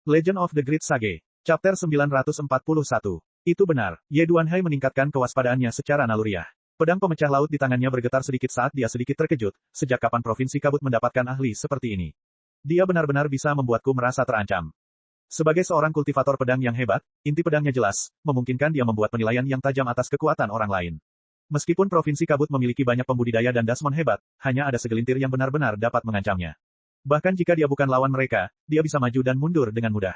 Legend of the Great Sage. Chapter 941. Itu benar, Ye Duanhai meningkatkan kewaspadaannya secara naluriah. Pedang pemecah laut di tangannya bergetar sedikit saat dia sedikit terkejut, sejak kapan Provinsi Kabut mendapatkan ahli seperti ini. Dia benar-benar bisa membuatku merasa terancam. Sebagai seorang kultivator pedang yang hebat, inti pedangnya jelas, memungkinkan dia membuat penilaian yang tajam atas kekuatan orang lain. Meskipun Provinsi Kabut memiliki banyak pembudidaya dan dasmon hebat, hanya ada segelintir yang benar-benar dapat mengancamnya. Bahkan jika dia bukan lawan mereka, dia bisa maju dan mundur dengan mudah.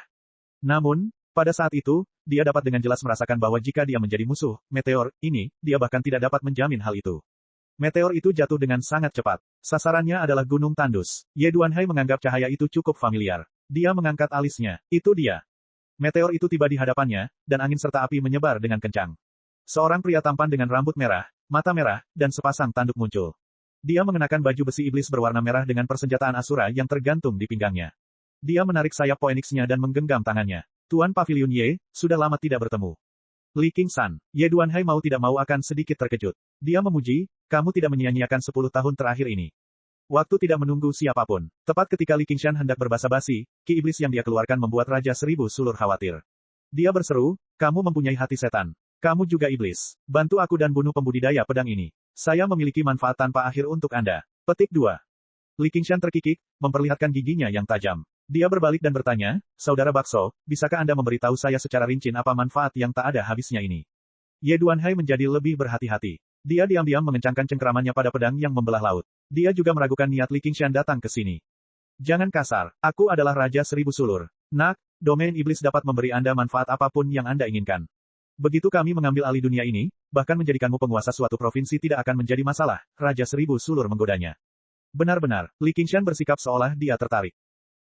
Namun, pada saat itu, dia dapat dengan jelas merasakan bahwa jika dia menjadi musuh, meteor, ini, dia bahkan tidak dapat menjamin hal itu. Meteor itu jatuh dengan sangat cepat. Sasarannya adalah gunung tandus. Ye Duanhai menganggap cahaya itu cukup familiar. Dia mengangkat alisnya. Itu dia. Meteor itu tiba di hadapannya, dan angin serta api menyebar dengan kencang. Seorang pria tampan dengan rambut merah, mata merah, dan sepasang tanduk muncul. Dia mengenakan baju besi iblis berwarna merah dengan persenjataan Asura yang tergantung di pinggangnya. Dia menarik sayap Phoenix-nya dan menggenggam tangannya. Tuan Pavilion Ye, sudah lama tidak bertemu. Li Qingshan, Ye Duanhai mau tidak mau akan sedikit terkejut. Dia memuji, kamu tidak menyia-nyiakan 10 tahun terakhir ini. Waktu tidak menunggu siapapun. Tepat ketika Li Qingshan hendak berbasa-basi, ki iblis yang dia keluarkan membuat Raja Seribu Sulur khawatir. Dia berseru, kamu mempunyai hati setan. Kamu juga iblis. Bantu aku dan bunuh pembudidaya pedang ini. Saya memiliki manfaat tanpa akhir untuk Anda. Petik 2. Li Qingshan terkikik, memperlihatkan giginya yang tajam. Dia berbalik dan bertanya, Saudara Bakso, bisakah Anda memberitahu saya secara rinci apa manfaat yang tak ada habisnya ini? Ye Duanhai menjadi lebih berhati-hati. Dia diam-diam mengencangkan cengkeramannya pada pedang yang membelah laut. Dia juga meragukan niat Li Qingshan datang ke sini. Jangan kasar, aku adalah Raja Seribu Sulur. Nak, domain iblis dapat memberi Anda manfaat apapun yang Anda inginkan. Begitu kami mengambil alih dunia ini, bahkan menjadikanmu penguasa suatu provinsi tidak akan menjadi masalah, Raja Seribu Sulur menggodanya. Benar-benar, Li Qingshan bersikap seolah dia tertarik.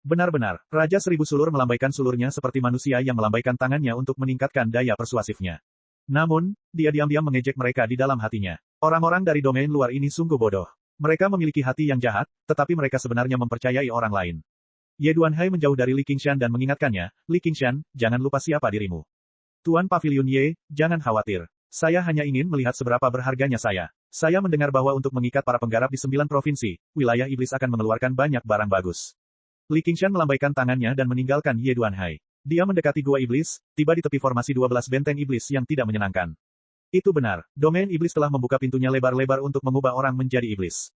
Benar-benar, Raja Seribu Sulur melambaikan sulurnya seperti manusia yang melambaikan tangannya untuk meningkatkan daya persuasifnya. Namun, dia diam-diam mengejek mereka di dalam hatinya. Orang-orang dari domain luar ini sungguh bodoh. Mereka memiliki hati yang jahat, tetapi mereka sebenarnya mempercayai orang lain. Ye Duanhai menjauh dari Li Qingshan dan mengingatkannya, Li Qingshan, jangan lupa siapa dirimu. Tuan Pavilion Ye, jangan khawatir. Saya hanya ingin melihat seberapa berharganya saya. Saya mendengar bahwa untuk mengikat para penggarap di 9 provinsi, wilayah iblis akan mengeluarkan banyak barang bagus. Li Qingshan melambaikan tangannya dan meninggalkan Ye Duanhai. Dia mendekati gua iblis, tiba di tepi formasi 12 benteng iblis yang tidak menyenangkan. Itu benar, domain iblis telah membuka pintunya lebar-lebar untuk mengubah orang menjadi iblis.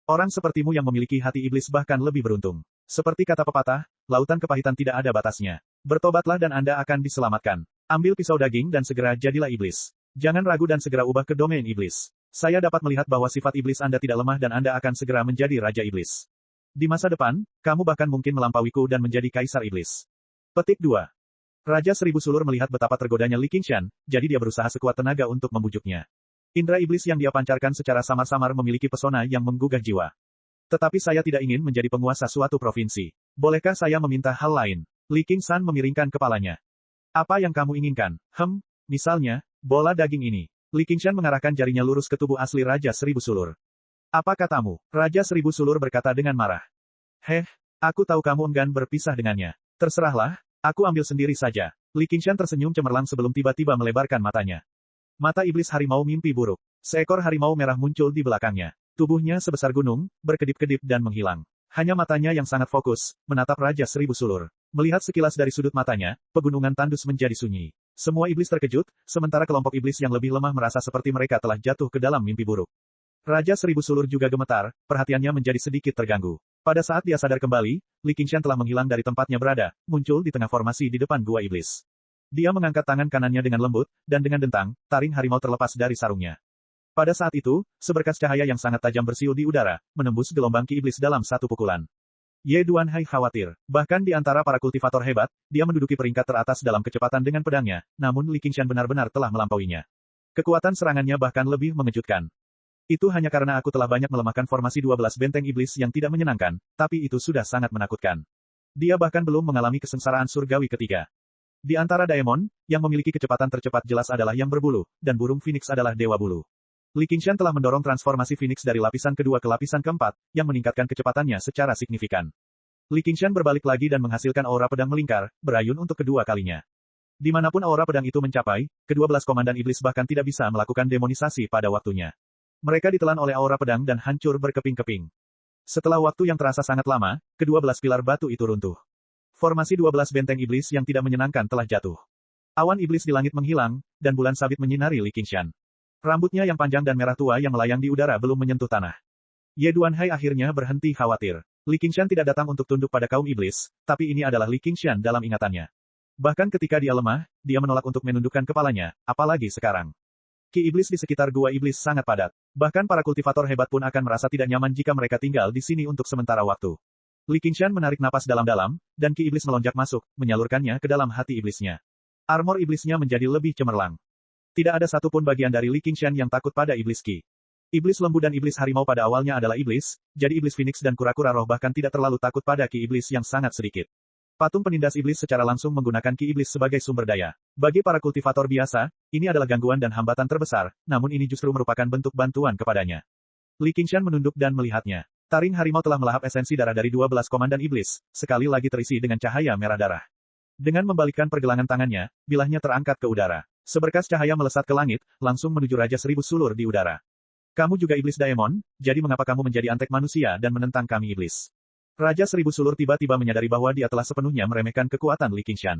Orang sepertimu yang memiliki hati iblis bahkan lebih beruntung. Seperti kata pepatah, lautan kepahitan tidak ada batasnya. Bertobatlah dan Anda akan diselamatkan. Ambil pisau daging dan segera jadilah iblis. Jangan ragu dan segera ubah ke domain iblis. Saya dapat melihat bahwa sifat iblis Anda tidak lemah dan Anda akan segera menjadi Raja Iblis. Di masa depan, kamu bahkan mungkin melampauiku dan menjadi Kaisar Iblis. Petik 2. Raja Seribu Sulur melihat betapa tergodanya Li Qingshan, jadi dia berusaha sekuat tenaga untuk membujuknya. Indra iblis yang dia pancarkan secara samar-samar memiliki pesona yang menggugah jiwa. Tetapi saya tidak ingin menjadi penguasa suatu provinsi. Bolehkah saya meminta hal lain? Li Qingshan memiringkan kepalanya. Apa yang kamu inginkan? Misalnya, bola daging ini. Li Qingshan mengarahkan jarinya lurus ke tubuh asli Raja Seribu Sulur. Apa katamu? Raja Seribu Sulur berkata dengan marah. Aku tahu kamu enggan berpisah dengannya. Terserahlah, aku ambil sendiri saja. Li Qingshan tersenyum cemerlang sebelum tiba-tiba melebarkan matanya. Mata iblis harimau mimpi buruk. Seekor harimau merah muncul di belakangnya. Tubuhnya sebesar gunung, berkedip-kedip dan menghilang. Hanya matanya yang sangat fokus, menatap Raja Seribu Sulur. Melihat sekilas dari sudut matanya, pegunungan tandus menjadi sunyi. Semua iblis terkejut, sementara kelompok iblis yang lebih lemah merasa seperti mereka telah jatuh ke dalam mimpi buruk. Raja Seribu Sulur juga gemetar, perhatiannya menjadi sedikit terganggu. Pada saat dia sadar kembali, Li Qingshan telah menghilang dari tempatnya berada, muncul di tengah formasi di depan gua iblis. Dia mengangkat tangan kanannya dengan lembut, dan dengan dentang, taring harimau terlepas dari sarungnya. Pada saat itu, seberkas cahaya yang sangat tajam bersiul di udara, menembus gelombang ki iblis dalam satu pukulan. Ye Duanhai khawatir. Bahkan di antara para kultivator hebat, dia menduduki peringkat teratas dalam kecepatan dengan pedangnya, namun Li Qingshan benar-benar telah melampauinya. Kekuatan serangannya bahkan lebih mengejutkan. Itu hanya karena aku telah banyak melemahkan formasi 12 benteng iblis yang tidak menyenangkan, tapi itu sudah sangat menakutkan. Dia bahkan belum mengalami kesengsaraan surgawi ketiga. Di antara daemon, yang memiliki kecepatan tercepat jelas adalah yang berbulu, dan burung Phoenix adalah dewa bulu. Li Qingshan telah mendorong transformasi Phoenix dari lapisan kedua ke lapisan keempat, yang meningkatkan kecepatannya secara signifikan. Li Qingshan berbalik lagi dan menghasilkan aura pedang melingkar, berayun untuk kedua kalinya. Dimanapun aura pedang itu mencapai, kedua belas komandan iblis bahkan tidak bisa melakukan demonisasi pada waktunya. Mereka ditelan oleh aura pedang dan hancur berkeping-keping. Setelah waktu yang terasa sangat lama, kedua belas pilar batu itu runtuh. Formasi 12 benteng iblis yang tidak menyenangkan telah jatuh. Awan iblis di langit menghilang, dan bulan sabit menyinari Li Qingshan. Rambutnya yang panjang dan merah tua yang melayang di udara belum menyentuh tanah. Ye Duanhai akhirnya berhenti khawatir. Li Qingshan tidak datang untuk tunduk pada kaum iblis, tapi ini adalah Li Qingshan dalam ingatannya. Bahkan ketika dia lemah, dia menolak untuk menundukkan kepalanya, apalagi sekarang. Ki iblis di sekitar gua iblis sangat padat. Bahkan para kultivator hebat pun akan merasa tidak nyaman jika mereka tinggal di sini untuk sementara waktu. Li Qingshan menarik napas dalam-dalam, dan ki iblis melonjak masuk, menyalurkannya ke dalam hati iblisnya. Armor iblisnya menjadi lebih cemerlang. Tidak ada satupun bagian dari Li Qingshan yang takut pada iblis ki. Iblis lembu dan iblis harimau pada awalnya adalah iblis, jadi iblis Phoenix dan kura-kura roh bahkan tidak terlalu takut pada ki iblis yang sangat sedikit. Patung penindas iblis secara langsung menggunakan ki iblis sebagai sumber daya. Bagi para kultivator biasa, ini adalah gangguan dan hambatan terbesar, namun ini justru merupakan bentuk bantuan kepadanya. Li Qingshan menunduk dan melihatnya. Taring harimau telah melahap esensi darah dari 12 komandan iblis, sekali lagi terisi dengan cahaya merah darah. Dengan membalikkan pergelangan tangannya, bilahnya terangkat ke udara. Seberkas cahaya melesat ke langit, langsung menuju Raja Seribu Sulur di udara. Kamu juga iblis Daemon, jadi mengapa kamu menjadi antek manusia dan menentang kami iblis? Raja Seribu Sulur tiba-tiba menyadari bahwa dia telah sepenuhnya meremehkan kekuatan Li Qingshan.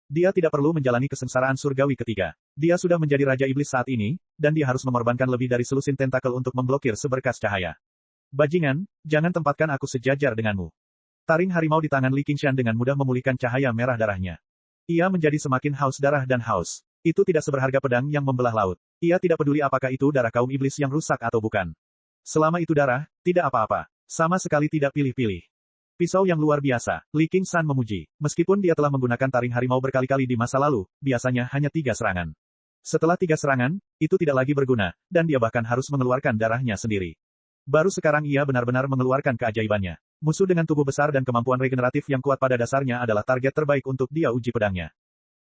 Dia tidak perlu menjalani kesengsaraan surgawi ketiga. Dia sudah menjadi Raja Iblis saat ini, dan dia harus mengorbankan lebih dari selusin tentakel untuk memblokir seberkas cahaya. Bajingan, jangan tempatkan aku sejajar denganmu. Taring harimau di tangan Li Qingshan dengan mudah memulihkan cahaya merah darahnya. Ia menjadi semakin haus darah dan haus. Itu tidak seberharga pedang yang membelah laut. Ia tidak peduli apakah itu darah kaum iblis yang rusak atau bukan. Selama itu darah, tidak apa-apa. Sama sekali tidak pilih-pilih. Pisau yang luar biasa, Li Qingshan memuji. Meskipun dia telah menggunakan taring harimau berkali-kali di masa lalu, biasanya hanya 3 serangan. Setelah 3 serangan, itu tidak lagi berguna, dan dia bahkan harus mengeluarkan darahnya sendiri. Baru sekarang ia benar-benar mengeluarkan keajaibannya. Musuh dengan tubuh besar dan kemampuan regeneratif yang kuat pada dasarnya adalah target terbaik untuk dia uji pedangnya.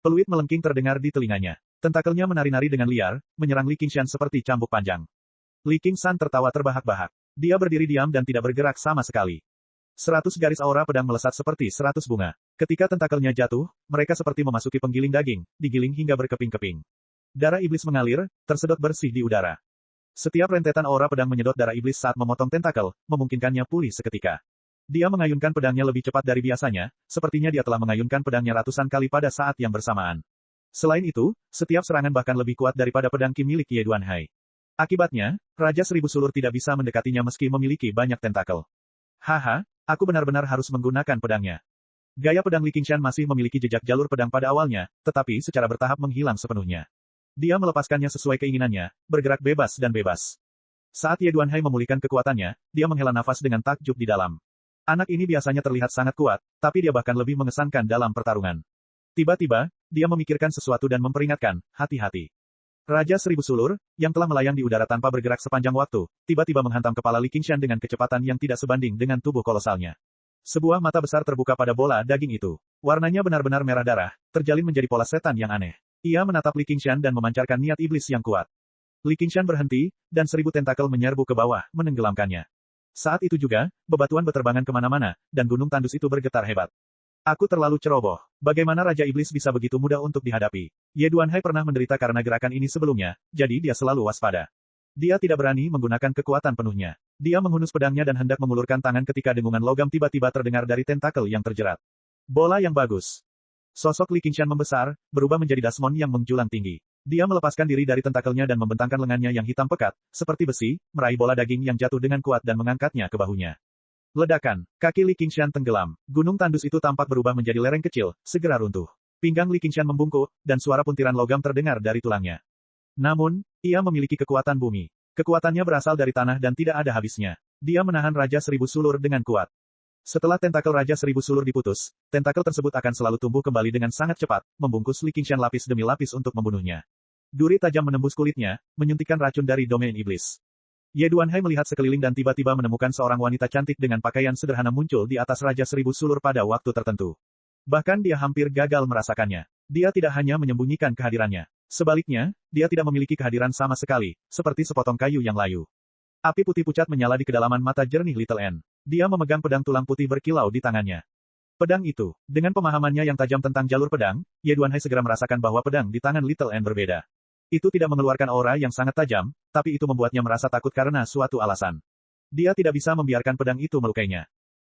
Peluit melengking terdengar di telinganya. Tentakelnya menari-nari dengan liar, menyerang Li Qingshan seperti cambuk panjang. Li Qingshan tertawa terbahak-bahak. Dia berdiri diam dan tidak bergerak sama sekali. 100 garis aura pedang melesat seperti 100 bunga. Ketika tentakelnya jatuh, mereka seperti memasuki penggiling daging, digiling hingga berkeping-keping. Darah iblis mengalir, tersedot bersih di udara. Setiap rentetan aura pedang menyedot darah iblis saat memotong tentakel, memungkinkannya pulih seketika. Dia mengayunkan pedangnya lebih cepat dari biasanya, sepertinya dia telah mengayunkan pedangnya ratusan kali pada saat yang bersamaan. Selain itu, setiap serangan bahkan lebih kuat daripada pedang ki milik Ye Duanhai. Akibatnya, Raja Seribu Sulur tidak bisa mendekatinya meski memiliki banyak tentakel. Haha, aku benar-benar harus menggunakan pedangnya. Gaya pedang Li Qingshan masih memiliki jejak jalur pedang pada awalnya, tetapi secara bertahap menghilang sepenuhnya. Dia melepaskannya sesuai keinginannya, bergerak bebas dan bebas. Saat Ye Duanhai memulihkan kekuatannya, dia menghela nafas dengan takjub di dalam. Anak ini biasanya terlihat sangat kuat, tapi dia bahkan lebih mengesankan dalam pertarungan. Tiba-tiba, dia memikirkan sesuatu dan memperingatkan, hati-hati. Raja Seribu Sulur, yang telah melayang di udara tanpa bergerak sepanjang waktu, tiba-tiba menghantam kepala Li Qingshan dengan kecepatan yang tidak sebanding dengan tubuh kolosalnya. Sebuah mata besar terbuka pada bola daging itu. Warnanya benar-benar merah darah, terjalin menjadi pola setan yang aneh. Ia menatap Li Qingshan dan memancarkan niat iblis yang kuat. Li Qingshan berhenti, dan 1000 tentakel menyerbu ke bawah, menenggelamkannya. Saat itu juga, bebatuan berterbangan kemana-mana, dan gunung tandus itu bergetar hebat. Aku terlalu ceroboh. Bagaimana Raja Iblis bisa begitu mudah untuk dihadapi? Ye Duanhai pernah menderita karena gerakan ini sebelumnya, jadi dia selalu waspada. Dia tidak berani menggunakan kekuatan penuhnya. Dia menghunus pedangnya dan hendak mengulurkan tangan ketika dengungan logam tiba-tiba terdengar dari tentakel yang terjerat. Bola yang bagus. Sosok Li Qingshan membesar, berubah menjadi dasmon yang menjulang tinggi. Dia melepaskan diri dari tentakelnya dan membentangkan lengannya yang hitam pekat, seperti besi, meraih bola daging yang jatuh dengan kuat dan mengangkatnya ke bahunya. Ledakan. Kaki Li Qingshan tenggelam. Gunung tandus itu tampak berubah menjadi lereng kecil, segera runtuh. Pinggang Li Qingshan membungkuk, dan suara puntiran logam terdengar dari tulangnya. Namun, ia memiliki kekuatan bumi. Kekuatannya berasal dari tanah dan tidak ada habisnya. Dia menahan Raja Seribu Sulur dengan kuat. Setelah tentakel Raja Seribu Sulur diputus, tentakel tersebut akan selalu tumbuh kembali dengan sangat cepat, membungkus Li Qingshan lapis demi lapis untuk membunuhnya. Duri tajam menembus kulitnya, menyuntikkan racun dari domain iblis. Ye Duanhai melihat sekeliling dan tiba-tiba menemukan seorang wanita cantik dengan pakaian sederhana muncul di atas Raja Seribu Sulur pada waktu tertentu. Bahkan dia hampir gagal merasakannya. Dia tidak hanya menyembunyikan kehadirannya. Sebaliknya, dia tidak memiliki kehadiran sama sekali, seperti sepotong kayu yang layu. Api putih pucat menyala di kedalaman mata jernih Little N. Dia memegang pedang tulang putih berkilau di tangannya. Pedang itu, dengan pemahamannya yang tajam tentang jalur pedang, Ye Duanhai segera merasakan bahwa pedang di tangan Little N berbeda. Itu tidak mengeluarkan aura yang sangat tajam, tapi itu membuatnya merasa takut karena suatu alasan. Dia tidak bisa membiarkan pedang itu melukainya.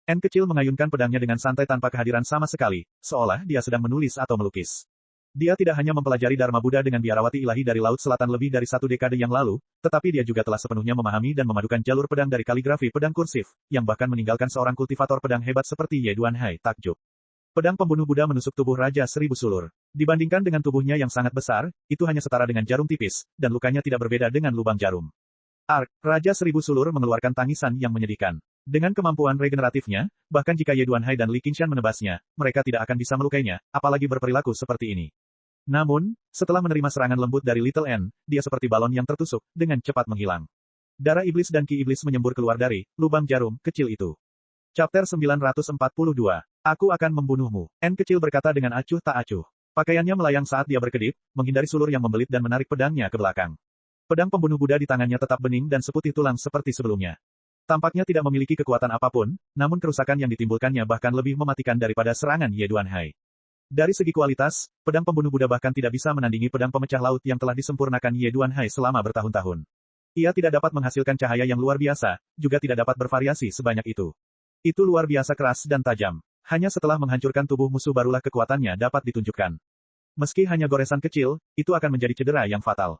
N kecil mengayunkan pedangnya dengan santai tanpa kehadiran sama sekali, seolah dia sedang menulis atau melukis. Dia tidak hanya mempelajari Dharma Buddha dengan biarawati ilahi dari Laut Selatan lebih dari 1 dekade yang lalu, tetapi dia juga telah sepenuhnya memahami dan memadukan jalur pedang dari kaligrafi pedang kursif, yang bahkan meninggalkan seorang kultivator pedang hebat seperti Ye Duanhai takjub. Pedang pembunuh Buddha menusuk tubuh Raja Seribu Sulur. Dibandingkan dengan tubuhnya yang sangat besar, itu hanya setara dengan jarum tipis, dan lukanya tidak berbeda dengan lubang jarum. Raja Seribu Sulur mengeluarkan tangisan yang menyedihkan. Dengan kemampuan regeneratifnya, bahkan jika Ye Duanhai dan Li Qingshan menebasnya, mereka tidak akan bisa melukainya, apalagi berperilaku seperti ini. Namun, setelah menerima serangan lembut dari Little N, dia seperti balon yang tertusuk, dengan cepat menghilang. Darah iblis dan ki iblis menyembur keluar dari lubang jarum kecil itu. Chapter 942. Aku akan membunuhmu. N kecil berkata dengan acuh tak acuh. Pakaiannya melayang saat dia berkedip, menghindari sulur yang membelit dan menarik pedangnya ke belakang. Pedang pembunuh Buddha di tangannya tetap bening dan seputih tulang seperti sebelumnya. Tampaknya tidak memiliki kekuatan apapun, namun kerusakan yang ditimbulkannya bahkan lebih mematikan daripada serangan Ye Duanhai. Dari segi kualitas, pedang pembunuh Buddha bahkan tidak bisa menandingi pedang pemecah laut yang telah disempurnakan Ye Duanhai selama bertahun-tahun. Ia tidak dapat menghasilkan cahaya yang luar biasa, juga tidak dapat bervariasi sebanyak itu. Itu luar biasa keras dan tajam. Hanya setelah menghancurkan tubuh musuh barulah kekuatannya dapat ditunjukkan. Meski hanya goresan kecil, itu akan menjadi cedera yang fatal.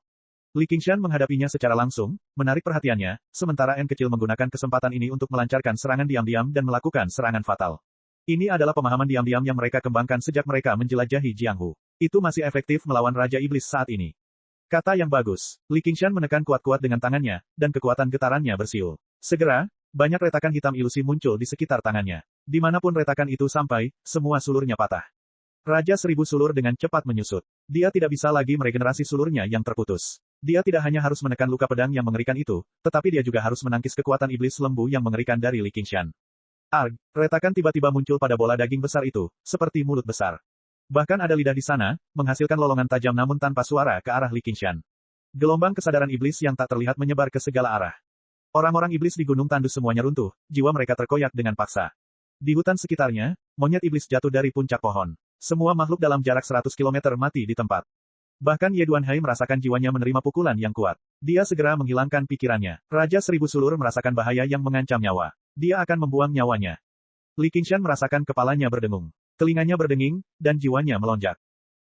Li Qingshan menghadapinya secara langsung, menarik perhatiannya, sementara N kecil menggunakan kesempatan ini untuk melancarkan serangan diam-diam dan melakukan serangan fatal. Ini adalah pemahaman diam-diam yang mereka kembangkan sejak mereka menjelajahi Jianghu. Itu masih efektif melawan Raja Iblis saat ini. Kata yang bagus. Li Qingshan menekan kuat-kuat dengan tangannya, dan kekuatan getarannya bersiul. Segera, banyak retakan hitam ilusi muncul di sekitar tangannya. Dimanapun retakan itu sampai, semua sulurnya patah. Raja Seribu Sulur dengan cepat menyusut. Dia tidak bisa lagi meregenerasi sulurnya yang terputus. Dia tidak hanya harus menekan luka pedang yang mengerikan itu, tetapi dia juga harus menangkis kekuatan iblis lembu yang mengerikan dari Li Qingshan. Retakan tiba-tiba muncul pada bola daging besar itu, seperti mulut besar. Bahkan ada lidah di sana, menghasilkan lolongan tajam namun tanpa suara ke arah Li Qingshan. Gelombang kesadaran iblis yang tak terlihat menyebar ke segala arah. Orang-orang iblis di Gunung Tandus semuanya runtuh, jiwa mereka terkoyak dengan paksa. Di hutan sekitarnya, monyet iblis jatuh dari puncak pohon. Semua makhluk dalam jarak 100 km mati di tempat. Bahkan Ye Duanhai merasakan jiwanya menerima pukulan yang kuat. Dia segera menghilangkan pikirannya. Raja Seribu Sulur merasakan bahaya yang mengancam nyawa. Dia akan membuang nyawanya. Li Qingshan merasakan kepalanya berdengung. Telinganya berdenging, dan jiwanya melonjak.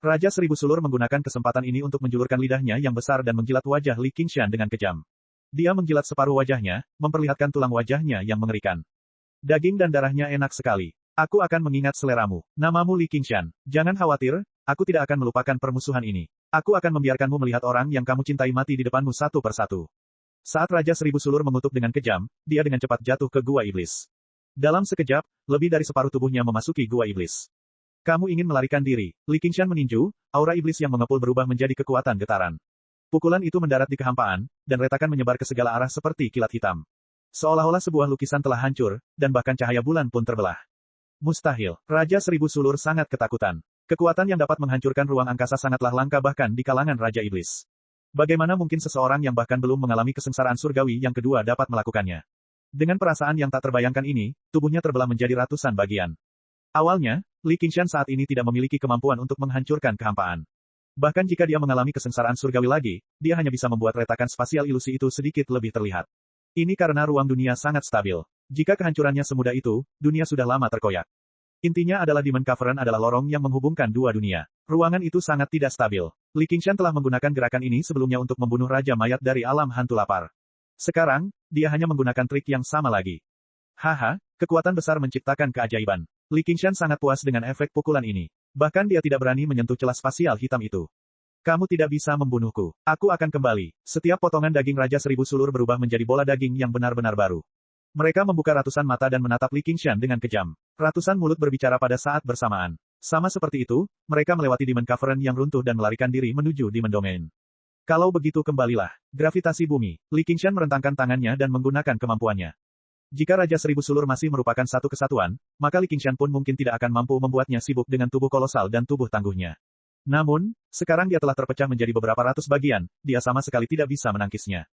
Raja Seribu Sulur menggunakan kesempatan ini untuk menjulurkan lidahnya yang besar dan menjilat wajah Li Qingshan dengan kejam. Dia menjilat separuh wajahnya, memperlihatkan tulang wajahnya yang mengerikan. Daging dan darahnya enak sekali. Aku akan mengingat seleramu. Namamu Li Qingshan. Jangan khawatir, aku tidak akan melupakan permusuhan ini. Aku akan membiarkanmu melihat orang yang kamu cintai mati di depanmu satu persatu. Saat Raja Seribu Sulur mengutuk dengan kejam, dia dengan cepat jatuh ke gua iblis. Dalam sekejap, lebih dari separuh tubuhnya memasuki gua iblis. Kamu ingin melarikan diri. Li Qingshan meninju, aura iblis yang mengepul berubah menjadi kekuatan getaran. Pukulan itu mendarat di kehampaan, dan retakan menyebar ke segala arah seperti kilat hitam. Seolah-olah sebuah lukisan telah hancur, dan bahkan cahaya bulan pun terbelah. Mustahil. Raja Seribu Sulur sangat ketakutan. Kekuatan yang dapat menghancurkan ruang angkasa sangatlah langka bahkan di kalangan Raja Iblis. Bagaimana mungkin seseorang yang bahkan belum mengalami kesengsaraan surgawi yang kedua dapat melakukannya? Dengan perasaan yang tak terbayangkan ini, tubuhnya terbelah menjadi ratusan bagian. Awalnya, Li Qingshan saat ini tidak memiliki kemampuan untuk menghancurkan kehampaan. Bahkan jika dia mengalami kesengsaraan surgawi lagi, dia hanya bisa membuat retakan spasial ilusi itu sedikit lebih terlihat. Ini karena ruang dunia sangat stabil. Jika kehancurannya semudah itu, dunia sudah lama terkoyak. Intinya adalah Demon Cavern adalah lorong yang menghubungkan dua dunia. Ruangan itu sangat tidak stabil. Li Qingshan telah menggunakan gerakan ini sebelumnya untuk membunuh Raja Mayat dari alam hantu lapar. Sekarang, dia hanya menggunakan trik yang sama lagi. Haha, kekuatan besar menciptakan keajaiban. Li Qingshan sangat puas dengan efek pukulan ini. Bahkan dia tidak berani menyentuh celah spasial hitam itu. Kamu tidak bisa membunuhku. Aku akan kembali. Setiap potongan daging Raja Seribu Sulur berubah menjadi bola daging yang benar-benar baru. Mereka membuka ratusan mata dan menatap Li Qingshan dengan kejam. Ratusan mulut berbicara pada saat bersamaan. Sama seperti itu, mereka melewati Demon Cavern yang runtuh dan melarikan diri menuju Demon Domain. Kalau begitu kembalilah. Gravitasi bumi. Li Qingshan merentangkan tangannya dan menggunakan kemampuannya. Jika Raja Seribu Sulur masih merupakan satu kesatuan, maka Li Qingshan pun mungkin tidak akan mampu membuatnya sibuk dengan tubuh kolosal dan tubuh tangguhnya. Namun, sekarang dia telah terpecah menjadi beberapa ratus bagian, dia sama sekali tidak bisa menangkisnya.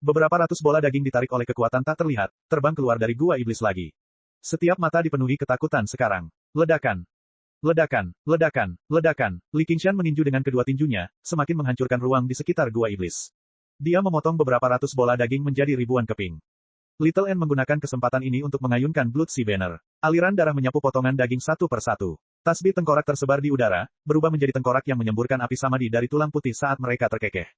Beberapa ratus bola daging ditarik oleh kekuatan tak terlihat, terbang keluar dari gua iblis lagi. Setiap mata dipenuhi ketakutan sekarang. Ledakan. Ledakan, ledakan, ledakan. Li Qingshan meninju dengan kedua tinjunya, semakin menghancurkan ruang di sekitar gua iblis. Dia memotong beberapa ratus bola daging menjadi ribuan keping. Little N menggunakan kesempatan ini untuk mengayunkan Blood Sea Banner. Aliran darah menyapu potongan daging satu persatu. Tasbih tengkorak tersebar di udara, berubah menjadi tengkorak yang menyemburkan api samadhi dari tulang putih saat mereka terkekeh.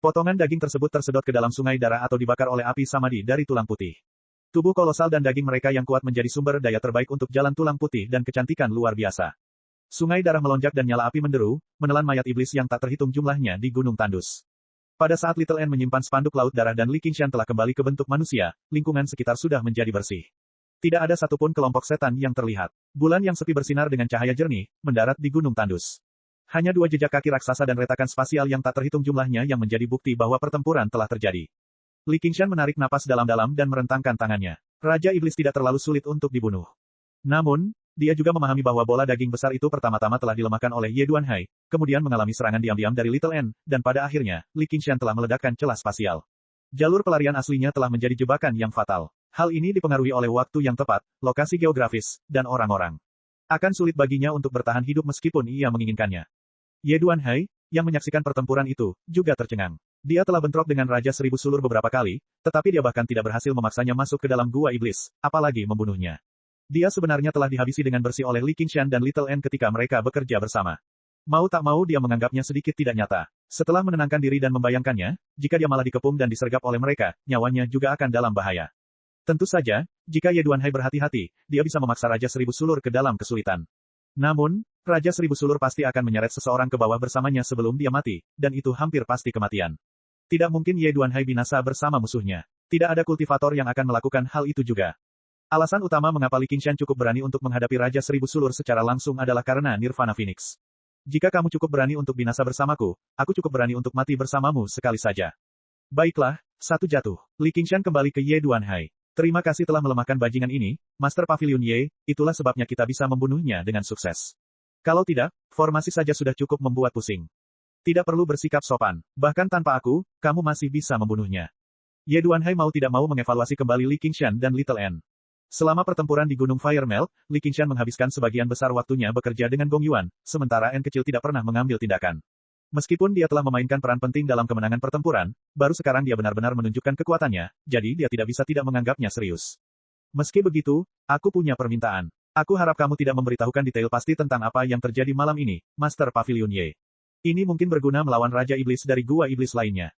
Potongan daging tersebut tersedot ke dalam sungai darah atau dibakar oleh api samadhi dari tulang putih. Tubuh kolosal dan daging mereka yang kuat menjadi sumber daya terbaik untuk jalan tulang putih dan kecantikan luar biasa. Sungai darah melonjak dan nyala api menderu, menelan mayat iblis yang tak terhitung jumlahnya di gunung tandus. Pada saat Little N menyimpan spanduk laut darah dan Li Qingshan telah kembali ke bentuk manusia, lingkungan sekitar sudah menjadi bersih. Tidak ada satupun kelompok setan yang terlihat. Bulan yang sepi bersinar dengan cahaya jernih, mendarat di gunung tandus. Hanya dua jejak kaki raksasa dan retakan spasial yang tak terhitung jumlahnya yang menjadi bukti bahwa pertempuran telah terjadi. Li Qingshan menarik napas dalam-dalam dan merentangkan tangannya. Raja Iblis tidak terlalu sulit untuk dibunuh. Namun, dia juga memahami bahwa bola daging besar itu pertama-tama telah dilemahkan oleh Ye Duanhai, kemudian mengalami serangan diam-diam dari Little N, dan pada akhirnya, Li Qingshan telah meledakkan celah spasial. Jalur pelarian aslinya telah menjadi jebakan yang fatal. Hal ini dipengaruhi oleh waktu yang tepat, lokasi geografis, dan orang-orang. Akan sulit baginya untuk bertahan hidup meskipun ia menginginkannya. Ye Duanhai, yang menyaksikan pertempuran itu, juga tercengang. Dia telah bentrok dengan Raja Seribu Sulur beberapa kali, tetapi dia bahkan tidak berhasil memaksanya masuk ke dalam gua iblis, apalagi membunuhnya. Dia sebenarnya telah dihabisi dengan bersih oleh Li Qingshan dan Little N ketika mereka bekerja bersama. Mau tak mau dia menganggapnya sedikit tidak nyata. Setelah menenangkan diri dan membayangkannya, jika dia malah dikepung dan disergap oleh mereka, nyawanya juga akan dalam bahaya. Tentu saja, jika Ye Duanhai berhati-hati, dia bisa memaksa Raja Seribu Sulur ke dalam kesulitan. Namun, Raja Seribu Sulur pasti akan menyeret seseorang ke bawah bersamanya sebelum dia mati, dan itu hampir pasti kematian. Tidak mungkin Ye Duanhai binasa bersama musuhnya. Tidak ada kultivator yang akan melakukan hal itu juga. Alasan utama mengapa Li Qingshan cukup berani untuk menghadapi Raja Seribu Sulur secara langsung adalah karena Nirvana Phoenix. Jika kamu cukup berani untuk binasa bersamaku, aku cukup berani untuk mati bersamamu sekali saja. Baiklah, satu jatuh. Li Qingshan kembali ke Ye Duanhai. Terima kasih telah melemahkan bajingan ini, Master Pavilion Ye, itulah sebabnya kita bisa membunuhnya dengan sukses. Kalau tidak, formasi saja sudah cukup membuat pusing. Tidak perlu bersikap sopan, bahkan tanpa aku, kamu masih bisa membunuhnya. Ye Duanhai mau tidak mau mengevaluasi kembali Li Qingshan dan Little N. Selama pertempuran di Gunung Firemelt, Li Qingshan menghabiskan sebagian besar waktunya bekerja dengan Gong Yuan, sementara N kecil tidak pernah mengambil tindakan. Meskipun dia telah memainkan peran penting dalam kemenangan pertempuran, baru sekarang dia benar-benar menunjukkan kekuatannya, jadi dia tidak bisa tidak menganggapnya serius. Meski begitu, aku punya permintaan. Aku harap kamu tidak memberitahukan detail pasti tentang apa yang terjadi malam ini, Master Pavilion Ye. Ini mungkin berguna melawan Raja Iblis dari gua iblis lainnya.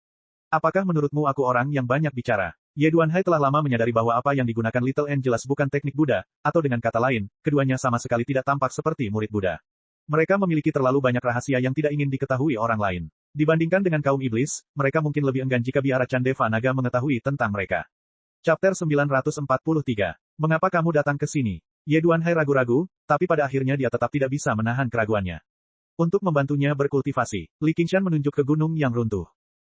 Apakah menurutmu aku orang yang banyak bicara? Ye Duanhai telah lama menyadari bahwa apa yang digunakan Little N jelas bukan teknik Buddha, atau dengan kata lain, keduanya sama sekali tidak tampak seperti murid Buddha. Mereka memiliki terlalu banyak rahasia yang tidak ingin diketahui orang lain. Dibandingkan dengan kaum iblis, mereka mungkin lebih enggan jika biara Candeva Naga mengetahui tentang mereka. Chapter 943. Mengapa kamu datang ke sini? Ye Duanhai ragu-ragu, tapi pada akhirnya dia tetap tidak bisa menahan keraguannya. Untuk membantunya berkultivasi, Li Qingshan menunjuk ke gunung yang runtuh.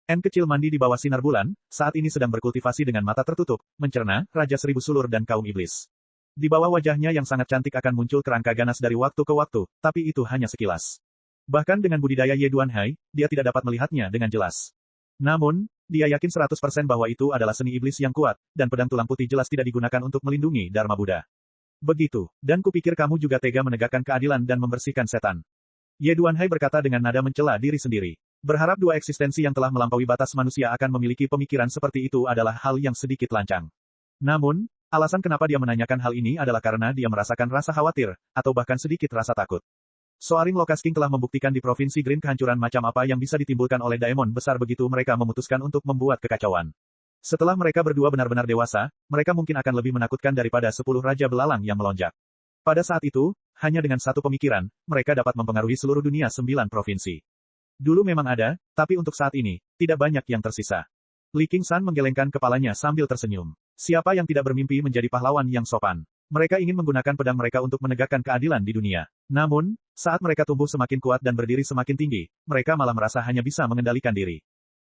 N kecil mandi di bawah sinar bulan, saat ini sedang berkultivasi dengan mata tertutup, mencerna, Raja Seribu Sulur dan kaum iblis. Di bawah wajahnya yang sangat cantik akan muncul kerangka ganas dari waktu ke waktu, tapi itu hanya sekilas. Bahkan dengan budidaya Ye Duanhai, dia tidak dapat melihatnya dengan jelas. Namun, dia yakin 100% bahwa itu adalah seni iblis yang kuat, dan pedang tulang putih jelas tidak digunakan untuk melindungi Dharma Buddha. Begitu, dan kupikir kamu juga tega menegakkan keadilan dan membersihkan setan. Ye Duanhai berkata dengan nada mencela diri sendiri. Berharap dua eksistensi yang telah melampaui batas manusia akan memiliki pemikiran seperti itu adalah hal yang sedikit lancang. Namun, alasan kenapa dia menanyakan hal ini adalah karena dia merasakan rasa khawatir, atau bahkan sedikit rasa takut. Soaring Locust King telah membuktikan di Provinsi Green kehancuran macam apa yang bisa ditimbulkan oleh daemon besar begitu mereka memutuskan untuk membuat kekacauan. Setelah mereka berdua benar-benar dewasa, mereka mungkin akan lebih menakutkan daripada 10 raja belalang yang melonjak. Pada saat itu, hanya dengan satu pemikiran, mereka dapat mempengaruhi seluruh dunia 9 provinsi. Dulu memang ada, tapi untuk saat ini, tidak banyak yang tersisa. Li Qingshan menggelengkan kepalanya sambil tersenyum. Siapa yang tidak bermimpi menjadi pahlawan yang sopan? Mereka ingin menggunakan pedang mereka untuk menegakkan keadilan di dunia. Namun, saat mereka tumbuh semakin kuat dan berdiri semakin tinggi, mereka malah merasa hanya bisa mengendalikan diri.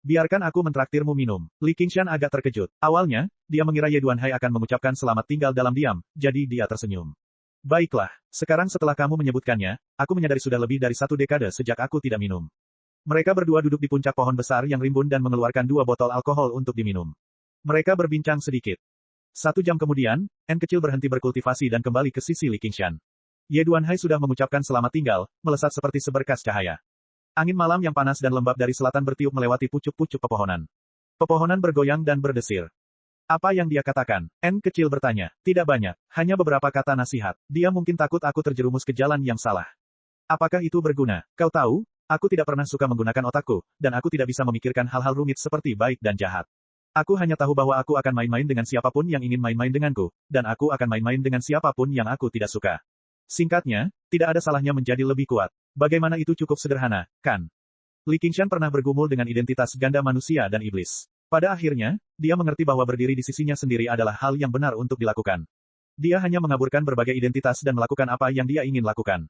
Biarkan aku mentraktirmu minum. Li Qingshan agak terkejut. Awalnya, dia mengira Ye Duanhai akan mengucapkan selamat tinggal dalam diam, jadi dia tersenyum. Baiklah, sekarang setelah kamu menyebutkannya, aku menyadari sudah lebih dari 1 dekade sejak aku tidak minum. Mereka berdua duduk di puncak pohon besar yang rimbun dan mengeluarkan 2 botol alkohol untuk diminum. Mereka berbincang sedikit. 1 jam kemudian, N kecil berhenti berkultivasi dan kembali ke sisi Li Qingshan. Ye Duanhai sudah mengucapkan selamat tinggal, melesat seperti seberkas cahaya. Angin malam yang panas dan lembab dari selatan bertiup melewati pucuk-pucuk pepohonan. Pepohonan bergoyang dan berdesir. Apa yang dia katakan? N kecil bertanya. Tidak banyak, hanya beberapa kata nasihat. Dia mungkin takut aku terjerumus ke jalan yang salah. Apakah itu berguna? Kau tahu, aku tidak pernah suka menggunakan otakku, dan aku tidak bisa memikirkan hal-hal rumit seperti baik dan jahat. Aku hanya tahu bahwa aku akan main-main dengan siapapun yang ingin main-main denganku, dan aku akan main-main dengan siapapun yang aku tidak suka. Singkatnya, tidak ada salahnya menjadi lebih kuat. Bagaimana itu cukup sederhana, kan? Li Qingshan pernah bergumul dengan identitas ganda manusia dan iblis. Pada akhirnya, dia mengerti bahwa berdiri di sisinya sendiri adalah hal yang benar untuk dilakukan. Dia hanya mengaburkan berbagai identitas dan melakukan apa yang dia ingin lakukan.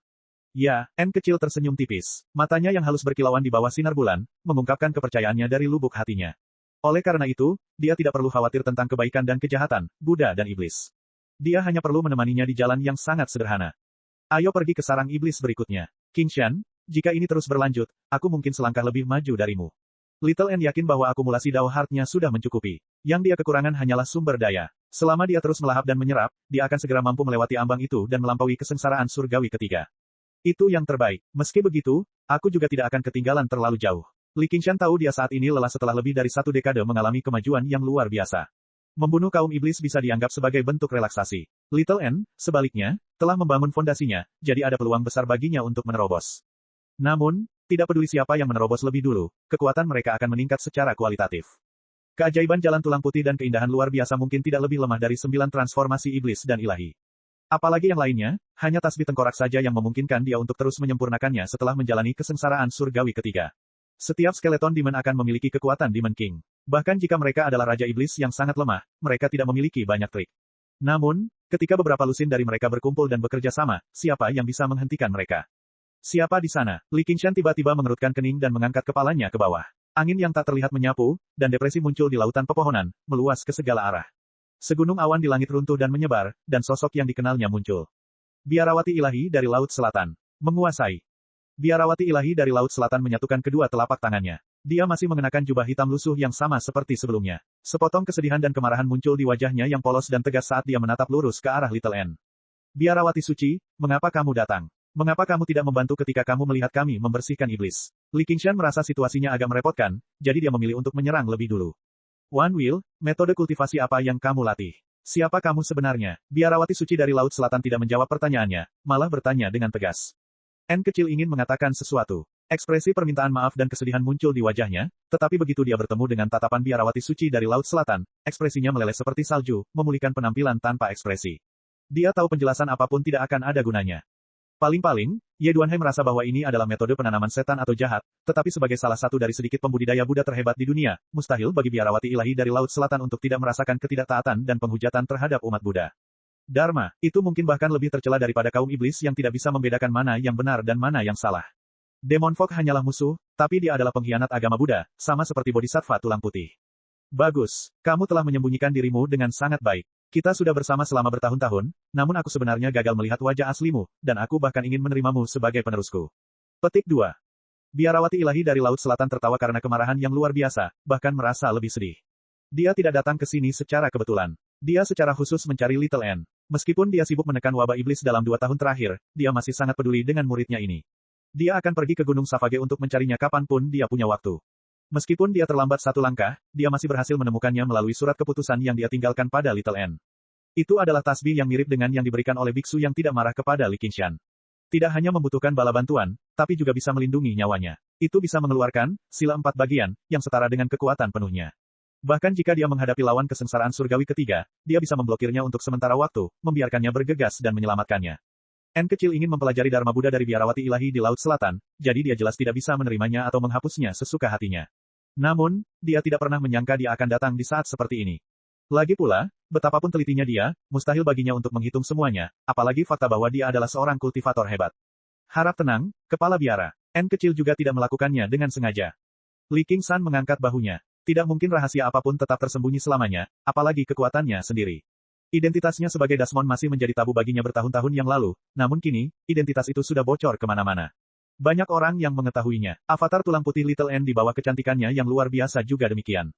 Ya, N kecil tersenyum tipis. Matanya yang halus berkilauan di bawah sinar bulan, mengungkapkan kepercayaannya dari lubuk hatinya. Oleh karena itu, dia tidak perlu khawatir tentang kebaikan dan kejahatan, Buddha dan iblis. Dia hanya perlu menemaninya di jalan yang sangat sederhana. Ayo pergi ke sarang iblis berikutnya. Qingshan, jika ini terus berlanjut, aku mungkin selangkah lebih maju darimu. Little N yakin bahwa akumulasi Dao Heart-nya sudah mencukupi. Yang dia kekurangan hanyalah sumber daya. Selama dia terus melahap dan menyerap, dia akan segera mampu melewati ambang itu dan melampaui kesengsaraan surgawi ketiga. Itu yang terbaik. Meski begitu, aku juga tidak akan ketinggalan terlalu jauh. Li Qingshan tahu dia saat ini lelah setelah lebih dari 1 dekade mengalami kemajuan yang luar biasa. Membunuh kaum iblis bisa dianggap sebagai bentuk relaksasi. Little N, sebaliknya, telah membangun fondasinya, jadi ada peluang besar baginya untuk menerobos. Namun, tidak peduli siapa yang menerobos lebih dulu, kekuatan mereka akan meningkat secara kualitatif. Keajaiban jalan tulang putih dan keindahan luar biasa mungkin tidak lebih lemah dari 9 transformasi iblis dan ilahi. Apalagi yang lainnya, hanya tasbih tengkorak saja yang memungkinkan dia untuk terus menyempurnakannya setelah menjalani kesengsaraan surgawi ketiga. Setiap skeleton Demon akan memiliki kekuatan Demon King. Bahkan jika mereka adalah Raja Iblis yang sangat lemah, mereka tidak memiliki banyak trik. Namun, ketika beberapa lusin dari mereka berkumpul dan bekerja sama, siapa yang bisa menghentikan mereka? Siapa di sana? Li Qingshan tiba-tiba mengerutkan kening dan mengangkat kepalanya ke bawah. Angin yang tak terlihat menyapu, dan depresi muncul di lautan pepohonan, meluas ke segala arah. Segunung awan di langit runtuh dan menyebar, dan sosok yang dikenalnya muncul. Biarawati ilahi dari Laut Selatan. Menguasai. Biarawati ilahi dari Laut Selatan menyatukan kedua telapak tangannya. Dia masih mengenakan jubah hitam lusuh yang sama seperti sebelumnya. Sepotong kesedihan dan kemarahan muncul di wajahnya yang polos dan tegas saat dia menatap lurus ke arah Little N. Biarawati suci, mengapa kamu datang? Mengapa kamu tidak membantu ketika kamu melihat kami membersihkan iblis? Li Qingshan merasa situasinya agak merepotkan, jadi dia memilih untuk menyerang lebih dulu. Wan Will, metode kultivasi apa yang kamu latih? Siapa kamu sebenarnya? Biarawati suci dari Laut Selatan tidak menjawab pertanyaannya, malah bertanya dengan tegas. N kecil ingin mengatakan sesuatu. Ekspresi permintaan maaf dan kesedihan muncul di wajahnya, tetapi begitu dia bertemu dengan tatapan Biarawati suci dari Laut Selatan, ekspresinya meleleh seperti salju, memulihkan penampilan tanpa ekspresi. Dia tahu penjelasan apapun tidak akan ada gunanya. Paling-paling, Ye Duanhai merasa bahwa ini adalah metode penanaman setan atau jahat, tetapi sebagai salah satu dari sedikit pembudidaya Buddha terhebat di dunia, mustahil bagi biarawati ilahi dari Laut Selatan untuk tidak merasakan ketidaktaatan dan penghujatan terhadap umat Buddha. Dharma, itu mungkin bahkan lebih tercela daripada kaum iblis yang tidak bisa membedakan mana yang benar dan mana yang salah. Demon Fog hanyalah musuh, tapi dia adalah pengkhianat agama Buddha, sama seperti Bodhisattva tulang putih. Bagus, kamu telah menyembunyikan dirimu dengan sangat baik. Kita sudah bersama selama bertahun-tahun, namun aku sebenarnya gagal melihat wajah aslimu, dan aku bahkan ingin menerimamu sebagai penerusku. Petik 2. Biarawati ilahi dari Laut Selatan tertawa karena kemarahan yang luar biasa, bahkan merasa lebih sedih. Dia tidak datang ke sini secara kebetulan. Dia secara khusus mencari Little N. Meskipun dia sibuk menekan wabah iblis dalam 2 tahun terakhir, dia masih sangat peduli dengan muridnya ini. Dia akan pergi ke Gunung Savage untuk mencarinya kapanpun dia punya waktu. Meskipun dia terlambat 1 langkah, dia masih berhasil menemukannya melalui surat keputusan yang dia tinggalkan pada Little N. Itu adalah tasbih yang mirip dengan yang diberikan oleh biksu yang tidak marah kepada Li Qingshan. Tidak hanya membutuhkan bala bantuan, tapi juga bisa melindungi nyawanya. Itu bisa mengeluarkan sila 4 bagian, yang setara dengan kekuatan penuhnya. Bahkan jika dia menghadapi lawan kesengsaraan surgawi ketiga, dia bisa memblokirnya untuk sementara waktu, membiarkannya bergegas dan menyelamatkannya. N kecil ingin mempelajari Dharma Buddha dari biarawati ilahi di Laut Selatan, jadi dia jelas tidak bisa menerimanya atau menghapusnya sesuka hatinya. Namun, dia tidak pernah menyangka dia akan datang di saat seperti ini. Lagi pula, betapapun telitinya dia, mustahil baginya untuk menghitung semuanya, apalagi fakta bahwa dia adalah seorang kultivator hebat. Harap tenang, kepala biara. N kecil juga tidak melakukannya dengan sengaja. Li Qingshan mengangkat bahunya. Tidak mungkin rahasia apapun tetap tersembunyi selamanya, apalagi kekuatannya sendiri. Identitasnya sebagai Dasmon masih menjadi tabu baginya bertahun-tahun yang lalu, namun kini, identitas itu sudah bocor kemana-mana. Banyak orang yang mengetahuinya. Avatar tulang putih Little N di bawah kecantikannya yang luar biasa juga demikian.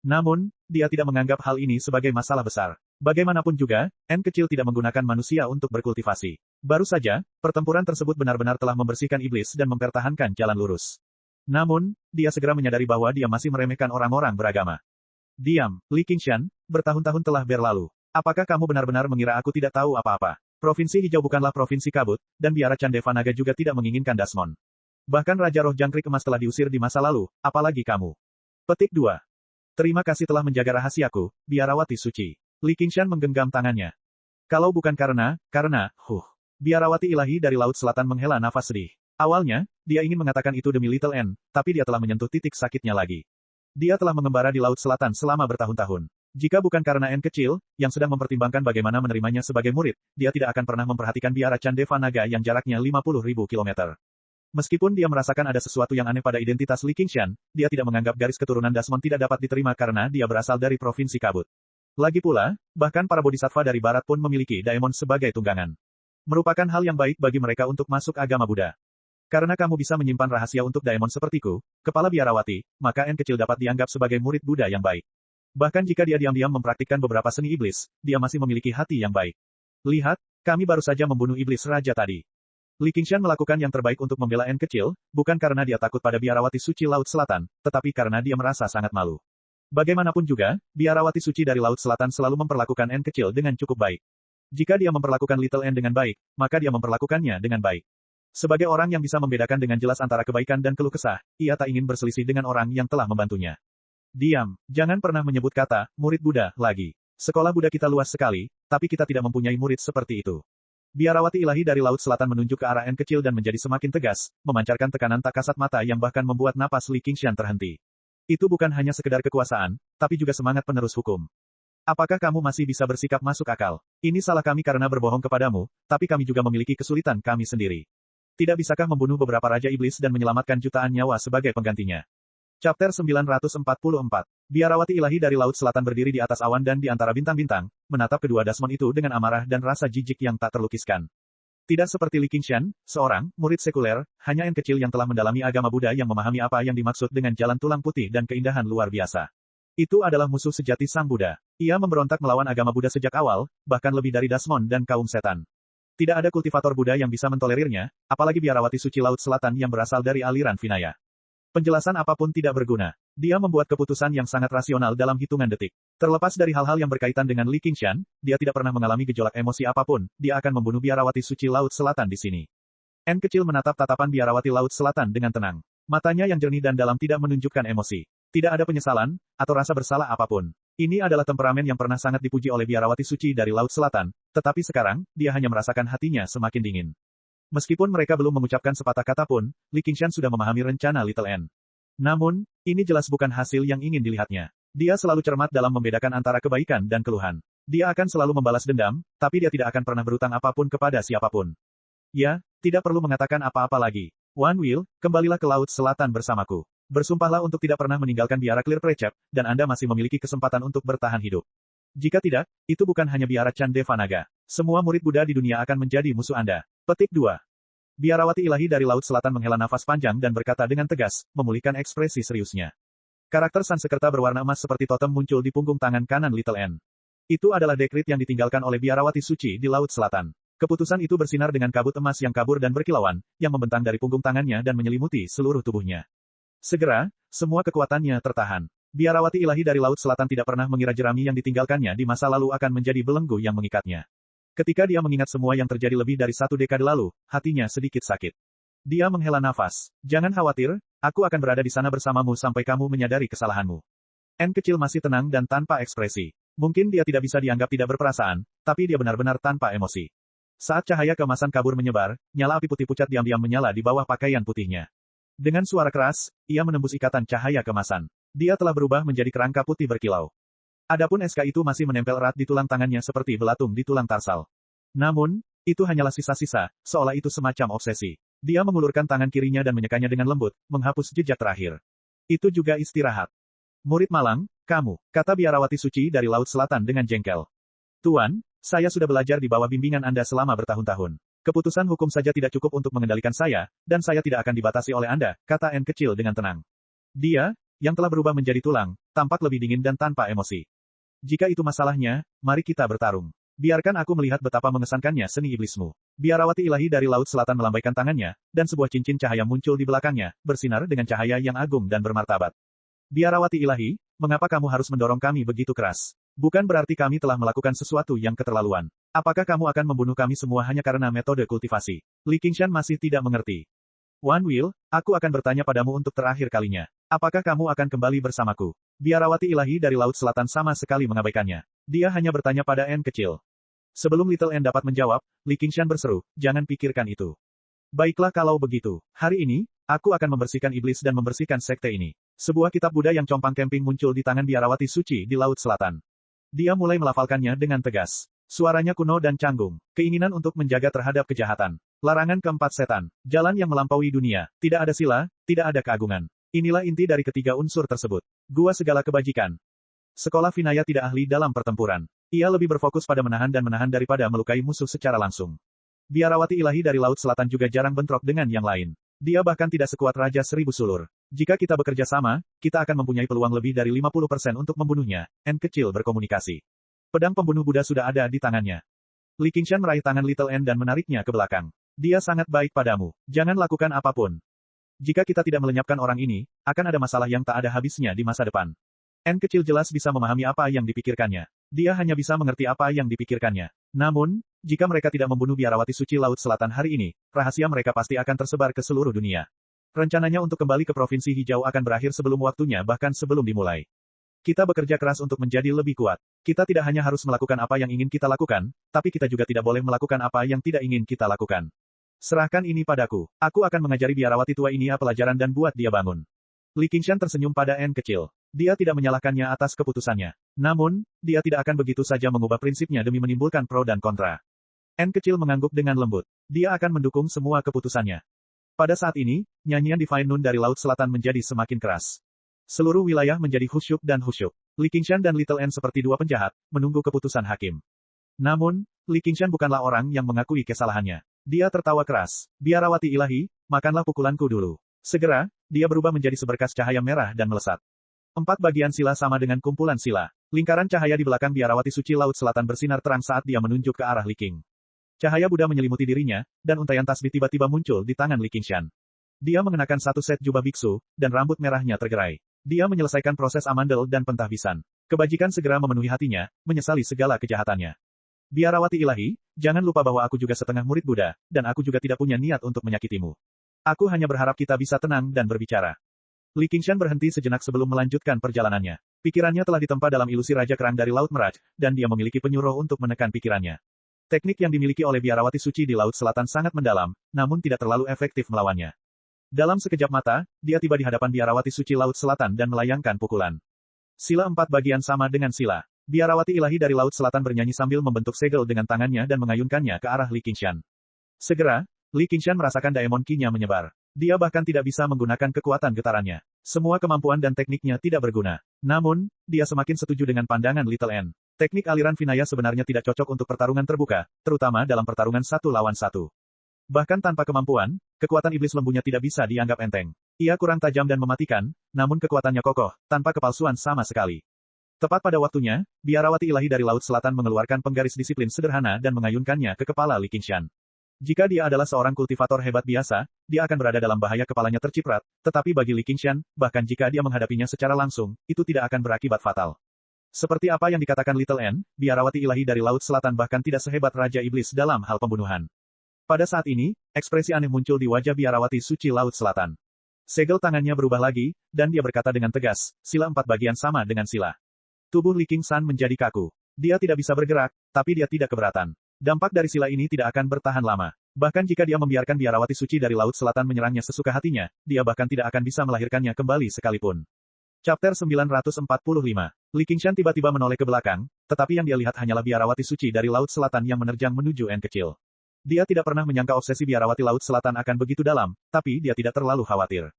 Namun, dia tidak menganggap hal ini sebagai masalah besar. Bagaimanapun juga, N kecil tidak menggunakan manusia untuk berkultivasi. Baru saja, pertempuran tersebut benar-benar telah membersihkan iblis dan mempertahankan jalan lurus. Namun, dia segera menyadari bahwa dia masih meremehkan orang-orang beragama. Diam, Li Qingshan, bertahun-tahun telah berlalu. Apakah kamu benar-benar mengira aku tidak tahu apa-apa? Provinsi Hijau bukanlah provinsi kabut, dan biara Chandeva Naga juga tidak menginginkan Dasmon. Bahkan Raja Roh Jangkrik Emas telah diusir di masa lalu, apalagi kamu. Petik 2. Terima kasih telah menjaga rahasiaku, biarawati suci. Li Qingshan menggenggam tangannya. Kalau bukan karena, Biarawati ilahi dari Laut Selatan menghela nafas sedih. Awalnya, dia ingin mengatakan itu demi Little N, tapi dia telah menyentuh titik sakitnya lagi. Dia telah mengembara di Laut Selatan selama bertahun-tahun. Jika bukan karena N kecil, yang sedang mempertimbangkan bagaimana menerimanya sebagai murid, dia tidak akan pernah memperhatikan biara Chandeva Naga yang jaraknya 50.000 kilometer. Meskipun dia merasakan ada sesuatu yang aneh pada identitas Li Qingshan, dia tidak menganggap garis keturunan Dasmon tidak dapat diterima karena dia berasal dari Provinsi Kabut. Lagi pula, bahkan para bodhisattva dari barat pun memiliki daemon sebagai tunggangan. Merupakan hal yang baik bagi mereka untuk masuk agama Buddha. Karena kamu bisa menyimpan rahasia untuk daemon sepertiku, kepala biarawati, maka N kecil dapat dianggap sebagai murid Buddha yang baik. Bahkan jika dia diam-diam mempraktikkan beberapa seni iblis, dia masih memiliki hati yang baik. Lihat, kami baru saja membunuh iblis raja tadi. Li Qingshan melakukan yang terbaik untuk membela N kecil, bukan karena dia takut pada biarawati suci Laut Selatan, tetapi karena dia merasa sangat malu. Bagaimanapun juga, biarawati suci dari Laut Selatan selalu memperlakukan N kecil dengan cukup baik. Jika dia memperlakukan Little N dengan baik, maka dia memperlakukannya dengan baik. Sebagai orang yang bisa membedakan dengan jelas antara kebaikan dan keluh kesah, ia tak ingin berselisih dengan orang yang telah membantunya. Diam, jangan pernah menyebut kata, murid Buddha, lagi. Sekolah Buddha kita luas sekali, tapi kita tidak mempunyai murid seperti itu. Biarawati ilahi dari Laut Selatan menunjuk ke arah N kecil dan menjadi semakin tegas, memancarkan tekanan tak kasat mata yang bahkan membuat napas Li Qingshan terhenti. Itu bukan hanya sekedar kekuasaan, tapi juga semangat penerus hukum. Apakah kamu masih bisa bersikap masuk akal? Ini salah kami karena berbohong kepadamu, tapi kami juga memiliki kesulitan kami sendiri. Tidak bisakah membunuh beberapa Raja Iblis dan menyelamatkan jutaan nyawa sebagai penggantinya? Chapter 944. Biarawati ilahi dari Laut Selatan berdiri di atas awan dan di antara bintang-bintang, menatap kedua Dasmon itu dengan amarah dan rasa jijik yang tak terlukiskan. Tidak seperti Li Qingshan, seorang murid sekuler, hanya N kecil yang telah mendalami agama Buddha yang memahami apa yang dimaksud dengan jalan tulang putih dan keindahan luar biasa. Itu adalah musuh sejati Sang Buddha. Ia memberontak melawan agama Buddha sejak awal, bahkan lebih dari Dasmon dan kaum setan. Tidak ada kultivator Buddha yang bisa mentolerirnya, apalagi biarawati suci Laut Selatan yang berasal dari aliran Vinaya. Penjelasan apapun tidak berguna. Dia membuat keputusan yang sangat rasional dalam hitungan detik. Terlepas dari hal-hal yang berkaitan dengan Li Qingshan, dia tidak pernah mengalami gejolak emosi apapun, dia akan membunuh biarawati suci Laut Selatan di sini. N kecil menatap tatapan biarawati Laut Selatan dengan tenang. Matanya yang jernih dan dalam tidak menunjukkan emosi. Tidak ada penyesalan, atau rasa bersalah apapun. Ini adalah temperamen yang pernah sangat dipuji oleh biarawati suci dari Laut Selatan, tetapi sekarang, dia hanya merasakan hatinya semakin dingin. Meskipun mereka belum mengucapkan sepatah kata pun, Li Qingshan sudah memahami rencana Little N. Namun, ini jelas bukan hasil yang ingin dilihatnya. Dia selalu cermat dalam membedakan antara kebaikan dan keluhan. Dia akan selalu membalas dendam, tapi dia tidak akan pernah berutang apapun kepada siapapun. Ya, tidak perlu mengatakan apa-apa lagi. Wan Will, kembalilah ke Laut Selatan bersamaku. Bersumpahlah untuk tidak pernah meninggalkan biara Clear Precep, dan Anda masih memiliki kesempatan untuk bertahan hidup. Jika tidak, itu bukan hanya biara Chandeva Naga. Semua murid Buddha di dunia akan menjadi musuh Anda. Petik 2. Biarawati ilahi dari Laut Selatan menghela nafas panjang dan berkata dengan tegas, memulihkan ekspresi seriusnya. Karakter Sansekerta berwarna emas seperti totem muncul di punggung tangan kanan Little N. Itu adalah dekrit yang ditinggalkan oleh biarawati suci di Laut Selatan. Keputusan itu bersinar dengan kabut emas yang kabur dan berkilauan, yang membentang dari punggung tangannya dan menyelimuti seluruh tubuhnya. Segera, semua kekuatannya tertahan. Biarawati ilahi dari Laut Selatan tidak pernah mengira jerami yang ditinggalkannya di masa lalu akan menjadi belenggu yang mengikatnya. Ketika dia mengingat semua yang terjadi lebih dari 1 dekade lalu, hatinya sedikit sakit. Dia menghela nafas. Jangan khawatir, aku akan berada di sana bersamamu sampai kamu menyadari kesalahanmu. N kecil masih tenang dan tanpa ekspresi. Mungkin dia tidak bisa dianggap tidak berperasaan, tapi dia benar-benar tanpa emosi. Saat cahaya keemasan kabur menyebar, nyala api putih pucat diam-diam menyala di bawah pakaian putihnya. Dengan suara keras, ia menembus ikatan cahaya keemasan. Dia telah berubah menjadi kerangka putih berkilau. Adapun SK itu masih menempel erat di tulang tangannya seperti belatung di tulang tarsal. Namun, itu hanyalah sisa-sisa, seolah itu semacam obsesi. Dia mengulurkan tangan kirinya dan menyekanya dengan lembut, menghapus jejak terakhir. Itu juga istirahat. Murid malang, kamu, kata biarawati suci dari Laut Selatan dengan jengkel. Tuan, saya sudah belajar di bawah bimbingan Anda selama bertahun-tahun. Keputusan hukum saja tidak cukup untuk mengendalikan saya, dan saya tidak akan dibatasi oleh Anda, kata N kecil dengan tenang. Dia, yang telah berubah menjadi tulang, tampak lebih dingin dan tanpa emosi. Jika itu masalahnya, mari kita bertarung. Biarkan aku melihat betapa mengesankannya seni iblismu. Biarawati ilahi dari Laut Selatan melambaikan tangannya, dan sebuah cincin cahaya muncul di belakangnya, bersinar dengan cahaya yang agung dan bermartabat. Biarawati ilahi, mengapa kamu harus mendorong kami begitu keras? Bukan berarti kami telah melakukan sesuatu yang keterlaluan. Apakah kamu akan membunuh kami semua hanya karena metode kultivasi? Li Qingshan masih tidak mengerti. Wan Will, aku akan bertanya padamu untuk terakhir kalinya. Apakah kamu akan kembali bersamaku? Biarawati ilahi dari Laut Selatan sama sekali mengabaikannya. Dia hanya bertanya pada N kecil. Sebelum Little N dapat menjawab, Li Qingshan berseru, jangan pikirkan itu. Baiklah kalau begitu. Hari ini, aku akan membersihkan iblis dan membersihkan sekte ini. Sebuah kitab Buddha yang compang camping muncul di tangan biarawati suci di Laut Selatan. Dia mulai melafalkannya dengan tegas. Suaranya kuno dan canggung. Keinginan untuk menjaga terhadap kejahatan. Larangan keempat setan. Jalan yang melampaui dunia. Tidak ada sila, tidak ada keagungan. Inilah inti dari ketiga unsur tersebut. Gua segala kebajikan. Sekolah Vinaya tidak ahli dalam pertempuran. Ia lebih berfokus pada menahan dan menahan daripada melukai musuh secara langsung. Biarawati ilahi dari Laut Selatan juga jarang bentrok dengan yang lain. Dia bahkan tidak sekuat Raja Seribu Sulur. Jika kita bekerja sama, kita akan mempunyai peluang lebih dari 50% untuk membunuhnya. N kecil berkomunikasi. Pedang pembunuh Buddha sudah ada di tangannya. Li Qingshan meraih tangan Little N dan menariknya ke belakang. Dia sangat baik padamu. Jangan lakukan apapun. Jika kita tidak melenyapkan orang ini, akan ada masalah yang tak ada habisnya di masa depan. N kecil jelas bisa memahami apa yang dipikirkannya. Dia hanya bisa mengerti apa yang dipikirkannya. Namun, jika mereka tidak membunuh biarawati suci Laut Selatan hari ini, rahasia mereka pasti akan tersebar ke seluruh dunia. Rencananya untuk kembali ke Provinsi Hijau akan berakhir sebelum waktunya bahkan sebelum dimulai. Kita bekerja keras untuk menjadi lebih kuat. Kita tidak hanya harus melakukan apa yang ingin kita lakukan, tapi kita juga tidak boleh melakukan apa yang tidak ingin kita lakukan. Serahkan ini padaku. Aku akan mengajari biarawati tua ini pelajaran dan buat dia bangun. Li Qingshan tersenyum pada N kecil. Dia tidak menyalahkannya atas keputusannya. Namun, dia tidak akan begitu saja mengubah prinsipnya demi menimbulkan pro dan kontra. N kecil mengangguk dengan lembut. Dia akan mendukung semua keputusannya. Pada saat ini, nyanyian Divine Nun dari Laut Selatan menjadi semakin keras. Seluruh wilayah menjadi khusyuk dan khusyuk. Li Qingshan dan Little N seperti dua penjahat, menunggu keputusan hakim. Namun, Li Qingshan bukanlah orang yang mengakui kesalahannya. Dia tertawa keras. Biarawati ilahi, makanlah pukulanku dulu. Segera, dia berubah menjadi seberkas cahaya merah dan melesat. 4 bagian sila sama dengan kumpulan sila. Lingkaran cahaya di belakang biarawati suci Laut Selatan bersinar terang saat dia menunjuk ke arah Li Qing. Cahaya Buddha menyelimuti dirinya, dan untaian tasbih tiba-tiba muncul di tangan Li Qingshan. Dia mengenakan satu set jubah biksu, dan rambut merahnya tergerai. Dia menyelesaikan proses amandel dan pentahbisan. Kebajikan segera memenuhi hatinya, menyesali segala kejahatannya. Biarawati ilahi, jangan lupa bahwa aku juga setengah murid Buddha, dan aku juga tidak punya niat untuk menyakitimu. Aku hanya berharap kita bisa tenang dan berbicara. Li Qingshan berhenti sejenak sebelum melanjutkan perjalanannya. Pikirannya telah ditempa dalam ilusi Raja Kerang dari Laut Meraj, dan dia memiliki penyuruh untuk menekan pikirannya. Teknik yang dimiliki oleh biarawati suci di Laut Selatan sangat mendalam, namun tidak terlalu efektif melawannya. Dalam sekejap mata, dia tiba di hadapan biarawati suci Laut Selatan dan melayangkan pukulan. Sila 4 bagian sama dengan sila. Biarawati ilahi dari Laut Selatan bernyanyi sambil membentuk segel dengan tangannya dan mengayunkannya ke arah Li Qingshan. Segera, Li Qingshan merasakan daemon ki-nya menyebar. Dia bahkan tidak bisa menggunakan kekuatan getarannya. Semua kemampuan dan tekniknya tidak berguna. Namun, dia semakin setuju dengan pandangan Little N. Teknik aliran Vinaya sebenarnya tidak cocok untuk pertarungan terbuka, terutama dalam pertarungan 1 lawan 1. Bahkan tanpa kemampuan, kekuatan iblis lembunya tidak bisa dianggap enteng. Ia kurang tajam dan mematikan, namun kekuatannya kokoh, tanpa kepalsuan sama sekali. Tepat pada waktunya, biarawati ilahi dari Laut Selatan mengeluarkan penggaris disiplin sederhana dan mengayunkannya ke kepala Li Qingshan. Jika dia adalah seorang kultivator hebat biasa, dia akan berada dalam bahaya kepalanya terciprat, tetapi bagi Li Qingshan, bahkan jika dia menghadapinya secara langsung, itu tidak akan berakibat fatal. Seperti apa yang dikatakan Little N, biarawati ilahi dari Laut Selatan bahkan tidak sehebat Raja Iblis dalam hal pembunuhan. Pada saat ini, ekspresi aneh muncul di wajah biarawati suci Laut Selatan. Segel tangannya berubah lagi, dan dia berkata dengan tegas, sila 4 bagian sama dengan sila. Tubuh Li Qingshan menjadi kaku. Dia tidak bisa bergerak, tapi dia tidak keberatan. Dampak dari sila ini tidak akan bertahan lama. Bahkan jika dia membiarkan biarawati suci dari Laut Selatan menyerangnya sesuka hatinya, dia bahkan tidak akan bisa melahirkannya kembali sekalipun. Chapter 945. Li Qingshan tiba-tiba menoleh ke belakang, tetapi yang dia lihat hanyalah biarawati suci dari Laut Selatan yang menerjang menuju N kecil. Dia tidak pernah menyangka obsesi biarawati Laut Selatan akan begitu dalam, tapi dia tidak terlalu khawatir.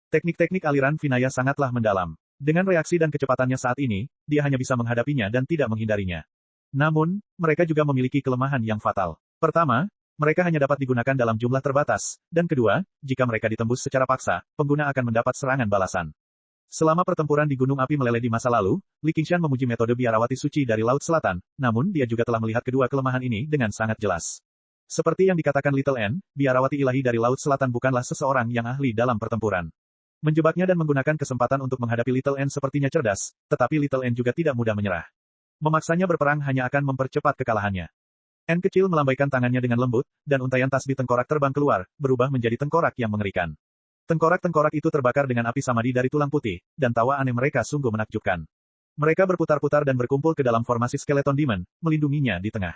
Teknik-teknik aliran Vinaya sangatlah mendalam. Dengan reaksi dan kecepatannya saat ini, dia hanya bisa menghadapinya dan tidak menghindarinya. Namun, mereka juga memiliki kelemahan yang fatal. Pertama, mereka hanya dapat digunakan dalam jumlah terbatas, dan kedua, jika mereka ditembus secara paksa, pengguna akan mendapat serangan balasan. Selama pertempuran di Gunung Api Meleleh di masa lalu, Li Qingshan memuji metode biarawati suci dari Laut Selatan, namun dia juga telah melihat kedua kelemahan ini dengan sangat jelas. Seperti yang dikatakan Little N, biarawati ilahi dari Laut Selatan bukanlah seseorang yang ahli dalam pertempuran. Menjebaknya dan menggunakan kesempatan untuk menghadapi Little N sepertinya cerdas, tetapi Little N juga tidak mudah menyerah. Memaksanya berperang hanya akan mempercepat kekalahannya. N kecil melambaikan tangannya dengan lembut, dan untaian tasbih tengkorak terbang keluar, berubah menjadi tengkorak yang mengerikan. Tengkorak-tengkorak itu terbakar dengan api samadi dari tulang putih, dan tawa aneh mereka sungguh menakjubkan. Mereka berputar-putar dan berkumpul ke dalam formasi skeleton demon, melindunginya di tengah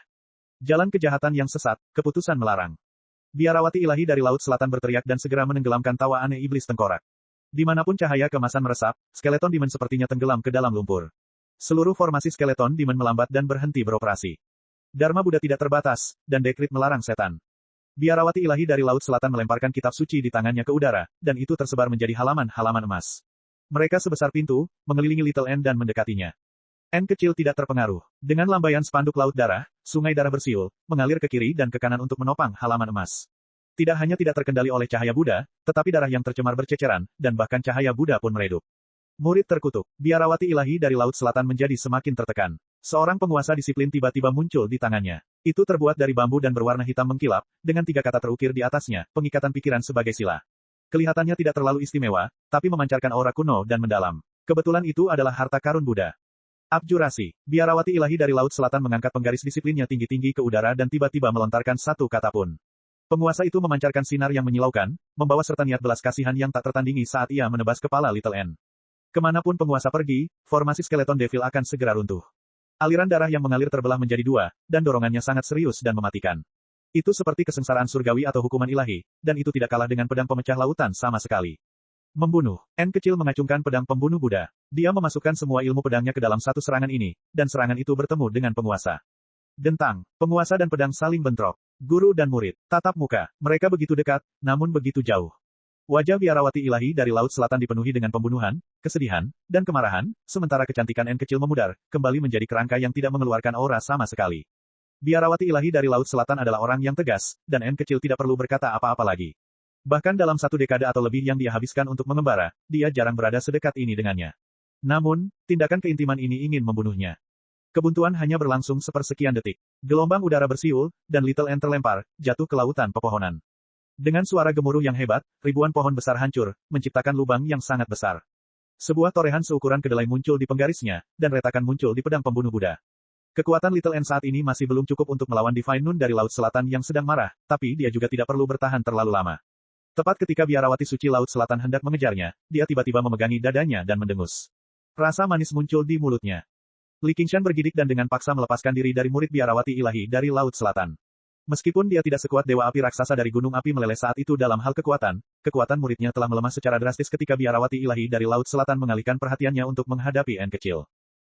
jalan kejahatan yang sesat, keputusan melarang. Biarawati ilahi dari Laut Selatan berteriak dan segera menenggelamkan tawa aneh iblis tengkorak. Dimanapun cahaya kemasan meresap, skeleton demon sepertinya tenggelam ke dalam lumpur. Seluruh formasi skeleton demon melambat dan berhenti beroperasi. Dharma Buddha tidak terbatas, dan dekrit melarang setan. Biarawati ilahi dari Laut Selatan melemparkan kitab suci di tangannya ke udara, dan itu tersebar menjadi halaman-halaman emas. Mereka sebesar pintu, mengelilingi Little N dan mendekatinya. N kecil tidak terpengaruh. Dengan lambaian spanduk laut darah, sungai darah bersiul, mengalir ke kiri dan ke kanan untuk menopang halaman emas. Tidak hanya tidak terkendali oleh cahaya Buddha, tetapi darah yang tercemar berceceran, dan bahkan cahaya Buddha pun meredup. Murid terkutuk. Biarawati ilahi dari Laut Selatan menjadi semakin tertekan. Seorang penguasa disiplin tiba-tiba muncul di tangannya. Itu terbuat dari bambu dan berwarna hitam mengkilap, dengan 3 kata terukir di atasnya, pengikatan pikiran sebagai sila. Kelihatannya tidak terlalu istimewa, tapi memancarkan aura kuno dan mendalam. Kebetulan itu adalah harta karun Buddha. Abjurasi. Biarawati ilahi dari Laut Selatan mengangkat penggaris disiplinnya tinggi-tinggi ke udara dan tiba-tiba melontarkan 1 kata pun. Penguasa itu memancarkan sinar yang menyilaukan, membawa serta niat belas kasihan yang tak tertandingi saat ia menebas kepala Little N. Kemanapun penguasa pergi, formasi skeleton devil akan segera runtuh. Aliran darah yang mengalir terbelah menjadi 2, dan dorongannya sangat serius dan mematikan. Itu seperti kesengsaraan surgawi atau hukuman ilahi, dan itu tidak kalah dengan pedang pemecah lautan sama sekali. Membunuh. N kecil mengacungkan pedang pembunuh Buddha. Dia memasukkan semua ilmu pedangnya ke dalam satu serangan ini, dan serangan itu bertemu dengan penguasa. Dentang. Penguasa dan pedang saling bentrok. Guru dan murid. Tatap muka. Mereka begitu dekat, namun begitu jauh. Wajah Biarawati ilahi dari Laut Selatan dipenuhi dengan pembunuhan, kesedihan, dan kemarahan, sementara kecantikan N kecil memudar, kembali menjadi kerangka yang tidak mengeluarkan aura sama sekali. Biarawati ilahi dari Laut Selatan adalah orang yang tegas, dan N kecil tidak perlu berkata apa-apa lagi. Bahkan dalam 1 dekade atau lebih yang dia habiskan untuk mengembara, dia jarang berada sedekat ini dengannya. Namun, tindakan keintiman ini ingin membunuhnya. Kebuntuan hanya berlangsung sepersekian detik. Gelombang udara bersiul, dan Little N terlempar, jatuh ke lautan pepohonan. Dengan suara gemuruh yang hebat, ribuan pohon besar hancur, menciptakan lubang yang sangat besar. Sebuah torehan seukuran kedelai muncul di penggarisnya, dan retakan muncul di pedang pembunuh Buddha. Kekuatan Little N saat ini masih belum cukup untuk melawan Divine Nun dari Laut Selatan yang sedang marah, tapi dia juga tidak perlu bertahan terlalu lama. Tepat ketika Biarawati Suci Laut Selatan hendak mengejarnya, dia tiba-tiba memegangi dadanya dan mendengus. Rasa manis muncul di mulutnya. Li Qingshan bergidik dan dengan paksa melepaskan diri dari murid Biarawati ilahi dari Laut Selatan. Meskipun dia tidak sekuat Dewa Api Raksasa dari Gunung Api Meleleh saat itu dalam hal kekuatan muridnya telah melemah secara drastis ketika Biarawati ilahi dari Laut Selatan mengalihkan perhatiannya untuk menghadapi N kecil.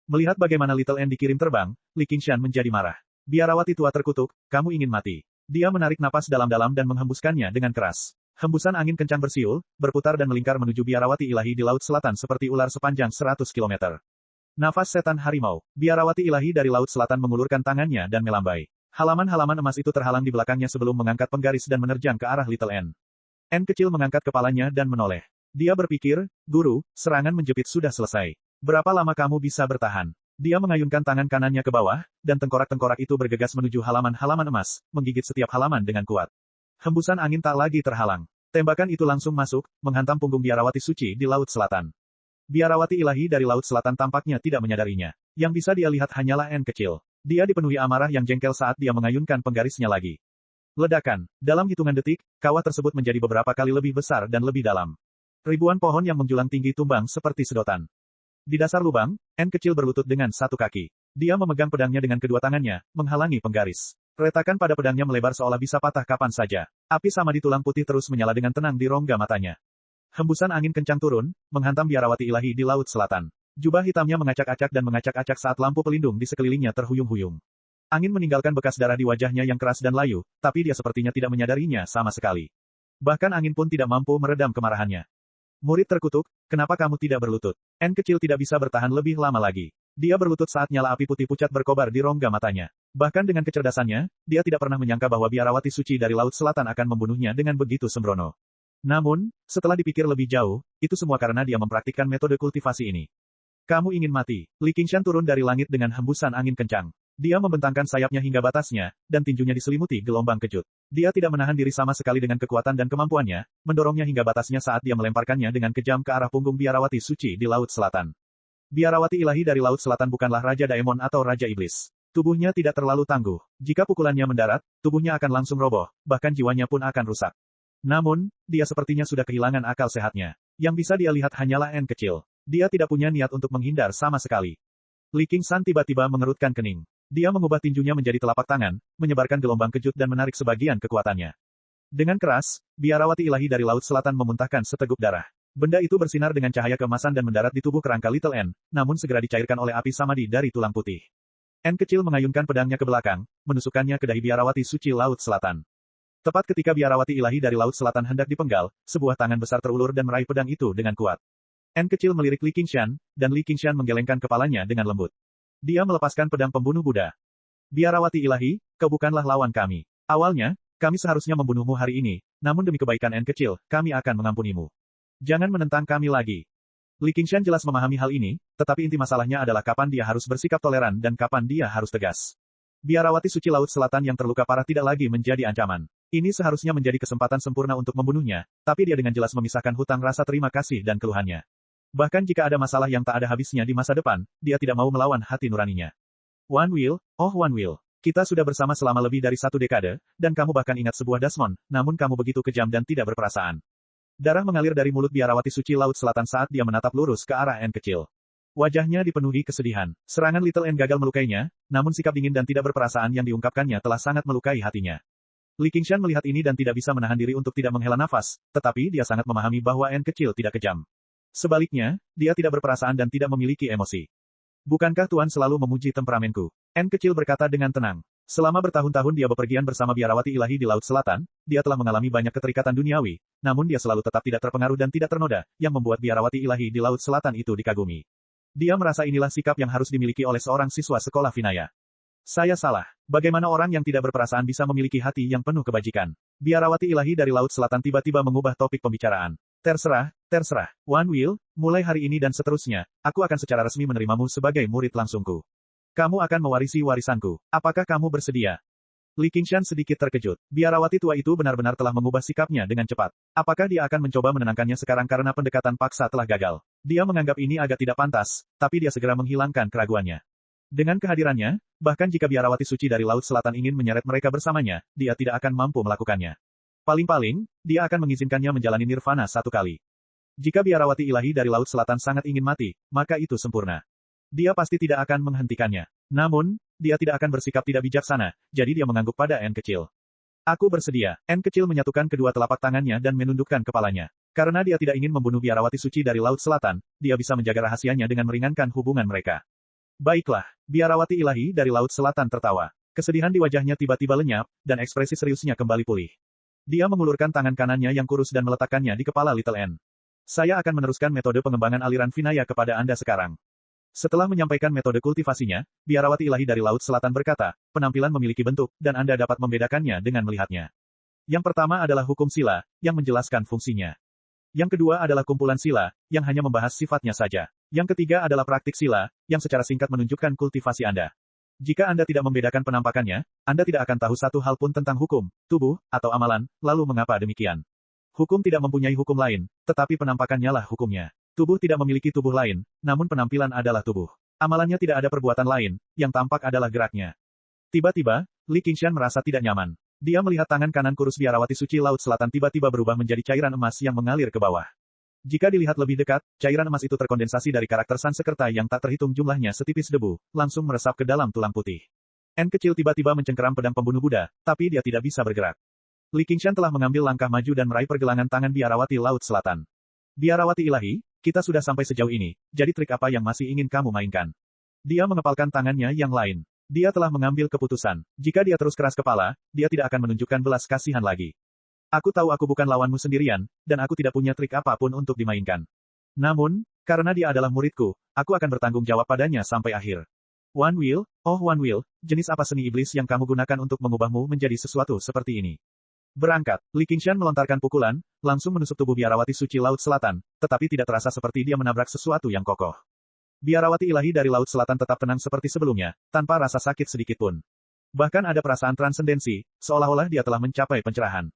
Melihat bagaimana Little N dikirim terbang, Li Qingshan menjadi marah. Biarawati tua terkutuk, kamu ingin mati. Dia menarik napas dalam-dalam dan menghembuskannya dengan keras. Hembusan angin kencang bersiul, berputar dan melingkar menuju Biarawati ilahi di Laut Selatan seperti ular sepanjang 100 km. Nafas setan harimau. Biarawati ilahi dari Laut Selatan mengulurkan tangannya dan melambai. Halaman-halaman emas itu terhalang di belakangnya sebelum mengangkat penggaris dan menerjang ke arah Little N. N kecil mengangkat kepalanya dan menoleh. Dia berpikir, guru, serangan menjepit sudah selesai. Berapa lama kamu bisa bertahan? Dia mengayunkan tangan kanannya ke bawah, dan tengkorak-tengkorak itu bergegas menuju halaman-halaman emas, menggigit setiap halaman dengan kuat. Hembusan angin tak lagi terhalang. Tembakan itu langsung masuk, menghantam punggung Biarawati Suci di Laut Selatan. Biarawati ilahi dari Laut Selatan tampaknya tidak menyadarinya. Yang bisa dia lihat hanyalah N kecil. Dia dipenuhi amarah yang jengkel saat dia mengayunkan penggarisnya lagi. Ledakan. Dalam hitungan detik, kawah tersebut menjadi beberapa kali lebih besar dan lebih dalam. Ribuan pohon yang menjulang tinggi tumbang seperti sedotan. Di dasar lubang, N kecil berlutut dengan 1 kaki. Dia memegang pedangnya dengan kedua tangannya, menghalangi penggaris. Retakan pada pedangnya melebar seolah bisa patah kapan saja. Api samadi tulang putih terus menyala dengan tenang di rongga matanya. Hembusan angin kencang turun, menghantam Biarawati ilahi di Laut Selatan. Jubah hitamnya mengacak-acak dan mengacak-acak saat lampu pelindung di sekelilingnya terhuyung-huyung. Angin meninggalkan bekas darah di wajahnya yang keras dan layu, tapi dia sepertinya tidak menyadarinya sama sekali. Bahkan angin pun tidak mampu meredam kemarahannya. Murid terkutuk, kenapa kamu tidak berlutut? N kecil tidak bisa bertahan lebih lama lagi. Dia berlutut saat nyala api putih pucat berkobar di rongga matanya. Bahkan dengan kecerdasannya, dia tidak pernah menyangka bahwa Biarawati Suci dari Laut Selatan akan membunuhnya dengan begitu sembrono. Namun, setelah dipikir lebih jauh, itu semua karena dia mempraktikkan metode kultivasi ini. Kamu ingin mati. Li Qingshan turun dari langit dengan hembusan angin kencang. Dia membentangkan sayapnya hingga batasnya, dan tinjunya diselimuti gelombang kejut. Dia tidak menahan diri sama sekali dengan kekuatan dan kemampuannya, mendorongnya hingga batasnya saat dia melemparkannya dengan kejam ke arah punggung Biarawati Suci di Laut Selatan. Biarawati ilahi dari Laut Selatan bukanlah Raja Daemon atau Raja Iblis. Tubuhnya tidak terlalu tangguh. Jika pukulannya mendarat, tubuhnya akan langsung roboh, bahkan jiwanya pun akan rusak. Namun, dia sepertinya sudah kehilangan akal sehatnya. Yang bisa dia lihat hanyalah N kecil. Dia tidak punya niat untuk menghindar sama sekali. Li Qingshan tiba-tiba mengerutkan kening. Dia mengubah tinjunya menjadi telapak tangan, menyebarkan gelombang kejut dan menarik sebagian kekuatannya. Dengan keras, biarawati ilahi dari Laut Selatan memuntahkan seteguk darah. Benda itu bersinar dengan cahaya keemasan dan mendarat di tubuh kerangka Little N, namun segera dicairkan oleh api samadhi dari tulang putih. N kecil mengayunkan pedangnya ke belakang, menusukkannya ke dahi biarawati suci Laut Selatan. Tepat ketika biarawati ilahi dari Laut Selatan hendak dipenggal, sebuah tangan besar terulur dan meraih pedang itu dengan kuat. N kecil melirik Li Qingshan, dan Li Qingshan menggelengkan kepalanya dengan lembut. Dia melepaskan pedang pembunuh Buddha. Biarawati ilahi, kau bukanlah lawan kami. Awalnya, kami seharusnya membunuhmu hari ini, namun demi kebaikan N kecil, kami akan mengampunimu. Jangan menentang kami lagi. Li Qingshan jelas memahami hal ini, tetapi inti masalahnya adalah kapan dia harus bersikap toleran dan kapan dia harus tegas. Biarawati suci Laut Selatan yang terluka parah tidak lagi menjadi ancaman. Ini seharusnya menjadi kesempatan sempurna untuk membunuhnya, tapi dia dengan jelas memisahkan hutang rasa terima kasih dan keluhannya. Bahkan jika ada masalah yang tak ada habisnya di masa depan, dia tidak mau melawan hati nuraninya. One Will, oh One Will, kita sudah bersama selama lebih dari 1 dekade, dan kamu bahkan ingat sebuah Dasmon, namun kamu begitu kejam dan tidak berperasaan. Darah mengalir dari mulut biarawati suci Laut Selatan saat dia menatap lurus ke arah N kecil. Wajahnya dipenuhi kesedihan. Serangan Little N gagal melukainya, namun sikap dingin dan tidak berperasaan yang diungkapkannya telah sangat melukai hatinya. Li Qingshan melihat ini dan tidak bisa menahan diri untuk tidak menghela nafas, tetapi dia sangat memahami bahwa N kecil tidak kejam. Sebaliknya, dia tidak berperasaan dan tidak memiliki emosi. Bukankah Tuan selalu memuji temperamenku? N kecil berkata dengan tenang. Selama bertahun-tahun dia bepergian bersama biarawati ilahi di Laut Selatan, dia telah mengalami banyak keterikatan duniawi, namun dia selalu tetap tidak terpengaruh dan tidak ternoda, yang membuat biarawati ilahi di Laut Selatan itu dikagumi. Dia merasa inilah sikap yang harus dimiliki oleh seorang siswa sekolah Vinaya. Saya salah. Bagaimana orang yang tidak berperasaan bisa memiliki hati yang penuh kebajikan? Biarawati ilahi dari Laut Selatan tiba-tiba mengubah topik pembicaraan. Terserah, terserah. One Will, mulai hari ini dan seterusnya, aku akan secara resmi menerimamu sebagai murid langsungku. Kamu akan mewarisi warisanku. Apakah kamu bersedia? Li Qingshan sedikit terkejut. Biarawati tua itu benar-benar telah mengubah sikapnya dengan cepat. Apakah dia akan mencoba menenangkannya sekarang karena pendekatan paksa telah gagal? Dia menganggap ini agak tidak pantas, tapi dia segera menghilangkan keraguannya. Dengan kehadirannya, bahkan jika biarawati suci dari Laut Selatan ingin menyeret mereka bersamanya, dia tidak akan mampu melakukannya. Paling-paling, dia akan mengizinkannya menjalani nirvana 1 kali. Jika biarawati ilahi dari Laut Selatan sangat ingin mati, maka itu sempurna. Dia pasti tidak akan menghentikannya. Namun, dia tidak akan bersikap tidak bijaksana, jadi dia mengangguk pada N kecil. Aku bersedia. N kecil menyatukan kedua telapak tangannya dan menundukkan kepalanya. Karena dia tidak ingin membunuh biarawati suci dari Laut Selatan, dia bisa menjaga rahasianya dengan meringankan hubungan mereka. Baiklah, biarawati ilahi dari Laut Selatan tertawa. Kesedihan di wajahnya tiba-tiba lenyap, dan ekspresi seriusnya kembali pulih. Dia mengulurkan tangan kanannya yang kurus dan meletakkannya di kepala Little N. Saya akan meneruskan metode pengembangan aliran Vinaya kepada Anda sekarang. Setelah menyampaikan metode kultivasinya, biarawati ilahi dari Laut Selatan berkata, penampilan memiliki bentuk, dan Anda dapat membedakannya dengan melihatnya. Yang pertama adalah hukum sila, yang menjelaskan fungsinya. Yang kedua adalah kumpulan sila, yang hanya membahas sifatnya saja. Yang ketiga adalah praktik sila, yang secara singkat menunjukkan kultivasi Anda. Jika Anda tidak membedakan penampakannya, Anda tidak akan tahu satu hal pun tentang hukum, tubuh, atau amalan, lalu mengapa demikian? Hukum tidak mempunyai hukum lain, tetapi penampakannya lah hukumnya. Tubuh tidak memiliki tubuh lain, namun penampilan adalah tubuh. Amalannya tidak ada perbuatan lain, yang tampak adalah geraknya. Tiba-tiba, Li Qingshan merasa tidak nyaman. Dia melihat tangan kanan kurus biarawati suci Laut Selatan tiba-tiba berubah menjadi cairan emas yang mengalir ke bawah. Jika dilihat lebih dekat, cairan emas itu terkondensasi dari karakter Sansekerta yang tak terhitung jumlahnya setipis debu, langsung meresap ke dalam tulang putih. N kecil tiba-tiba mencengkeram pedang pembunuh Buddha, tapi dia tidak bisa bergerak. Li Qingshan telah mengambil langkah maju dan meraih pergelangan tangan biarawati Laut Selatan. Biarawati ilahi, kita sudah sampai sejauh ini, jadi trik apa yang masih ingin kamu mainkan? Dia mengepalkan tangannya yang lain. Dia telah mengambil keputusan. Jika dia terus keras kepala, dia tidak akan menunjukkan belas kasihan lagi. Aku tahu aku bukan lawanmu sendirian, dan aku tidak punya trik apapun untuk dimainkan. Namun, karena dia adalah muridku, aku akan bertanggung jawab padanya sampai akhir. One Will, oh One Will, jenis apa seni iblis yang kamu gunakan untuk mengubahmu menjadi sesuatu seperti ini? Berangkat, Li Qingshan melontarkan pukulan, langsung menusuk tubuh biarawati suci Laut Selatan, tetapi tidak terasa seperti dia menabrak sesuatu yang kokoh. Biarawati ilahi dari Laut Selatan tetap tenang seperti sebelumnya, tanpa rasa sakit sedikitpun. Bahkan ada perasaan transendensi, seolah-olah dia telah mencapai pencerahan.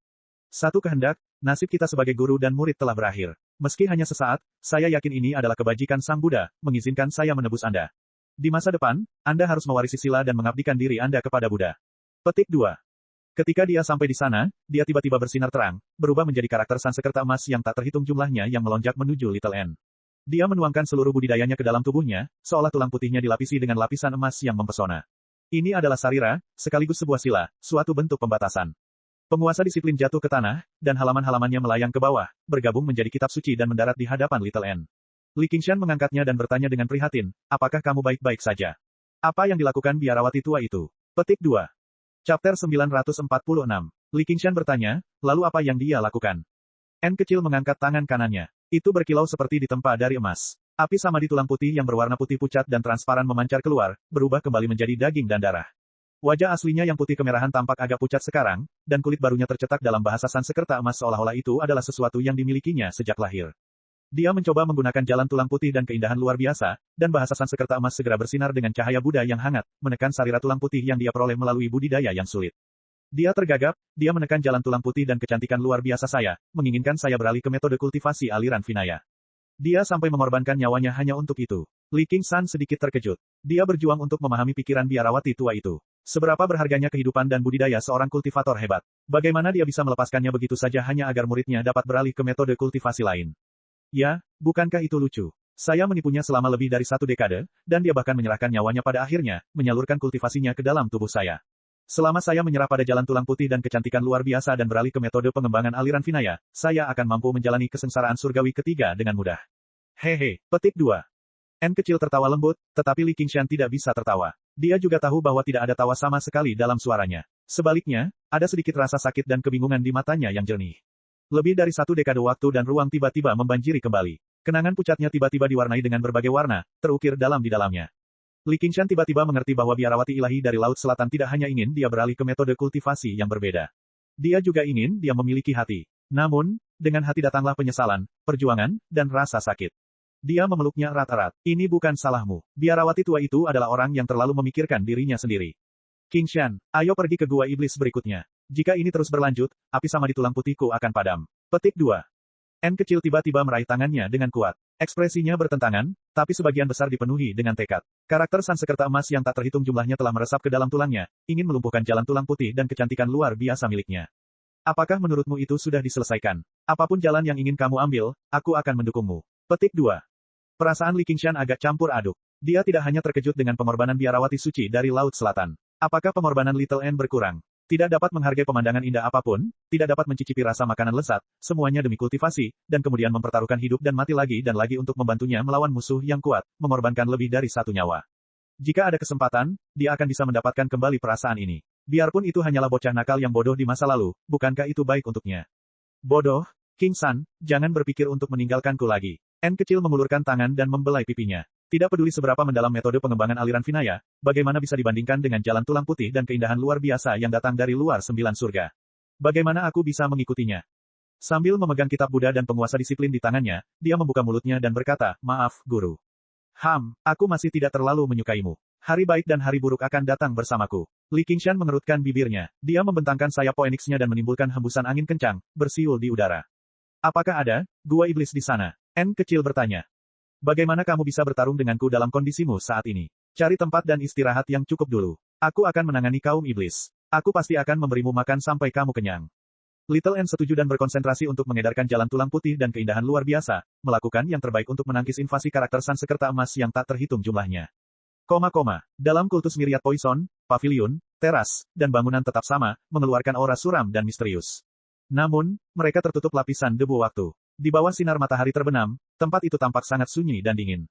Satu kehendak, nasib kita sebagai guru dan murid telah berakhir. Meski hanya sesaat, saya yakin ini adalah kebajikan Sang Buddha, mengizinkan saya menebus Anda. Di masa depan, Anda harus mewarisi sila dan mengabdikan diri Anda kepada Buddha. Petik 2. Ketika dia sampai di sana, dia tiba-tiba bersinar terang, berubah menjadi karakter Sansekerta emas yang tak terhitung jumlahnya yang melonjak menuju Little N. Dia menuangkan seluruh budidayanya ke dalam tubuhnya, seolah tulang putihnya dilapisi dengan lapisan emas yang mempesona. Ini adalah sarira, sekaligus sebuah sila, suatu bentuk pembatasan. Penguasa disiplin jatuh ke tanah, dan halaman-halamannya melayang ke bawah, bergabung menjadi kitab suci dan mendarat di hadapan Little N. Li Qingshan mengangkatnya dan bertanya dengan prihatin, apakah kamu baik-baik saja? Apa yang dilakukan biarawati tua itu? Petik 2. Chapter 946. Li Qingshan bertanya, lalu apa yang dia lakukan? N kecil mengangkat tangan kanannya. Itu berkilau seperti ditempa dari emas. Api samadhi tulang putih yang berwarna putih pucat dan transparan memancar keluar, berubah kembali menjadi daging dan darah. Wajah aslinya yang putih kemerahan tampak agak pucat sekarang, dan kulit barunya tercetak dalam bahasa Sansekerta emas seolah-olah itu adalah sesuatu yang dimilikinya sejak lahir. Dia mencoba menggunakan jalan tulang putih dan keindahan luar biasa, dan bahasa Sansekerta emas segera bersinar dengan cahaya Buddha yang hangat, menekan sarira tulang putih yang dia peroleh melalui budidaya yang sulit. Dia tergagap, dia menekan jalan tulang putih dan kecantikan luar biasa saya, menginginkan saya beralih ke metode kultivasi aliran Vinaya. Dia sampai mengorbankan nyawanya hanya untuk itu. Li Qingshan sedikit terkejut. Dia berjuang untuk memahami pikiran biarawati tua itu. Seberapa berharganya kehidupan dan budidaya seorang kultivator hebat. Bagaimana dia bisa melepaskannya begitu saja hanya agar muridnya dapat beralih ke metode kultivasi lain. Ya, bukankah itu lucu? Saya menipunya selama lebih dari 1 dekade, dan dia bahkan menyerahkan nyawanya pada akhirnya, menyalurkan kultivasinya ke dalam tubuh saya. Selama saya menyerah pada jalan tulang putih dan kecantikan luar biasa dan beralih ke metode pengembangan aliran Vinaya, saya akan mampu menjalani kesengsaraan surgawi ketiga dengan mudah. Hehe, petik 2. N kecil tertawa lembut, tetapi Li Qingshan tidak bisa tertawa. Dia juga tahu bahwa tidak ada tawa sama sekali dalam suaranya. Sebaliknya, ada sedikit rasa sakit dan kebingungan di matanya yang jernih. Lebih dari 1 dekade waktu dan ruang tiba-tiba membanjiri kembali. Kenangan pucatnya tiba-tiba diwarnai dengan berbagai warna, terukir dalam di dalamnya. Li Qingshan tiba-tiba mengerti bahwa biarawati ilahi dari Laut Selatan tidak hanya ingin dia beralih ke metode kultivasi yang berbeda. Dia juga ingin dia memiliki hati. Namun, dengan hati datanglah penyesalan, perjuangan, dan rasa sakit. Dia memeluknya erat-erat. Ini bukan salahmu. Biarawati tua itu adalah orang yang terlalu memikirkan dirinya sendiri. Qingshan, ayo pergi ke gua iblis berikutnya. Jika ini terus berlanjut, api sama di tulang putihku akan padam. Petik 2. N kecil tiba-tiba meraih tangannya dengan kuat. Ekspresinya bertentangan, tapi sebagian besar dipenuhi dengan tekad. Karakter Sansekerta emas yang tak terhitung jumlahnya telah meresap ke dalam tulangnya, ingin melumpuhkan jalan tulang putih dan kecantikan luar biasa miliknya. Apakah menurutmu itu sudah diselesaikan? Apapun jalan yang ingin kamu ambil, aku akan mendukungmu. Petik 2. Perasaan Li Qingshan agak campur aduk. Dia tidak hanya terkejut dengan pengorbanan biarawati suci dari Laut Selatan. Apakah pengorbanan Little N berkurang? Tidak dapat menghargai pemandangan indah apapun, tidak dapat mencicipi rasa makanan lezat, semuanya demi kultivasi, dan kemudian mempertaruhkan hidup dan mati lagi dan lagi untuk membantunya melawan musuh yang kuat, mengorbankan lebih dari 1 nyawa. Jika ada kesempatan, dia akan bisa mendapatkan kembali perasaan ini. Biarpun itu hanyalah bocah nakal yang bodoh di masa lalu, bukankah itu baik untuknya? Bodoh, Qingshan, jangan berpikir untuk meninggalkanku lagi. N kecil mengulurkan tangan dan membelai pipinya. Tidak peduli seberapa mendalam metode pengembangan aliran Vinaya, bagaimana bisa dibandingkan dengan jalan tulang putih dan keindahan luar biasa yang datang dari luar 9 surga. Bagaimana aku bisa mengikutinya? Sambil memegang kitab Buddha dan penguasa disiplin di tangannya, dia membuka mulutnya dan berkata, maaf, guru. Aku masih tidak terlalu menyukaimu. Hari baik dan hari buruk akan datang bersamaku. Li Qingshan mengerutkan bibirnya. Dia membentangkan sayap Phoenix-nya dan menimbulkan hembusan angin kencang, bersiul di udara. Apakah ada gua iblis di sana? N kecil bertanya. Bagaimana kamu bisa bertarung denganku dalam kondisimu saat ini? Cari tempat dan istirahat yang cukup dulu. Aku akan menangani kaum iblis. Aku pasti akan memberimu makan sampai kamu kenyang. Little N setuju dan berkonsentrasi untuk mengedarkan jalan tulang putih dan keindahan luar biasa, melakukan yang terbaik untuk menangkis invasi karakter Sansekerta emas yang tak terhitung jumlahnya. Dalam kultus Myriad Poison, pavilion, teras, dan bangunan tetap sama, mengeluarkan aura suram dan misterius. Namun, mereka tertutup lapisan debu waktu. Di bawah sinar matahari terbenam, tempat itu tampak sangat sunyi dan dingin.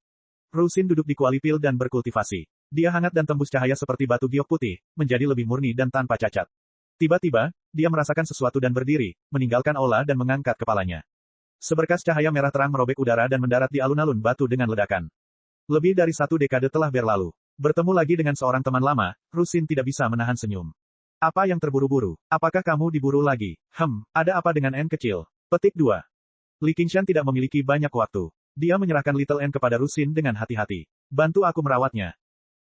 Rusin duduk di kuali pil dan berkultivasi. Dia hangat dan tembus cahaya seperti batu giok putih, menjadi lebih murni dan tanpa cacat. Tiba-tiba, dia merasakan sesuatu dan berdiri, meninggalkan aula dan mengangkat kepalanya. Seberkas cahaya merah terang merobek udara dan mendarat di alun-alun batu dengan ledakan. Lebih dari 1 dekade telah berlalu. Bertemu lagi dengan seorang teman lama, Rusin tidak bisa menahan senyum. Apa yang terburu-buru? Apakah kamu diburu lagi? Ada apa dengan N kecil? Petik 2. Li Qingshan tidak memiliki banyak waktu. Dia menyerahkan Little N kepada Rusin dengan hati-hati. Bantu aku merawatnya.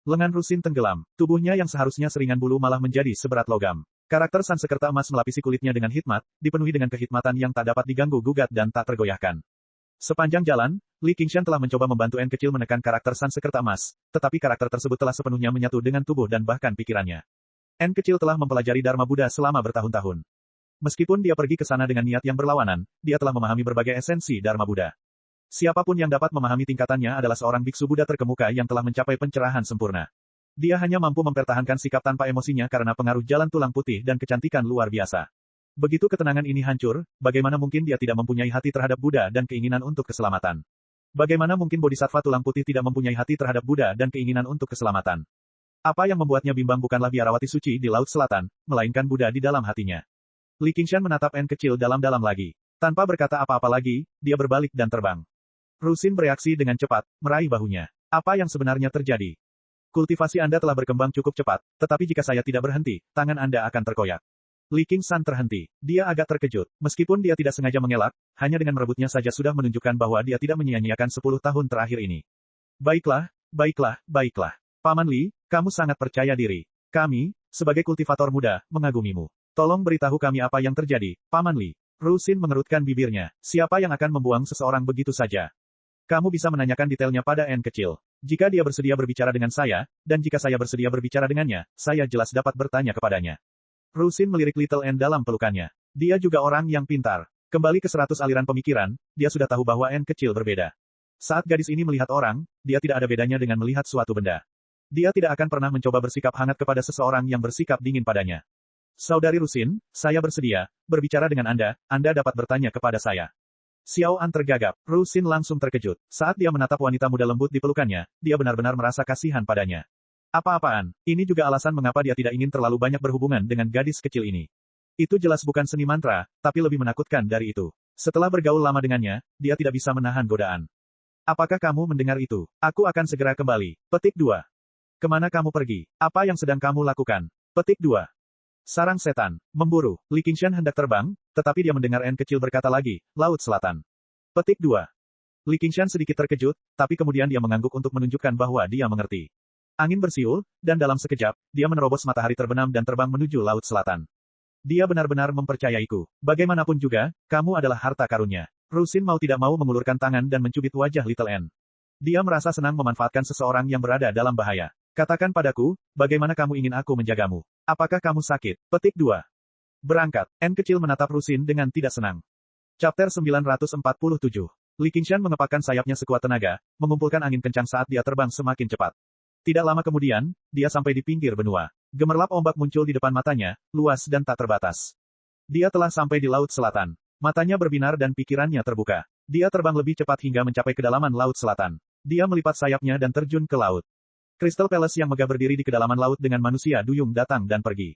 Lengan Rusin tenggelam. Tubuhnya yang seharusnya seringan bulu malah menjadi seberat logam. Karakter Sansekerta emas melapisi kulitnya dengan hikmat, dipenuhi dengan kehikmatan yang tak dapat diganggu-gugat dan tak tergoyahkan. Sepanjang jalan, Li Qingshan telah mencoba membantu N kecil menekan karakter San Sekerta Emas, tetapi karakter tersebut telah sepenuhnya menyatu dengan tubuh dan bahkan pikirannya. N kecil telah mempelajari Dharma Buddha selama bertahun-tahun. Meskipun dia pergi ke sana dengan niat yang berlawanan, dia telah memahami berbagai esensi Dharma Buddha. Siapapun yang dapat memahami tingkatannya adalah seorang biksu Buddha terkemuka yang telah mencapai pencerahan sempurna. Dia hanya mampu mempertahankan sikap tanpa emosinya karena pengaruh jalan tulang putih dan kecantikan luar biasa. Begitu ketenangan ini hancur, bagaimana mungkin dia tidak mempunyai hati terhadap Buddha dan keinginan untuk keselamatan? Bagaimana mungkin bodhisattva tulang putih tidak mempunyai hati terhadap Buddha dan keinginan untuk keselamatan? Apa yang membuatnya bimbang bukanlah biarawati suci di Laut Selatan, melainkan Buddha di dalam hatinya. Li Qingshan menatap N kecil dalam-dalam lagi. Tanpa berkata apa-apa lagi, dia berbalik dan terbang. Rusin bereaksi dengan cepat, meraih bahunya. Apa yang sebenarnya terjadi? Kultivasi Anda telah berkembang cukup cepat, tetapi jika saya tidak berhenti, tangan Anda akan terkoyak. Li Qingshan terhenti. Dia agak terkejut. Meskipun dia tidak sengaja mengelak, hanya dengan merebutnya saja sudah menunjukkan bahwa dia tidak menyia-nyiakan 10 tahun terakhir ini. Baiklah, baiklah, baiklah. Paman Li, kamu sangat percaya diri. Kami, sebagai kultivator muda, mengagumimu. Tolong beritahu kami apa yang terjadi, Paman Li. Rusin mengerutkan bibirnya. Siapa yang akan membuang seseorang begitu saja? Kamu bisa menanyakan detailnya pada N kecil. Jika dia bersedia berbicara dengan saya, dan jika saya bersedia berbicara dengannya, saya jelas dapat bertanya kepadanya. Rusin melirik Little N dalam pelukannya. Dia juga orang yang pintar. Kembali ke 100 aliran pemikiran, dia sudah tahu bahwa N kecil berbeda. Saat gadis ini melihat orang, dia tidak ada bedanya dengan melihat suatu benda. Dia tidak akan pernah mencoba bersikap hangat kepada seseorang yang bersikap dingin padanya. Saudari Rusin, saya bersedia berbicara dengan Anda dapat bertanya kepada saya. Xiao An tergagap. Rusin langsung terkejut. Saat dia menatap wanita muda lembut di pelukannya, dia benar-benar merasa kasihan padanya. Apa-apaan, ini juga alasan mengapa dia tidak ingin terlalu banyak berhubungan dengan gadis kecil ini. Itu jelas bukan seni mantra, tapi lebih menakutkan dari itu. Setelah bergaul lama dengannya, dia tidak bisa menahan godaan. Apakah kamu mendengar itu? Aku akan segera kembali. Petik 2. Kemana kamu pergi? Apa yang sedang kamu lakukan? Petik 2. Sarang setan, memburu. Li Qingshan hendak terbang, tetapi dia mendengar N kecil berkata lagi, Laut Selatan. Petik 2. Li Qingshan sedikit terkejut, tapi kemudian dia mengangguk untuk menunjukkan bahwa dia mengerti. Angin bersiul, dan dalam sekejap, dia menerobos matahari terbenam dan terbang menuju Laut Selatan. Dia benar-benar mempercayaiku. Bagaimanapun juga, kamu adalah harta karunnya. Rusin mau tidak mau mengulurkan tangan dan mencubit wajah Little N. Dia merasa senang memanfaatkan seseorang yang berada dalam bahaya. Katakan padaku, bagaimana kamu ingin aku menjagamu? Apakah kamu sakit? Petik 2. Berangkat. N kecil menatap Rusin dengan tidak senang. Chapter 947. Li Qingshan mengepakkan sayapnya sekuat tenaga, mengumpulkan angin kencang saat dia terbang semakin cepat. Tidak lama kemudian, dia sampai di pinggir benua. Gemerlap ombak muncul di depan matanya, luas dan tak terbatas. Dia telah sampai di Laut Selatan. Matanya berbinar dan pikirannya terbuka. Dia terbang lebih cepat hingga mencapai kedalaman Laut Selatan. Dia melipat sayapnya dan terjun ke laut. Crystal Palace yang megah berdiri di kedalaman laut dengan manusia duyung datang dan pergi.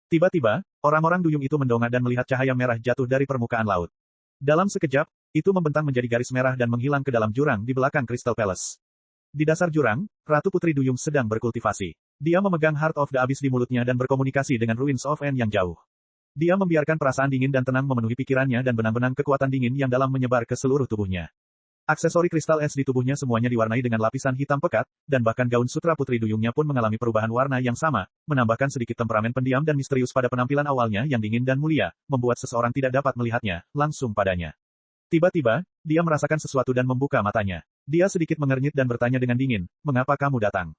Tiba-tiba, orang-orang duyung itu mendongak dan melihat cahaya merah jatuh dari permukaan laut. Dalam sekejap, itu membentang menjadi garis merah dan menghilang ke dalam jurang di belakang Crystal Palace. Di dasar jurang, Ratu Putri Duyung sedang berkultivasi. Dia memegang Heart of the Abyss di mulutnya dan berkomunikasi dengan Ruins of N yang jauh. Dia membiarkan perasaan dingin dan tenang memenuhi pikirannya dan benang-benang kekuatan dingin yang dalam menyebar ke seluruh tubuhnya. Aksesori kristal es di tubuhnya semuanya diwarnai dengan lapisan hitam pekat, dan bahkan gaun sutra Putri Duyungnya pun mengalami perubahan warna yang sama, menambahkan sedikit temperamen pendiam dan misterius pada penampilan awalnya yang dingin dan mulia, membuat seseorang tidak dapat melihatnya langsung padanya. Tiba-tiba, dia merasakan sesuatu dan membuka matanya. Dia sedikit mengernyit dan bertanya dengan dingin, mengapa kamu datang?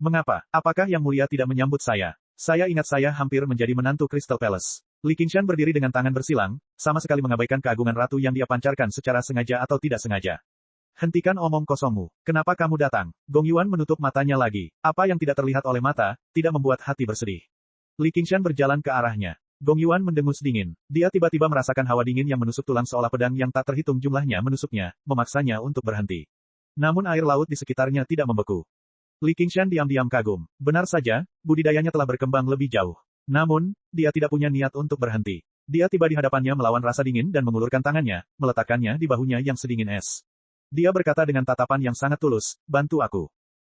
Mengapa? Apakah Yang Mulia tidak menyambut saya? Saya ingat saya hampir menjadi menantu Crystal Palace. Li Qingshan berdiri dengan tangan bersilang, sama sekali mengabaikan keagungan ratu yang dia pancarkan secara sengaja atau tidak sengaja. Hentikan omong kosongmu. Kenapa kamu datang? Gong Yuan menutup matanya lagi. Apa yang tidak terlihat oleh mata, tidak membuat hati bersedih. Li Qingshan berjalan ke arahnya. Gong Yuan mendengus dingin. Dia tiba-tiba merasakan hawa dingin yang menusuk tulang seolah pedang yang tak terhitung jumlahnya menusuknya, memaksanya untuk berhenti. Namun air laut di sekitarnya tidak membeku. Li Qingshan diam-diam kagum. Benar saja, budidayanya telah berkembang lebih jauh. Namun, dia tidak punya niat untuk berhenti. Dia tiba di hadapannya melawan rasa dingin dan mengulurkan tangannya, meletakkannya di bahunya yang sedingin es. Dia berkata dengan tatapan yang sangat tulus, bantu aku.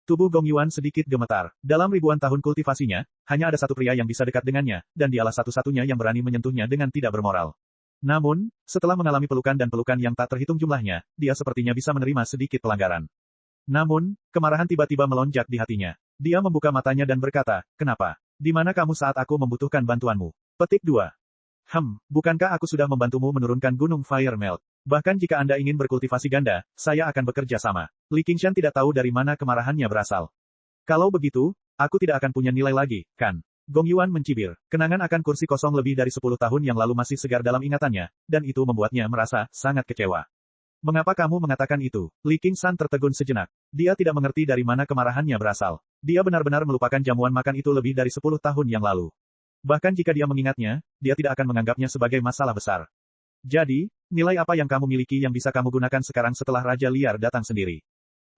Tubuh Gong Yuan sedikit gemetar. Dalam ribuan tahun kultivasinya, hanya ada satu pria yang bisa dekat dengannya, dan dialah satu-satunya yang berani menyentuhnya dengan tidak bermoral. Namun, setelah mengalami pelukan dan pelukan yang tak terhitung jumlahnya, dia sepertinya bisa menerima sedikit pelanggaran. Namun, kemarahan tiba-tiba melonjak di hatinya. Dia membuka matanya dan berkata, kenapa? Di mana kamu saat aku membutuhkan bantuanmu? Petik 2. Bukankah aku sudah membantumu menurunkan gunung Fire Melt? Bahkan jika Anda ingin berkultivasi ganda, saya akan bekerja sama. Li Qingshan tidak tahu dari mana kemarahannya berasal. Kalau begitu, aku tidak akan punya nilai lagi, kan? Gong Yuan mencibir. Kenangan akan kursi kosong lebih dari 10 tahun yang lalu masih segar dalam ingatannya, dan itu membuatnya merasa sangat kecewa. Mengapa kamu mengatakan itu? Li Qingshan tertegun sejenak. Dia tidak mengerti dari mana kemarahannya berasal. Dia benar-benar melupakan jamuan makan itu lebih dari 10 tahun yang lalu. Bahkan jika dia mengingatnya, dia tidak akan menganggapnya sebagai masalah besar. Jadi, nilai apa yang kamu miliki yang bisa kamu gunakan sekarang setelah Raja Liar datang sendiri?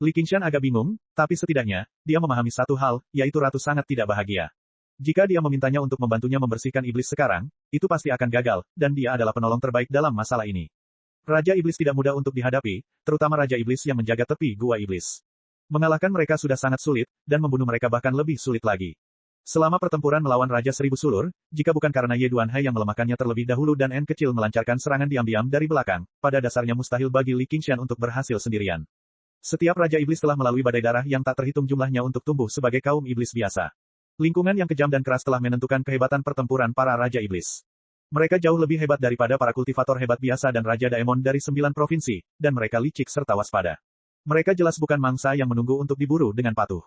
Li Qingshan agak bingung, tapi setidaknya, dia memahami satu hal, yaitu Ratu sangat tidak bahagia. Jika dia memintanya untuk membantunya membersihkan iblis sekarang, itu pasti akan gagal, dan dia adalah penolong terbaik dalam masalah ini. Raja Iblis tidak mudah untuk dihadapi, terutama Raja Iblis yang menjaga tepi gua iblis. Mengalahkan mereka sudah sangat sulit, dan membunuh mereka bahkan lebih sulit lagi. Selama pertempuran melawan Raja Seribu Sulur, jika bukan karena Ye Duanhai yang melemahkannya terlebih dahulu dan N kecil melancarkan serangan diam-diam dari belakang, pada dasarnya mustahil bagi Li Qingshan untuk berhasil sendirian. Setiap Raja Iblis telah melalui badai darah yang tak terhitung jumlahnya untuk tumbuh sebagai kaum iblis biasa. Lingkungan yang kejam dan keras telah menentukan kehebatan pertempuran para Raja Iblis. Mereka jauh lebih hebat daripada para kultivator hebat biasa dan Raja Daemon dari 9 provinsi, dan mereka licik serta waspada. Mereka jelas bukan mangsa yang menunggu untuk diburu dengan patuh.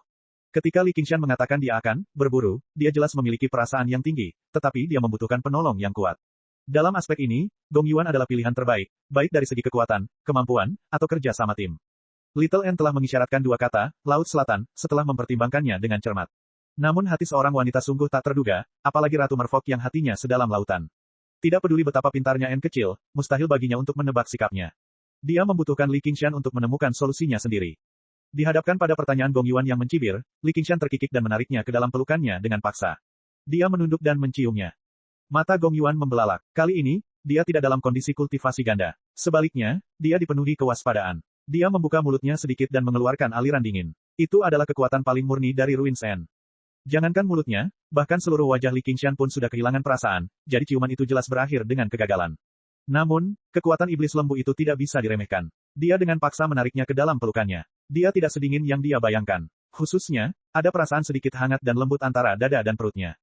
Ketika Li Qingshan mengatakan dia akan berburu, dia jelas memiliki perasaan yang tinggi, tetapi dia membutuhkan penolong yang kuat. Dalam aspek ini, Gong Yuan adalah pilihan terbaik, baik dari segi kekuatan, kemampuan, atau kerja sama tim. Little N telah mengisyaratkan dua kata, Laut Selatan, setelah mempertimbangkannya dengan cermat. Namun hati seorang wanita sungguh tak terduga, apalagi Ratu Merfolk yang hatinya sedalam lautan. Tidak peduli betapa pintarnya N kecil, mustahil baginya untuk menebak sikapnya. Dia membutuhkan Li Qingshan untuk menemukan solusinya sendiri. Dihadapkan pada pertanyaan Gong Yuan yang mencibir, Li Qingshan terkikik dan menariknya ke dalam pelukannya dengan paksa. Dia menunduk dan menciumnya. Mata Gong Yuan membelalak. Kali ini, dia tidak dalam kondisi kultivasi ganda. Sebaliknya, dia dipenuhi kewaspadaan. Dia membuka mulutnya sedikit dan mengeluarkan aliran dingin. Itu adalah kekuatan paling murni dari Ruins N. Jangankan mulutnya, bahkan seluruh wajah Li Qingshan pun sudah kehilangan perasaan, jadi ciuman itu jelas berakhir dengan kegagalan. Namun, kekuatan iblis lembu itu tidak bisa diremehkan. Dia dengan paksa menariknya ke dalam pelukannya. Dia tidak sedingin yang dia bayangkan. Khususnya, ada perasaan sedikit hangat dan lembut antara dada dan perutnya.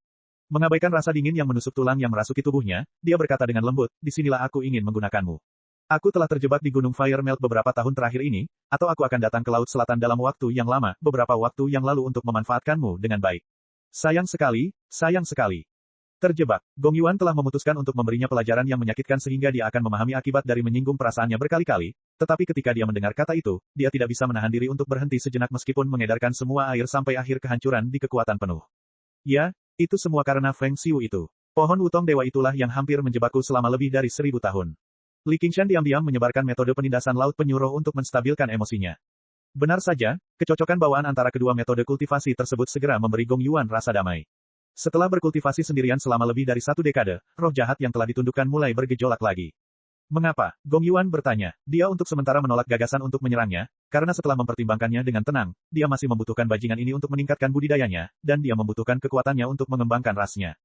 Mengabaikan rasa dingin yang menusuk tulang yang merasuki tubuhnya, dia berkata dengan lembut, disinilah aku ingin menggunakanmu. Aku telah terjebak di Gunung Firemelt beberapa tahun terakhir ini, atau aku akan datang ke Laut Selatan dalam waktu yang lama, beberapa waktu yang lalu untuk memanfaatkanmu dengan baik. Sayang sekali, sayang sekali. Terjebak. Gong Yuan telah memutuskan untuk memberinya pelajaran yang menyakitkan sehingga dia akan memahami akibat dari menyinggung perasaannya berkali-kali, tetapi ketika dia mendengar kata itu, dia tidak bisa menahan diri untuk berhenti sejenak meskipun mengedarkan semua air sampai akhir kehancuran di kekuatan penuh. Ya, itu semua karena Feng Xiu itu. Pohon wutong dewa itulah yang hampir menjebakku selama lebih dari 1000 tahun. Li Qingshan diam-diam menyebarkan metode penindasan laut penyuruh untuk menstabilkan emosinya. Benar saja, kecocokan bawaan antara kedua metode kultivasi tersebut segera memberi Gong Yuan rasa damai. Setelah berkultivasi sendirian selama lebih dari 1 dekade, roh jahat yang telah ditundukkan mulai bergejolak lagi. Mengapa? Gong Yuan bertanya. Dia untuk sementara menolak gagasan untuk menyerangnya, karena setelah mempertimbangkannya dengan tenang, dia masih membutuhkan bajingan ini untuk meningkatkan budidayanya, dan dia membutuhkan kekuatannya untuk mengembangkan rasnya.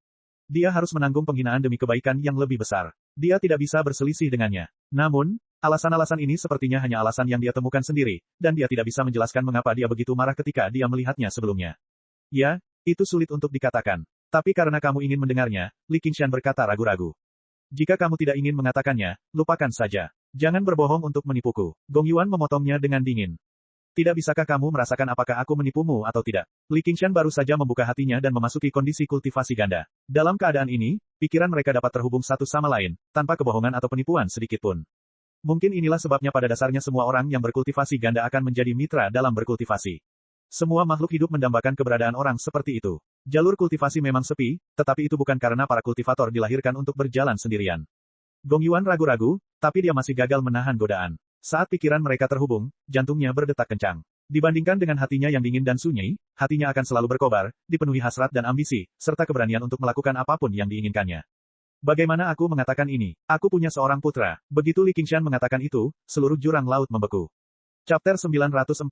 Dia harus menanggung penghinaan demi kebaikan yang lebih besar. Dia tidak bisa berselisih dengannya. Namun, alasan-alasan ini sepertinya hanya alasan yang dia temukan sendiri, dan dia tidak bisa menjelaskan mengapa dia begitu marah ketika dia melihatnya sebelumnya. Ya, itu sulit untuk dikatakan. Tapi karena kamu ingin mendengarnya, Li Qingshan berkata ragu-ragu. Jika kamu tidak ingin mengatakannya, lupakan saja. Jangan berbohong untuk menipuku. Gong Yuan memotongnya dengan dingin. Tidak bisakah kamu merasakan apakah aku menipumu atau tidak? Li Qingshan baru saja membuka hatinya dan memasuki kondisi kultivasi ganda. Dalam keadaan ini, pikiran mereka dapat terhubung satu sama lain, tanpa kebohongan atau penipuan sedikitpun. Mungkin inilah sebabnya pada dasarnya semua orang yang berkultivasi ganda akan menjadi mitra dalam berkultivasi. Semua makhluk hidup mendambakan keberadaan orang seperti itu. Jalur kultivasi memang sepi, tetapi itu bukan karena para kultivator dilahirkan untuk berjalan sendirian. Gong Yuan ragu-ragu, tapi dia masih gagal menahan godaan. Saat pikiran mereka terhubung, jantungnya berdetak kencang. Dibandingkan dengan hatinya yang dingin dan sunyi, hatinya akan selalu berkobar, dipenuhi hasrat dan ambisi, serta keberanian untuk melakukan apapun yang diinginkannya. Bagaimana aku mengatakan ini? Aku punya seorang putra. Begitu Li Qingshan mengatakan itu, seluruh jurang laut membeku. Chapter 948.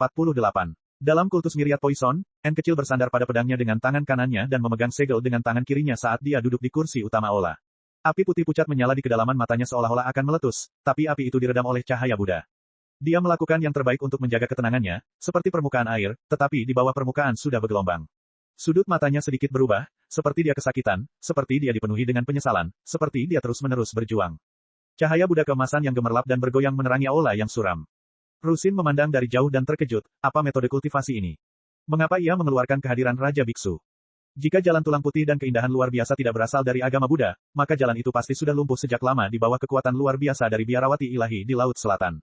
Dalam kultus Myriad Poison, N kecil bersandar pada pedangnya dengan tangan kanannya dan memegang segel dengan tangan kirinya saat dia duduk di kursi utama Ola. Api putih pucat menyala di kedalaman matanya seolah-olah akan meletus, tapi api itu diredam oleh cahaya Buddha. Dia melakukan yang terbaik untuk menjaga ketenangannya, seperti permukaan air, tetapi di bawah permukaan sudah bergelombang. Sudut matanya sedikit berubah, seperti dia kesakitan, seperti dia dipenuhi dengan penyesalan, seperti dia terus-menerus berjuang. Cahaya Buddha keemasan yang gemerlap dan bergoyang menerangi aula yang suram. Rusin memandang dari jauh dan terkejut, apa metode kultivasi ini? Mengapa ia mengeluarkan kehadiran Raja Biksu? Jika jalan tulang putih dan keindahan luar biasa tidak berasal dari agama Buddha, maka jalan itu pasti sudah lumpuh sejak lama di bawah kekuatan luar biasa dari biarawati ilahi di Laut Selatan.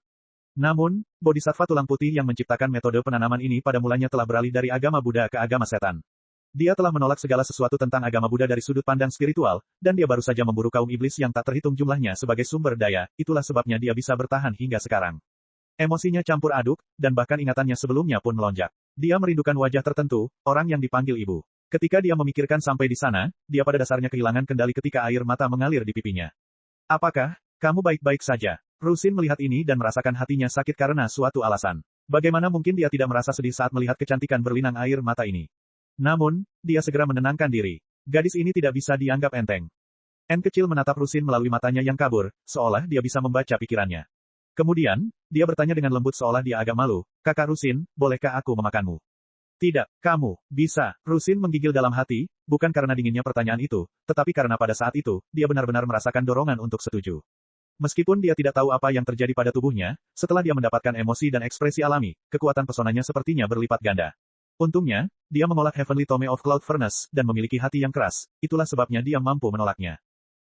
Namun, Bodhisattva tulang putih yang menciptakan metode penanaman ini pada mulanya telah beralih dari agama Buddha ke agama setan. Dia telah menolak segala sesuatu tentang agama Buddha dari sudut pandang spiritual, dan dia baru saja memburu kaum iblis yang tak terhitung jumlahnya sebagai sumber daya, itulah sebabnya dia bisa bertahan hingga sekarang. Emosinya campur aduk, dan bahkan ingatannya sebelumnya pun melonjak. Dia merindukan wajah tertentu, orang yang dipanggil ibu. Ketika dia memikirkan sampai di sana, dia pada dasarnya kehilangan kendali ketika air mata mengalir di pipinya. Apakah kamu baik-baik saja? Rusin melihat ini dan merasakan hatinya sakit karena suatu alasan. Bagaimana mungkin dia tidak merasa sedih saat melihat kecantikan berlinang air mata ini? Namun, dia segera menenangkan diri. Gadis ini tidak bisa dianggap enteng. N kecil menatap Rusin melalui matanya yang kabur, seolah dia bisa membaca pikirannya. Kemudian, dia bertanya dengan lembut seolah dia agak malu, "Kakak Rusin, bolehkah aku memakanmu?" "Tidak, kamu bisa." Rusin menggigil dalam hati, bukan karena dinginnya pertanyaan itu, tetapi karena pada saat itu, dia benar-benar merasakan dorongan untuk setuju. Meskipun dia tidak tahu apa yang terjadi pada tubuhnya, setelah dia mendapatkan emosi dan ekspresi alami, kekuatan pesonanya sepertinya berlipat ganda. Untungnya, dia mengolah Heavenly Tome of Cloud Furnace, dan memiliki hati yang keras, itulah sebabnya dia mampu menolaknya.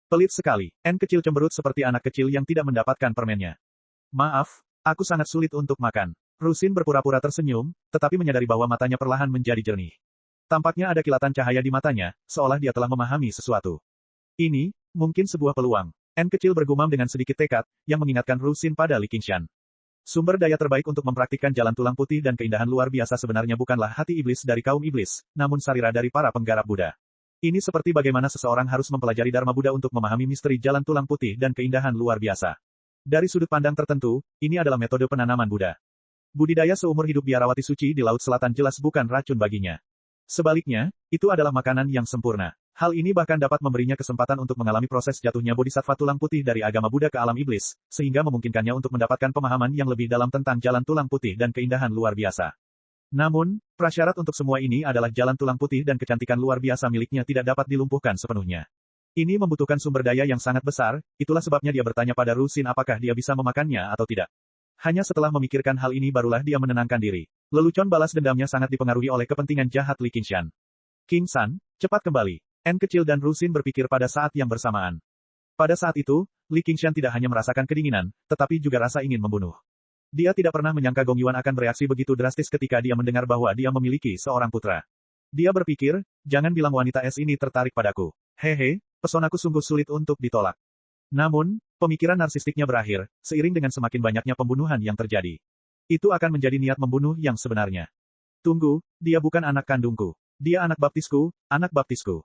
Pelit sekali, N kecil cemberut seperti anak kecil yang tidak mendapatkan permennya. "Maaf, aku sangat sulit untuk makan." Rusin berpura-pura tersenyum, tetapi menyadari bahwa matanya perlahan menjadi jernih. Tampaknya ada kilatan cahaya di matanya, seolah dia telah memahami sesuatu. Ini, mungkin sebuah peluang. N kecil bergumam dengan sedikit tekad, yang mengingatkan Rusin pada Li Qingshan. Sumber daya terbaik untuk mempraktikkan jalan tulang putih dan keindahan luar biasa sebenarnya bukanlah hati iblis dari kaum iblis, namun sarira dari para penggarap Buddha. Ini seperti bagaimana seseorang harus mempelajari Dharma Buddha untuk memahami misteri jalan tulang putih dan keindahan luar biasa. Dari sudut pandang tertentu, ini adalah metode penanaman Buddha. Budidaya seumur hidup biarawati suci di Laut Selatan jelas bukan racun baginya. Sebaliknya, itu adalah makanan yang sempurna. Hal ini bahkan dapat memberinya kesempatan untuk mengalami proses jatuhnya bodhisattva tulang putih dari agama Buddha ke alam iblis, sehingga memungkinkannya untuk mendapatkan pemahaman yang lebih dalam tentang jalan tulang putih dan keindahan luar biasa. Namun, prasyarat untuk semua ini adalah jalan tulang putih dan kecantikan luar biasa miliknya tidak dapat dilumpuhkan sepenuhnya. Ini membutuhkan sumber daya yang sangat besar, itulah sebabnya dia bertanya pada Rusin apakah dia bisa memakannya atau tidak. Hanya setelah memikirkan hal ini barulah dia menenangkan diri. Lelucon balas dendamnya sangat dipengaruhi oleh kepentingan jahat Li Qingshan. "King San, cepat kembali." N kecil dan Rusin berpikir pada saat yang bersamaan. Pada saat itu, Li Qingshan tidak hanya merasakan kedinginan, tetapi juga rasa ingin membunuh. Dia tidak pernah menyangka Gong Yuan akan bereaksi begitu drastis ketika dia mendengar bahwa dia memiliki seorang putra. Dia berpikir, jangan bilang wanita es ini tertarik padaku. Hehe, pesonaku sungguh sulit untuk ditolak. Namun, pemikiran narsistiknya berakhir, seiring dengan semakin banyaknya pembunuhan yang terjadi. Itu akan menjadi niat membunuh yang sebenarnya. Tunggu, dia bukan anak kandungku. Dia anak baptisku, anak baptisku.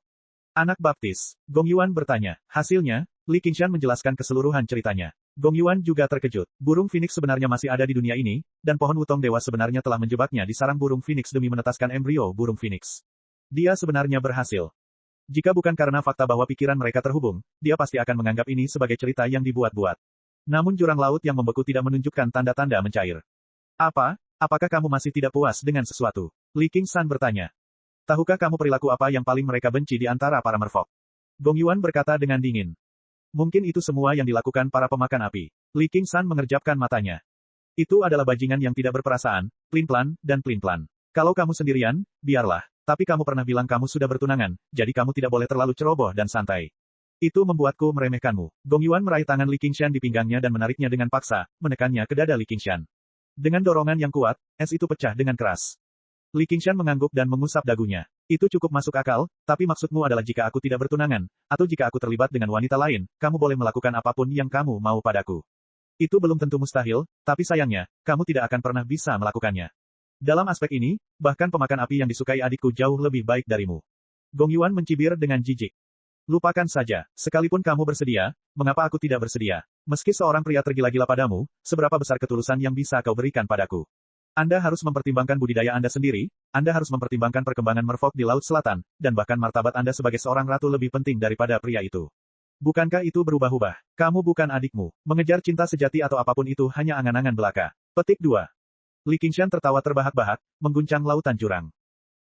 Anak baptis, Gong Yuan bertanya. Hasilnya, Li Qingshan menjelaskan keseluruhan ceritanya. Gong Yuan juga terkejut. Burung Phoenix sebenarnya masih ada di dunia ini, dan pohon wutong dewa sebenarnya telah menjebaknya di sarang burung Phoenix demi menetaskan embrio burung Phoenix. Dia sebenarnya berhasil. Jika bukan karena fakta bahwa pikiran mereka terhubung, dia pasti akan menganggap ini sebagai cerita yang dibuat-buat. Namun jurang laut yang membeku tidak menunjukkan tanda-tanda mencair. Apakah kamu masih tidak puas dengan sesuatu? Li Qingshan bertanya. Tahukah kamu perilaku apa yang paling mereka benci di antara para merfolk? Gong Yuan berkata dengan dingin. Mungkin itu semua yang dilakukan para pemakan api. Li Qingshan mengerjapkan matanya. Itu adalah bajingan yang tidak berperasaan, plin-plan, dan plin-plan. Kalau kamu sendirian, biarlah. Tapi kamu pernah bilang kamu sudah bertunangan, jadi kamu tidak boleh terlalu ceroboh dan santai. Itu membuatku meremehkanmu. Gong Yuan meraih tangan Li Qingshan di pinggangnya dan menariknya dengan paksa, menekannya ke dada Li Qingshan. Dengan dorongan yang kuat, es itu pecah dengan keras. Li Qingshan mengangguk dan mengusap dagunya. Itu cukup masuk akal, tapi maksudmu adalah jika aku tidak bertunangan, atau jika aku terlibat dengan wanita lain, kamu boleh melakukan apapun yang kamu mau padaku. Itu belum tentu mustahil, tapi sayangnya, kamu tidak akan pernah bisa melakukannya. Dalam aspek ini, bahkan pemakan api yang disukai adikku jauh lebih baik darimu. Gong Yuan mencibir dengan jijik. Lupakan saja, sekalipun kamu bersedia, mengapa aku tidak bersedia? Meski seorang pria tergila-gila padamu, seberapa besar ketulusan yang bisa kau berikan padaku? Anda harus mempertimbangkan budidaya Anda sendiri, Anda harus mempertimbangkan perkembangan merfolk di Laut Selatan, dan bahkan martabat Anda sebagai seorang ratu lebih penting daripada pria itu. Bukankah itu berubah-ubah? Kamu bukan adikmu. Mengejar cinta sejati atau apapun itu hanya angan-angan belaka. Petik 2. Li Qingshan tertawa terbahak-bahak, mengguncang lautan jurang.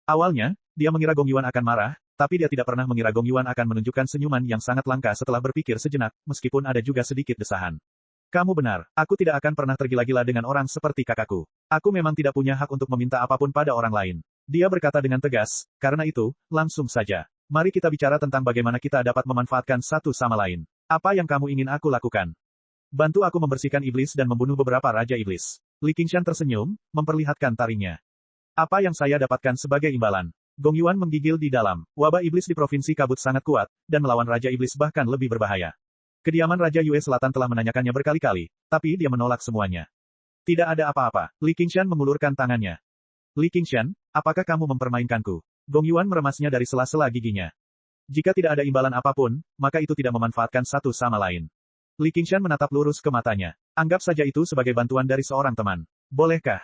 Awalnya, dia mengira Gong Yuan akan marah, tapi dia tidak pernah mengira Gong Yuan akan menunjukkan senyuman yang sangat langka setelah berpikir sejenak, meskipun ada juga sedikit desahan. Kamu benar, aku tidak akan pernah tergila-gila dengan orang seperti kakakku. Aku memang tidak punya hak untuk meminta apapun pada orang lain. Dia berkata dengan tegas, karena itu, langsung saja. Mari kita bicara tentang bagaimana kita dapat memanfaatkan satu sama lain. Apa yang kamu ingin aku lakukan? Bantu aku membersihkan iblis dan membunuh beberapa raja iblis. Li Qingshan tersenyum, memperlihatkan taringnya. Apa yang saya dapatkan sebagai imbalan? Gong Yuan menggigil di dalam. Wabah iblis di Provinsi Kabut sangat kuat, dan melawan Raja Iblis bahkan lebih berbahaya. Kediaman Raja Yue Selatan telah menanyakannya berkali-kali, tapi dia menolak semuanya. Tidak ada apa-apa. Li Qingshan mengulurkan tangannya. Li Qingshan, apakah kamu mempermainkanku? Gong Yuan meremasnya dari sela-sela giginya. Jika tidak ada imbalan apapun, maka itu tidak memanfaatkan satu sama lain. Li Qingshan menatap lurus ke matanya. Anggap saja itu sebagai bantuan dari seorang teman. Bolehkah?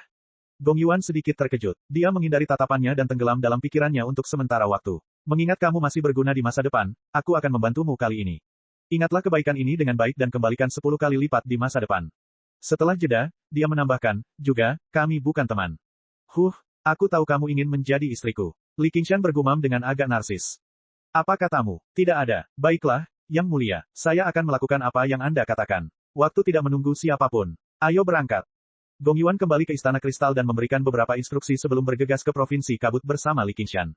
Gong Yuan sedikit terkejut. Dia menghindari tatapannya dan tenggelam dalam pikirannya untuk sementara waktu. Mengingat kamu masih berguna di masa depan, aku akan membantumu kali ini. Ingatlah kebaikan ini dengan baik dan kembalikan 10 kali lipat di masa depan. Setelah jeda, dia menambahkan, juga, kami bukan teman. Aku tahu kamu ingin menjadi istriku. Li Qingshan bergumam dengan agak narsis. Apa katamu? Tidak ada. Baiklah, Yang Mulia, saya akan melakukan apa yang Anda katakan. Waktu tidak menunggu siapapun. Ayo berangkat. Gong Yuan kembali ke Istana Kristal dan memberikan beberapa instruksi sebelum bergegas ke Provinsi Kabut bersama Li Qingshan.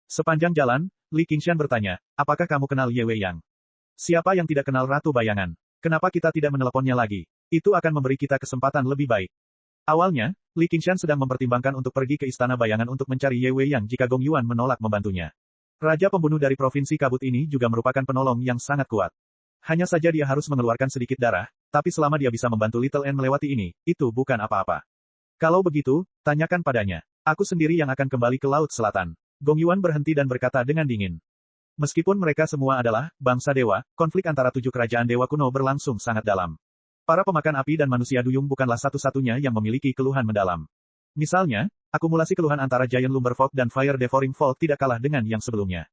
Sepanjang jalan, Li Qingshan bertanya, apakah kamu kenal Ye Wei Yang? Siapa yang tidak kenal Ratu Bayangan? Kenapa kita tidak meneleponnya lagi? Itu akan memberi kita kesempatan lebih baik. Awalnya, Li Qingshan sedang mempertimbangkan untuk pergi ke Istana Bayangan untuk mencari Ye Wei Yang jika Gong Yuan menolak membantunya. Raja pembunuh dari Provinsi Kabut ini juga merupakan penolong yang sangat kuat. Hanya saja dia harus mengeluarkan sedikit darah, tapi selama dia bisa membantu Little N melewati ini, itu bukan apa-apa. Kalau begitu, tanyakan padanya. Aku sendiri yang akan kembali ke Laut Selatan. Gong Yuan berhenti dan berkata dengan dingin. Meskipun mereka semua adalah bangsa dewa, konflik antara 7 kerajaan dewa kuno berlangsung sangat dalam. Para pemakan api dan manusia duyung bukanlah satu-satunya yang memiliki keluhan mendalam. Misalnya, akumulasi keluhan antara Giant Lumberfolk dan Fire Devouring Folk tidak kalah dengan yang sebelumnya.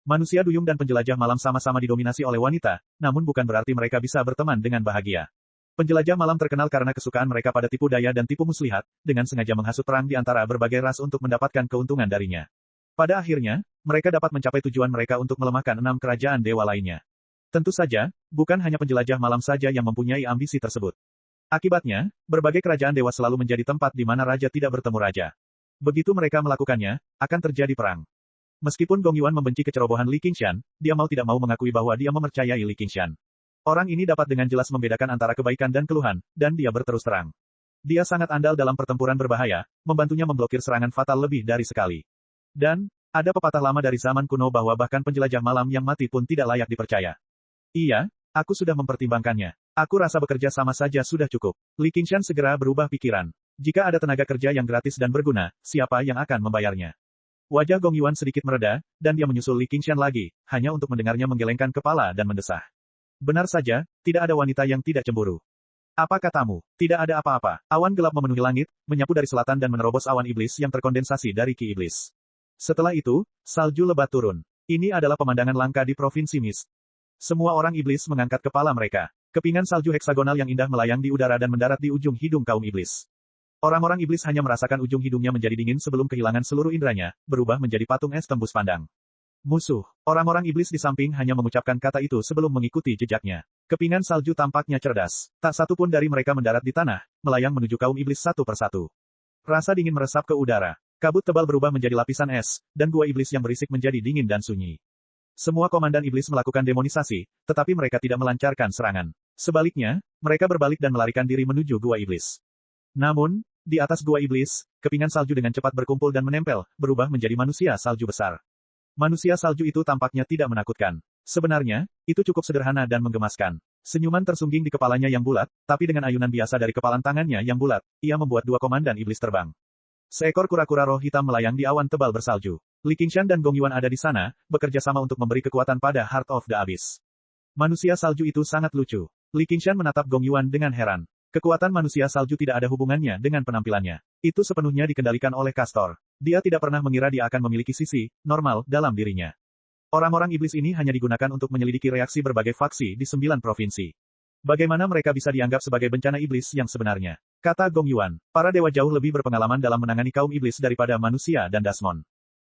Manusia duyung dan penjelajah malam sama-sama didominasi oleh wanita, namun bukan berarti mereka bisa berteman dengan bahagia. Penjelajah malam terkenal karena kesukaan mereka pada tipu daya dan tipu muslihat, dengan sengaja menghasut perang di antara berbagai ras untuk mendapatkan keuntungan darinya. Pada akhirnya, mereka dapat mencapai tujuan mereka untuk melemahkan 6 kerajaan dewa lainnya. Tentu saja, bukan hanya penjelajah malam saja yang mempunyai ambisi tersebut. Akibatnya, berbagai kerajaan dewa selalu menjadi tempat di mana raja tidak bertemu raja. Begitu mereka melakukannya, akan terjadi perang. Meskipun Gong Yuan membenci kecerobohan Li Qingshan, dia mau tidak mau mengakui bahwa dia mempercayai Li Qingshan. Orang ini dapat dengan jelas membedakan antara kebaikan dan keluhan, dan dia berterus terang. Dia sangat andal dalam pertempuran berbahaya, membantunya memblokir serangan fatal lebih dari sekali. Dan, ada pepatah lama dari zaman kuno bahwa bahkan penjelajah malam yang mati pun tidak layak dipercaya. Iya, aku sudah mempertimbangkannya. Aku rasa bekerja sama saja sudah cukup. Li Qingshan segera berubah pikiran. Jika ada tenaga kerja yang gratis dan berguna, siapa yang akan membayarnya? Wajah Gong Yuan sedikit mereda, dan dia menyusul Li Qingshan lagi, hanya untuk mendengarnya menggelengkan kepala dan mendesah. Benar saja, tidak ada wanita yang tidak cemburu. Apa katamu? Tidak ada apa-apa. Awan gelap memenuhi langit, menyapu dari selatan dan menerobos awan iblis yang terkondensasi dari ki iblis. Setelah itu, salju lebat turun. Ini adalah pemandangan langka di Provinsi Mist. Semua orang iblis mengangkat kepala mereka. Kepingan salju heksagonal yang indah melayang di udara dan mendarat di ujung hidung kaum iblis. Orang-orang iblis hanya merasakan ujung hidungnya menjadi dingin sebelum kehilangan seluruh indranya, berubah menjadi patung es tembus pandang. Musuh. Orang-orang iblis di samping hanya mengucapkan kata itu sebelum mengikuti jejaknya. Kepingan salju tampaknya cerdas. Tak satu pun dari mereka mendarat di tanah, melayang menuju kaum iblis satu persatu. Rasa dingin meresap ke udara. Kabut tebal berubah menjadi lapisan es, dan gua iblis yang berisik menjadi dingin dan sunyi. Semua komandan iblis melakukan demonisasi, tetapi mereka tidak melancarkan serangan. Sebaliknya, mereka berbalik dan melarikan diri menuju gua iblis. Namun, di atas gua iblis, kepingan salju dengan cepat berkumpul dan menempel, berubah menjadi manusia salju besar. Manusia salju itu tampaknya tidak menakutkan. Sebenarnya, itu cukup sederhana dan menggemaskan. Senyuman tersungging di kepalanya yang bulat, tapi dengan ayunan biasa dari kepalan tangannya yang bulat, ia membuat 2 komandan iblis terbang. Seekor kura-kura roh hitam melayang di awan tebal bersalju. Li Qingshan dan Gong Yuan ada di sana, bekerja sama untuk memberi kekuatan pada Heart of the Abyss. Manusia salju itu sangat lucu. Li Qingshan menatap Gong Yuan dengan heran. Kekuatan manusia salju tidak ada hubungannya dengan penampilannya. Itu sepenuhnya dikendalikan oleh Castor. Dia tidak pernah mengira dia akan memiliki sisi normal dalam dirinya. Orang-orang iblis ini hanya digunakan untuk menyelidiki reaksi berbagai faksi di 9 provinsi. Bagaimana mereka bisa dianggap sebagai bencana iblis yang sebenarnya? Kata Gong Yuan, para dewa jauh lebih berpengalaman dalam menangani kaum iblis daripada manusia dan Dasmon.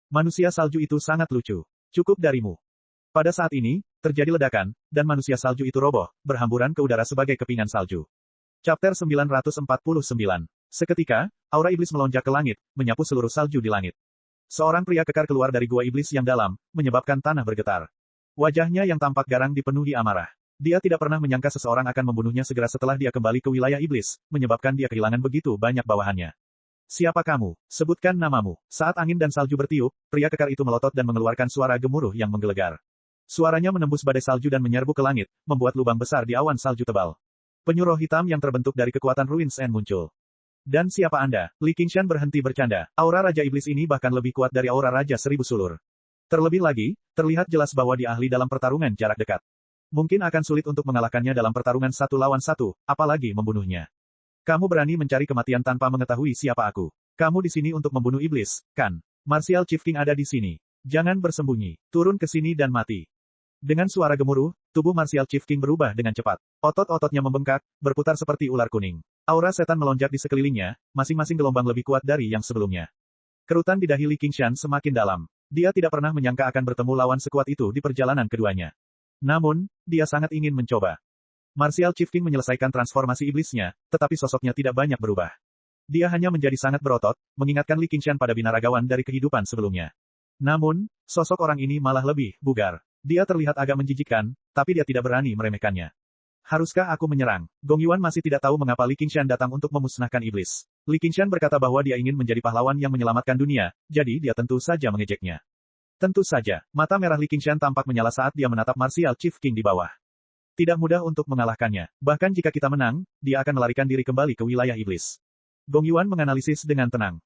Manusia salju itu sangat lucu. Cukup darimu. Pada saat ini, terjadi ledakan, dan manusia salju itu roboh, berhamburan ke udara sebagai kepingan salju. Chapter 949. Seketika, aura iblis melonjak ke langit, menyapu seluruh salju di langit. Seorang pria kekar keluar dari gua iblis yang dalam, menyebabkan tanah bergetar. Wajahnya yang tampak garang dipenuhi amarah. Dia tidak pernah menyangka seseorang akan membunuhnya segera setelah dia kembali ke wilayah iblis, menyebabkan dia kehilangan begitu banyak bawahannya. Siapa kamu? Sebutkan namamu. Saat angin dan salju bertiup, pria kekar itu melotot dan mengeluarkan suara gemuruh yang menggelegar. Suaranya menembus badai salju dan menyerbu ke langit, membuat lubang besar di awan salju tebal. Penyuruh hitam yang terbentuk dari kekuatan Ruins End muncul. Dan siapa Anda? Li Qingshan berhenti bercanda. Aura Raja Iblis ini bahkan lebih kuat dari aura Raja Seribu Sulur. Terlebih lagi, terlihat jelas bahwa dia ahli dalam pertarungan jarak dekat. Mungkin akan sulit untuk mengalahkannya dalam pertarungan 1 lawan 1, apalagi membunuhnya. Kamu berani mencari kematian tanpa mengetahui siapa aku. Kamu di sini untuk membunuh iblis, kan? Martial Chief King ada di sini. Jangan bersembunyi. Turun ke sini dan mati. Dengan suara gemuruh, tubuh Martial Chief King berubah dengan cepat. Otot-ototnya membengkak, berputar seperti ular kuning. Aura setan melonjak di sekelilingnya, masing-masing gelombang lebih kuat dari yang sebelumnya. Kerutan di dahi Li Qingshan semakin dalam. Dia tidak pernah menyangka akan bertemu lawan sekuat itu di perjalanan keduanya. Namun, dia sangat ingin mencoba. Martial Chief King menyelesaikan transformasi iblisnya, tetapi sosoknya tidak banyak berubah. Dia hanya menjadi sangat berotot, mengingatkan Li Qingshan pada binaragawan dari kehidupan sebelumnya. Namun, sosok orang ini malah lebih bugar. Dia terlihat agak menjijikkan, tapi dia tidak berani meremehkannya. Haruskah aku menyerang? Gong Yuan masih tidak tahu mengapa Li Qingshan datang untuk memusnahkan iblis. Li Qingshan berkata bahwa dia ingin menjadi pahlawan yang menyelamatkan dunia, jadi dia tentu saja mengejeknya. Tentu saja, mata merah Li Qingshan tampak menyala saat dia menatap Martial Chief King di bawah. Tidak mudah untuk mengalahkannya. Bahkan jika kita menang, dia akan melarikan diri kembali ke wilayah iblis. Gong Yuan menganalisis dengan tenang.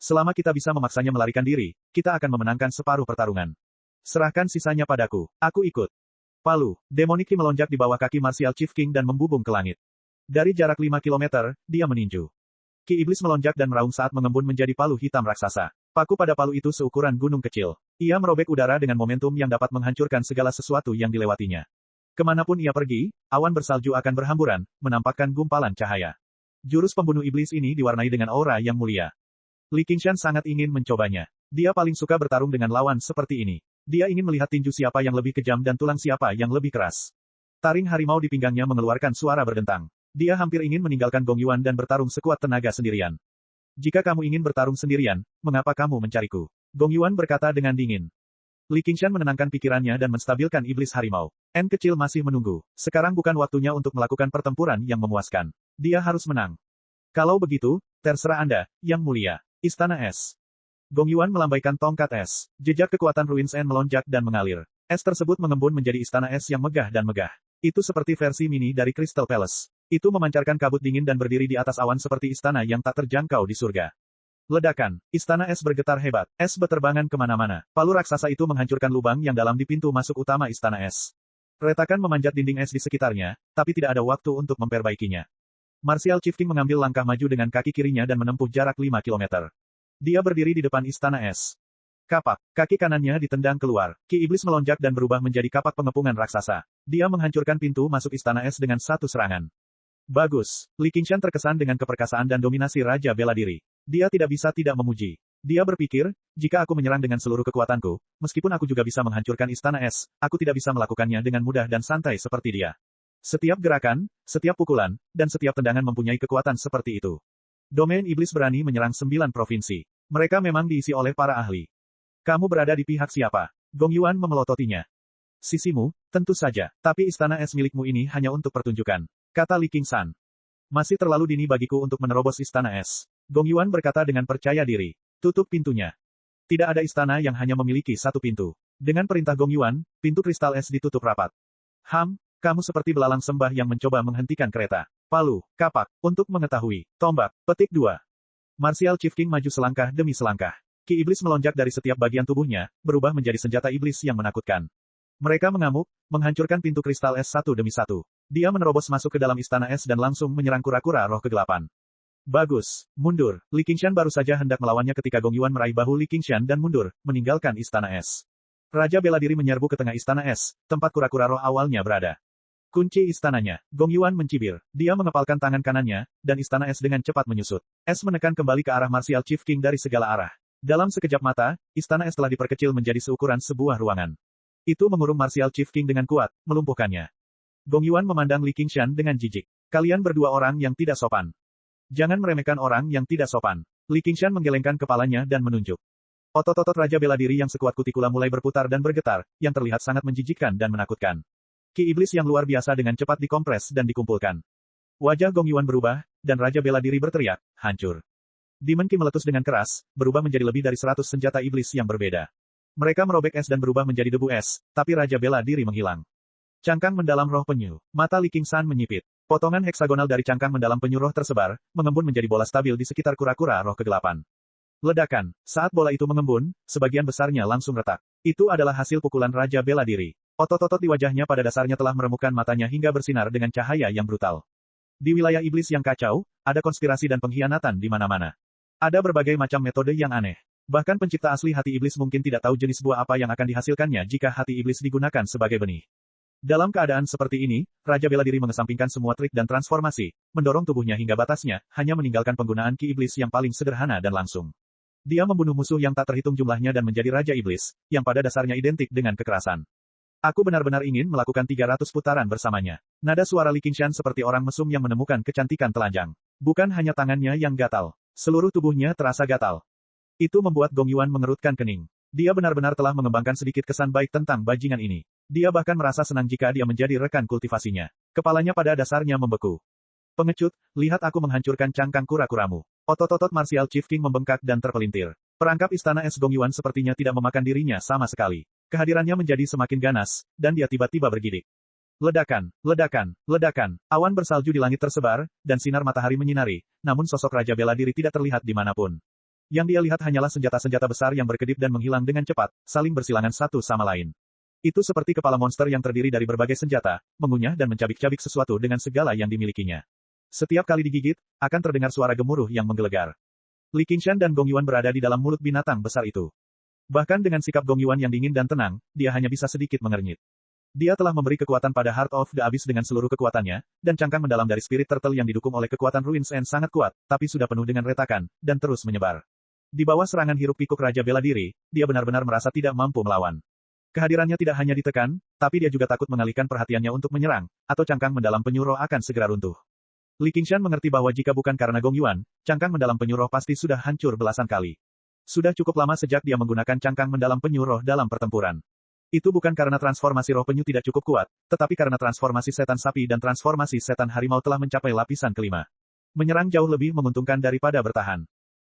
Selama kita bisa memaksanya melarikan diri, kita akan memenangkan separuh pertarungan. Serahkan sisanya padaku. Aku ikut. Palu, Demonic Ki melonjak di bawah kaki Martial Chief King dan membubung ke langit. Dari jarak 5 km, dia meninju. Ki iblis melonjak dan meraung saat mengembun menjadi palu hitam raksasa. Paku pada palu itu seukuran gunung kecil. Ia merobek udara dengan momentum yang dapat menghancurkan segala sesuatu yang dilewatinya. Kemanapun ia pergi, awan bersalju akan berhamburan, menampakkan gumpalan cahaya. Jurus pembunuh iblis ini diwarnai dengan aura yang mulia. Li Qingshan sangat ingin mencobanya. Dia paling suka bertarung dengan lawan seperti ini. Dia ingin melihat tinju siapa yang lebih kejam dan tulang siapa yang lebih keras. Taring harimau di pinggangnya mengeluarkan suara berdentang. Dia hampir ingin meninggalkan Gong Yuan dan bertarung sekuat tenaga sendirian. Jika kamu ingin bertarung sendirian, mengapa kamu mencariku? Gong Yuan berkata dengan dingin. Li Qingshan menenangkan pikirannya dan menstabilkan iblis harimau. N kecil masih menunggu. Sekarang bukan waktunya untuk melakukan pertempuran yang memuaskan. Dia harus menang. Kalau begitu, terserah Anda, Yang Mulia. Istana Es. Gong Yuan melambaikan tongkat es. Jejak kekuatan Ruins End melonjak dan mengalir. Es tersebut mengembun menjadi istana es yang megah dan megah. Itu seperti versi mini dari Crystal Palace. Itu memancarkan kabut dingin dan berdiri di atas awan seperti istana yang tak terjangkau di surga. Ledakan. Istana es bergetar hebat. Es beterbangan kemana-mana. Palu raksasa itu menghancurkan lubang yang dalam di pintu masuk utama istana es. Retakan memanjat dinding es di sekitarnya, tapi tidak ada waktu untuk memperbaikinya. Martial Chief King mengambil langkah maju dengan kaki kirinya dan menempuh jarak 5 km. Dia berdiri di depan istana es. Kapak. Kaki kanannya ditendang keluar. Ki iblis melonjak dan berubah menjadi kapak pengepungan raksasa. Dia menghancurkan pintu masuk istana es dengan satu serangan. Bagus. Li Qingshan terkesan dengan keperkasaan dan dominasi Raja Bela Diri. Dia tidak bisa tidak memuji. Dia berpikir, jika aku menyerang dengan seluruh kekuatanku, meskipun aku juga bisa menghancurkan istana es, aku tidak bisa melakukannya dengan mudah dan santai seperti dia. Setiap gerakan, setiap pukulan, dan setiap tendangan mempunyai kekuatan seperti itu. Domain iblis berani menyerang 9 provinsi. Mereka memang diisi oleh para ahli. Kamu berada di pihak siapa? Gong Yuan memelototinya. Sisimu, tentu saja, tapi istana es milikmu ini hanya untuk pertunjukan. Kata Li Qingshan. Masih terlalu dini bagiku untuk menerobos istana es. Gong Yuan berkata dengan percaya diri. Tutup pintunya. Tidak ada istana yang hanya memiliki satu pintu. Dengan perintah Gong Yuan, pintu kristal es ditutup rapat. Kamu seperti belalang sembah yang mencoba menghentikan kereta. Palu, kapak, untuk mengetahui. Tombak, petik 2. Martial Chief King maju selangkah demi selangkah. Ki iblis melonjak dari setiap bagian tubuhnya, berubah menjadi senjata iblis yang menakutkan. Mereka mengamuk, menghancurkan pintu kristal es satu demi satu. Dia menerobos masuk ke dalam istana es dan langsung menyerang kura-kura roh kegelapan. Bagus, mundur. Li Qingshan baru saja hendak melawannya ketika Gong Yuan meraih bahu Li Qingshan dan mundur, meninggalkan istana es. Raja bela diri menyerbu ke tengah istana es, tempat kura-kura roh awalnya berada. Kunci istananya. Gong Yuan mencibir. Dia mengepalkan tangan kanannya, dan istana es dengan cepat menyusut. Es menekan kembali ke arah Martial Chief King dari segala arah. Dalam sekejap mata, istana es telah diperkecil menjadi seukuran sebuah ruangan. Itu mengurung Martial Chief King dengan kuat, melumpuhkannya. Gong Yuan memandang Li Qingshan dengan jijik. Kalian berdua orang yang tidak sopan. Jangan meremehkan orang yang tidak sopan. Li Qingshan menggelengkan kepalanya dan menunjuk. Otot-otot Raja Bela Diri yang sekuat kutikula mulai berputar dan bergetar, yang terlihat sangat menjijikkan dan menakutkan. Ki iblis yang luar biasa dengan cepat dikompres dan dikumpulkan. Wajah Gong Yuan berubah, dan Raja Bela Diri berteriak, hancur. Demon Ki meletus dengan keras, berubah menjadi lebih dari 100 senjata iblis yang berbeda. Mereka merobek es dan berubah menjadi debu es, tapi Raja Bela Diri menghilang. Cangkang mendalam roh penyu. Mata Li Qingshan menyipit. Potongan heksagonal dari cangkang mendalam penyu roh tersebar, mengembun menjadi bola stabil di sekitar kura-kura roh kegelapan. Ledakan. Saat bola itu mengembun, sebagian besarnya langsung retak. Itu adalah hasil pukulan Raja Bela Diri. Otot-otot di wajahnya pada dasarnya telah meremukkan matanya hingga bersinar dengan cahaya yang brutal. Di wilayah iblis yang kacau, ada konspirasi dan pengkhianatan di mana-mana. Ada berbagai macam metode yang aneh. Bahkan pencipta asli hati iblis mungkin tidak tahu jenis buah apa yang akan dihasilkannya jika hati iblis digunakan sebagai benih. Dalam keadaan seperti ini, Raja Bela Diri mengesampingkan semua trik dan transformasi, mendorong tubuhnya hingga batasnya, hanya meninggalkan penggunaan ki iblis yang paling sederhana dan langsung. Dia membunuh musuh yang tak terhitung jumlahnya dan menjadi Raja Iblis, yang pada dasarnya identik dengan kekerasan. Aku benar-benar ingin melakukan 300 putaran bersamanya. Nada suara Li Qingshan seperti orang mesum yang menemukan kecantikan telanjang. Bukan hanya tangannya yang gatal. Seluruh tubuhnya terasa gatal. Itu membuat Gong Yuan mengerutkan kening. Dia benar-benar telah mengembangkan sedikit kesan baik tentang bajingan ini. Dia bahkan merasa senang jika dia menjadi rekan kultivasinya. Kepalanya pada dasarnya membeku. Pengecut, lihat aku menghancurkan cangkang kura-kuramu. Otot-otot Martial Chief King membengkak dan terpelintir. Perangkap istana es Gong Yuan sepertinya tidak memakan dirinya sama sekali. Kehadirannya menjadi semakin ganas, dan dia tiba-tiba bergidik. Ledakan, ledakan, ledakan, awan bersalju di langit tersebar, dan sinar matahari menyinari, namun sosok Raja Bela Diri tidak terlihat dimanapun. Yang dia lihat hanyalah senjata-senjata besar yang berkedip dan menghilang dengan cepat, saling bersilangan satu sama lain. Itu seperti kepala monster yang terdiri dari berbagai senjata, mengunyah dan mencabik-cabik sesuatu dengan segala yang dimilikinya. Setiap kali digigit, akan terdengar suara gemuruh yang menggelegar. Li Qingshan dan Gong Yuan berada di dalam mulut binatang besar itu. Bahkan dengan sikap Gong Yuan yang dingin dan tenang, dia hanya bisa sedikit mengernyit. Dia telah memberi kekuatan pada Heart of the Abyss dengan seluruh kekuatannya, dan cangkang mendalam dari Spirit Turtle yang didukung oleh kekuatan Ruins End sangat kuat, tapi sudah penuh dengan retakan, dan terus menyebar. Di bawah serangan hiruk-pikuk Raja Bela Diri, dia benar-benar merasa tidak mampu melawan. Kehadirannya tidak hanya ditekan, tapi dia juga takut mengalihkan perhatiannya untuk menyerang, atau cangkang mendalam penyuruh akan segera runtuh. Li Qingshan mengerti bahwa jika bukan karena Gong Yuan, cangkang mendalam penyuruh pasti sudah hancur belasan kali. Sudah cukup lama sejak dia menggunakan cangkang mendalam penyuruh dalam pertempuran. Itu bukan karena transformasi roh penyu tidak cukup kuat, tetapi karena transformasi setan sapi dan transformasi setan harimau telah mencapai lapisan kelima. Menyerang jauh lebih menguntungkan daripada bertahan.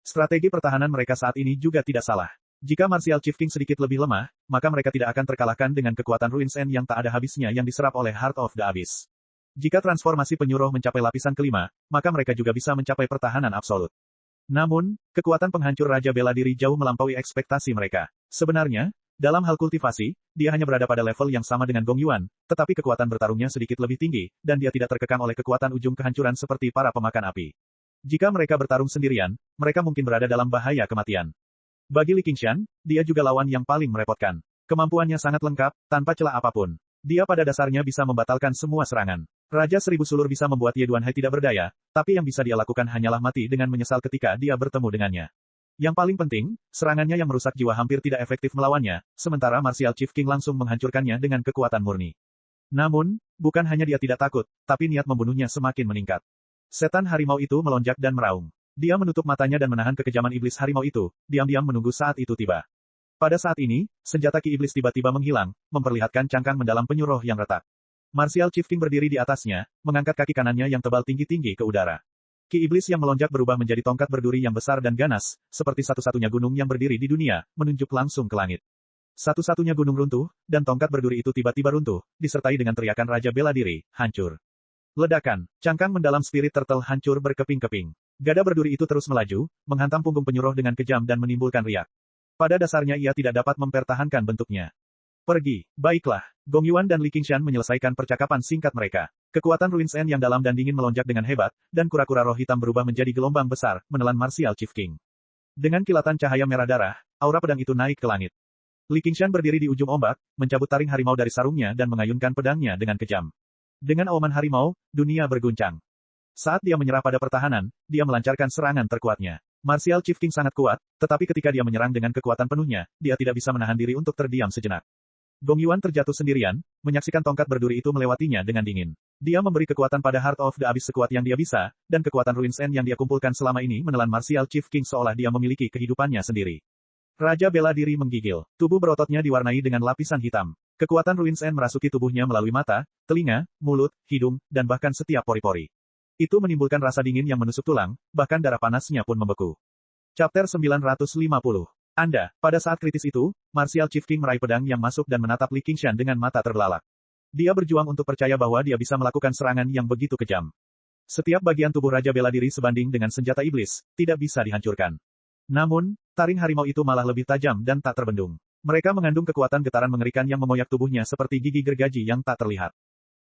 Strategi pertahanan mereka saat ini juga tidak salah. Jika Martial Chief King sedikit lebih lemah, maka mereka tidak akan terkalahkan dengan kekuatan Ruins End yang tak ada habisnya yang diserap oleh Heart of the Abyss. Jika transformasi penyuruh mencapai lapisan kelima, maka mereka juga bisa mencapai pertahanan absolut. Namun, kekuatan penghancur Raja Bela Diri jauh melampaui ekspektasi mereka. Sebenarnya, dalam hal kultivasi, dia hanya berada pada level yang sama dengan Gong Yuan, tetapi kekuatan bertarungnya sedikit lebih tinggi, dan dia tidak terkekang oleh kekuatan ujung kehancuran seperti para pemakan api. Jika mereka bertarung sendirian, mereka mungkin berada dalam bahaya kematian. Bagi Li Qingshan, dia juga lawan yang paling merepotkan. Kemampuannya sangat lengkap, tanpa celah apapun. Dia pada dasarnya bisa membatalkan semua serangan. Raja Seribu Sulur bisa membuat Ye Duanhai tidak berdaya, tapi yang bisa dia lakukan hanyalah mati dengan menyesal ketika dia bertemu dengannya. Yang paling penting, serangannya yang merusak jiwa hampir tidak efektif melawannya, sementara Martial Chief King langsung menghancurkannya dengan kekuatan murni. Namun, bukan hanya dia tidak takut, tapi niat membunuhnya semakin meningkat. Setan harimau itu melonjak dan meraung. Dia menutup matanya dan menahan kekejaman iblis harimau itu, diam-diam menunggu saat itu tiba. Pada saat ini, senjata ki iblis tiba-tiba menghilang, memperlihatkan cangkang mendalam penyuruh yang retak. Martial Chief King berdiri di atasnya, mengangkat kaki kanannya yang tebal tinggi-tinggi ke udara. Ki iblis yang melonjak berubah menjadi tongkat berduri yang besar dan ganas, seperti satu-satunya gunung yang berdiri di dunia, menunjuk langsung ke langit. Satu-satunya gunung runtuh, dan tongkat berduri itu tiba-tiba runtuh, disertai dengan teriakan Raja Bela Diri, hancur. Ledakan, cangkang mendalam Spirit Turtle hancur berkeping-keping. Gada berduri itu terus melaju, menghantam punggung penyuruh dengan kejam dan menimbulkan riak. Pada dasarnya ia tidak dapat mempertahankan bentuknya. Pergi, baiklah. Gong Yuan dan Li Qingshan menyelesaikan percakapan singkat mereka. Kekuatan Ruins End yang dalam dan dingin melonjak dengan hebat, dan kura-kura roh hitam berubah menjadi gelombang besar, menelan Martial Chief King. Dengan kilatan cahaya merah darah, aura pedang itu naik ke langit. Li Qingshan berdiri di ujung ombak, mencabut taring harimau dari sarungnya dan mengayunkan pedangnya dengan kejam. Dengan auman harimau, dunia berguncang. Saat dia menyerah pada pertahanan, dia melancarkan serangan terkuatnya. Martial Chief King sangat kuat, tetapi ketika dia menyerang dengan kekuatan penuhnya, dia tidak bisa menahan diri untuk terdiam sejenak. Gong Yuan terjatuh sendirian, menyaksikan tongkat berduri itu melewatinya dengan dingin. Dia memberi kekuatan pada Heart of the Abyss sekuat yang dia bisa, dan kekuatan Ruins End yang dia kumpulkan selama ini menelan Martial Chief King seolah dia memiliki kehidupannya sendiri. Raja bela diri menggigil. Tubuh berototnya diwarnai dengan lapisan hitam. Kekuatan Ruins End merasuki tubuhnya melalui mata, telinga, mulut, hidung, dan bahkan setiap pori-pori. Itu menimbulkan rasa dingin yang menusuk tulang, bahkan darah panasnya pun membeku. Chapter 950. Anda, pada saat kritis itu, Martial Chief King meraih pedang yang masuk dan menatap Li Qingshan dengan mata terbelalak. Dia berjuang untuk percaya bahwa dia bisa melakukan serangan yang begitu kejam. Setiap bagian tubuh Raja Bela Diri sebanding dengan senjata iblis, tidak bisa dihancurkan. Namun, taring harimau itu malah lebih tajam dan tak terbendung. Mereka mengandung kekuatan getaran mengerikan yang mengoyak tubuhnya seperti gigi gergaji yang tak terlihat.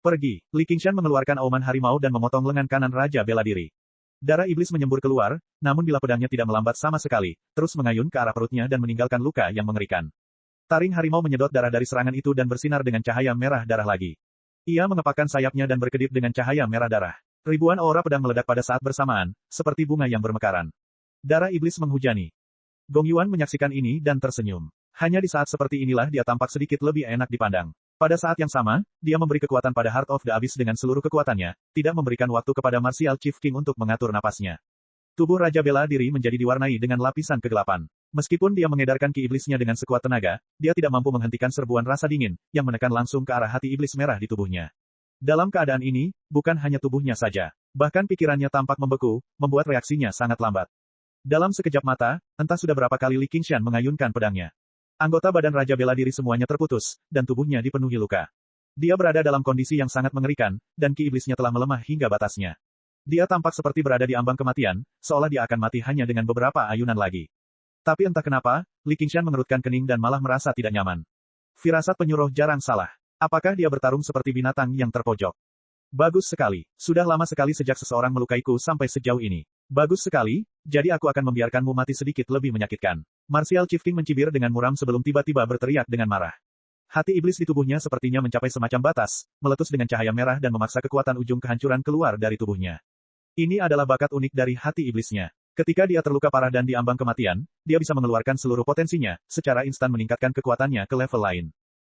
Pergi, Li Qingshan mengeluarkan auman harimau dan memotong lengan kanan Raja Bela Diri. Darah iblis menyembur keluar, namun bila pedangnya tidak melambat sama sekali, terus mengayun ke arah perutnya dan meninggalkan luka yang mengerikan. Taring harimau menyedot darah dari serangan itu dan bersinar dengan cahaya merah darah lagi. Ia mengepakkan sayapnya dan berkedip dengan cahaya merah darah. Ribuan aura pedang meledak pada saat bersamaan, seperti bunga yang bermekaran. Darah iblis menghujani. Gong Yuan menyaksikan ini dan tersenyum. Hanya di saat seperti inilah dia tampak sedikit lebih enak dipandang. Pada saat yang sama, dia memberi kekuatan pada Heart of the Abyss dengan seluruh kekuatannya, tidak memberikan waktu kepada Martial Chief King untuk mengatur napasnya. Tubuh Raja Bela Diri menjadi diwarnai dengan lapisan kegelapan. Meskipun dia mengedarkan ki iblisnya dengan sekuat tenaga, dia tidak mampu menghentikan serbuan rasa dingin, yang menekan langsung ke arah hati iblis merah di tubuhnya. Dalam keadaan ini, bukan hanya tubuhnya saja, bahkan pikirannya tampak membeku, membuat reaksinya sangat lambat. Dalam sekejap mata, entah sudah berapa kali Li Qingshan mengayunkan pedangnya. Anggota badan Raja Bela Diri semuanya terputus, dan tubuhnya dipenuhi luka. Dia berada dalam kondisi yang sangat mengerikan, dan ki iblisnya telah melemah hingga batasnya. Dia tampak seperti berada di ambang kematian, seolah dia akan mati hanya dengan beberapa ayunan lagi. Tapi entah kenapa, Li Qingshan mengerutkan kening dan malah merasa tidak nyaman. Firasat penyuruh jarang salah. Apakah dia bertarung seperti binatang yang terpojok? Bagus sekali. Sudah lama sekali sejak seseorang melukaiku sampai sejauh ini. Bagus sekali, jadi aku akan membiarkanmu mati sedikit lebih menyakitkan. Martial Chief King mencibir dengan muram sebelum tiba-tiba berteriak dengan marah. Hati iblis di tubuhnya sepertinya mencapai semacam batas, meletus dengan cahaya merah dan memaksa kekuatan ujung kehancuran keluar dari tubuhnya. Ini adalah bakat unik dari hati iblisnya. Ketika dia terluka parah dan diambang kematian, dia bisa mengeluarkan seluruh potensinya, secara instan meningkatkan kekuatannya ke level lain.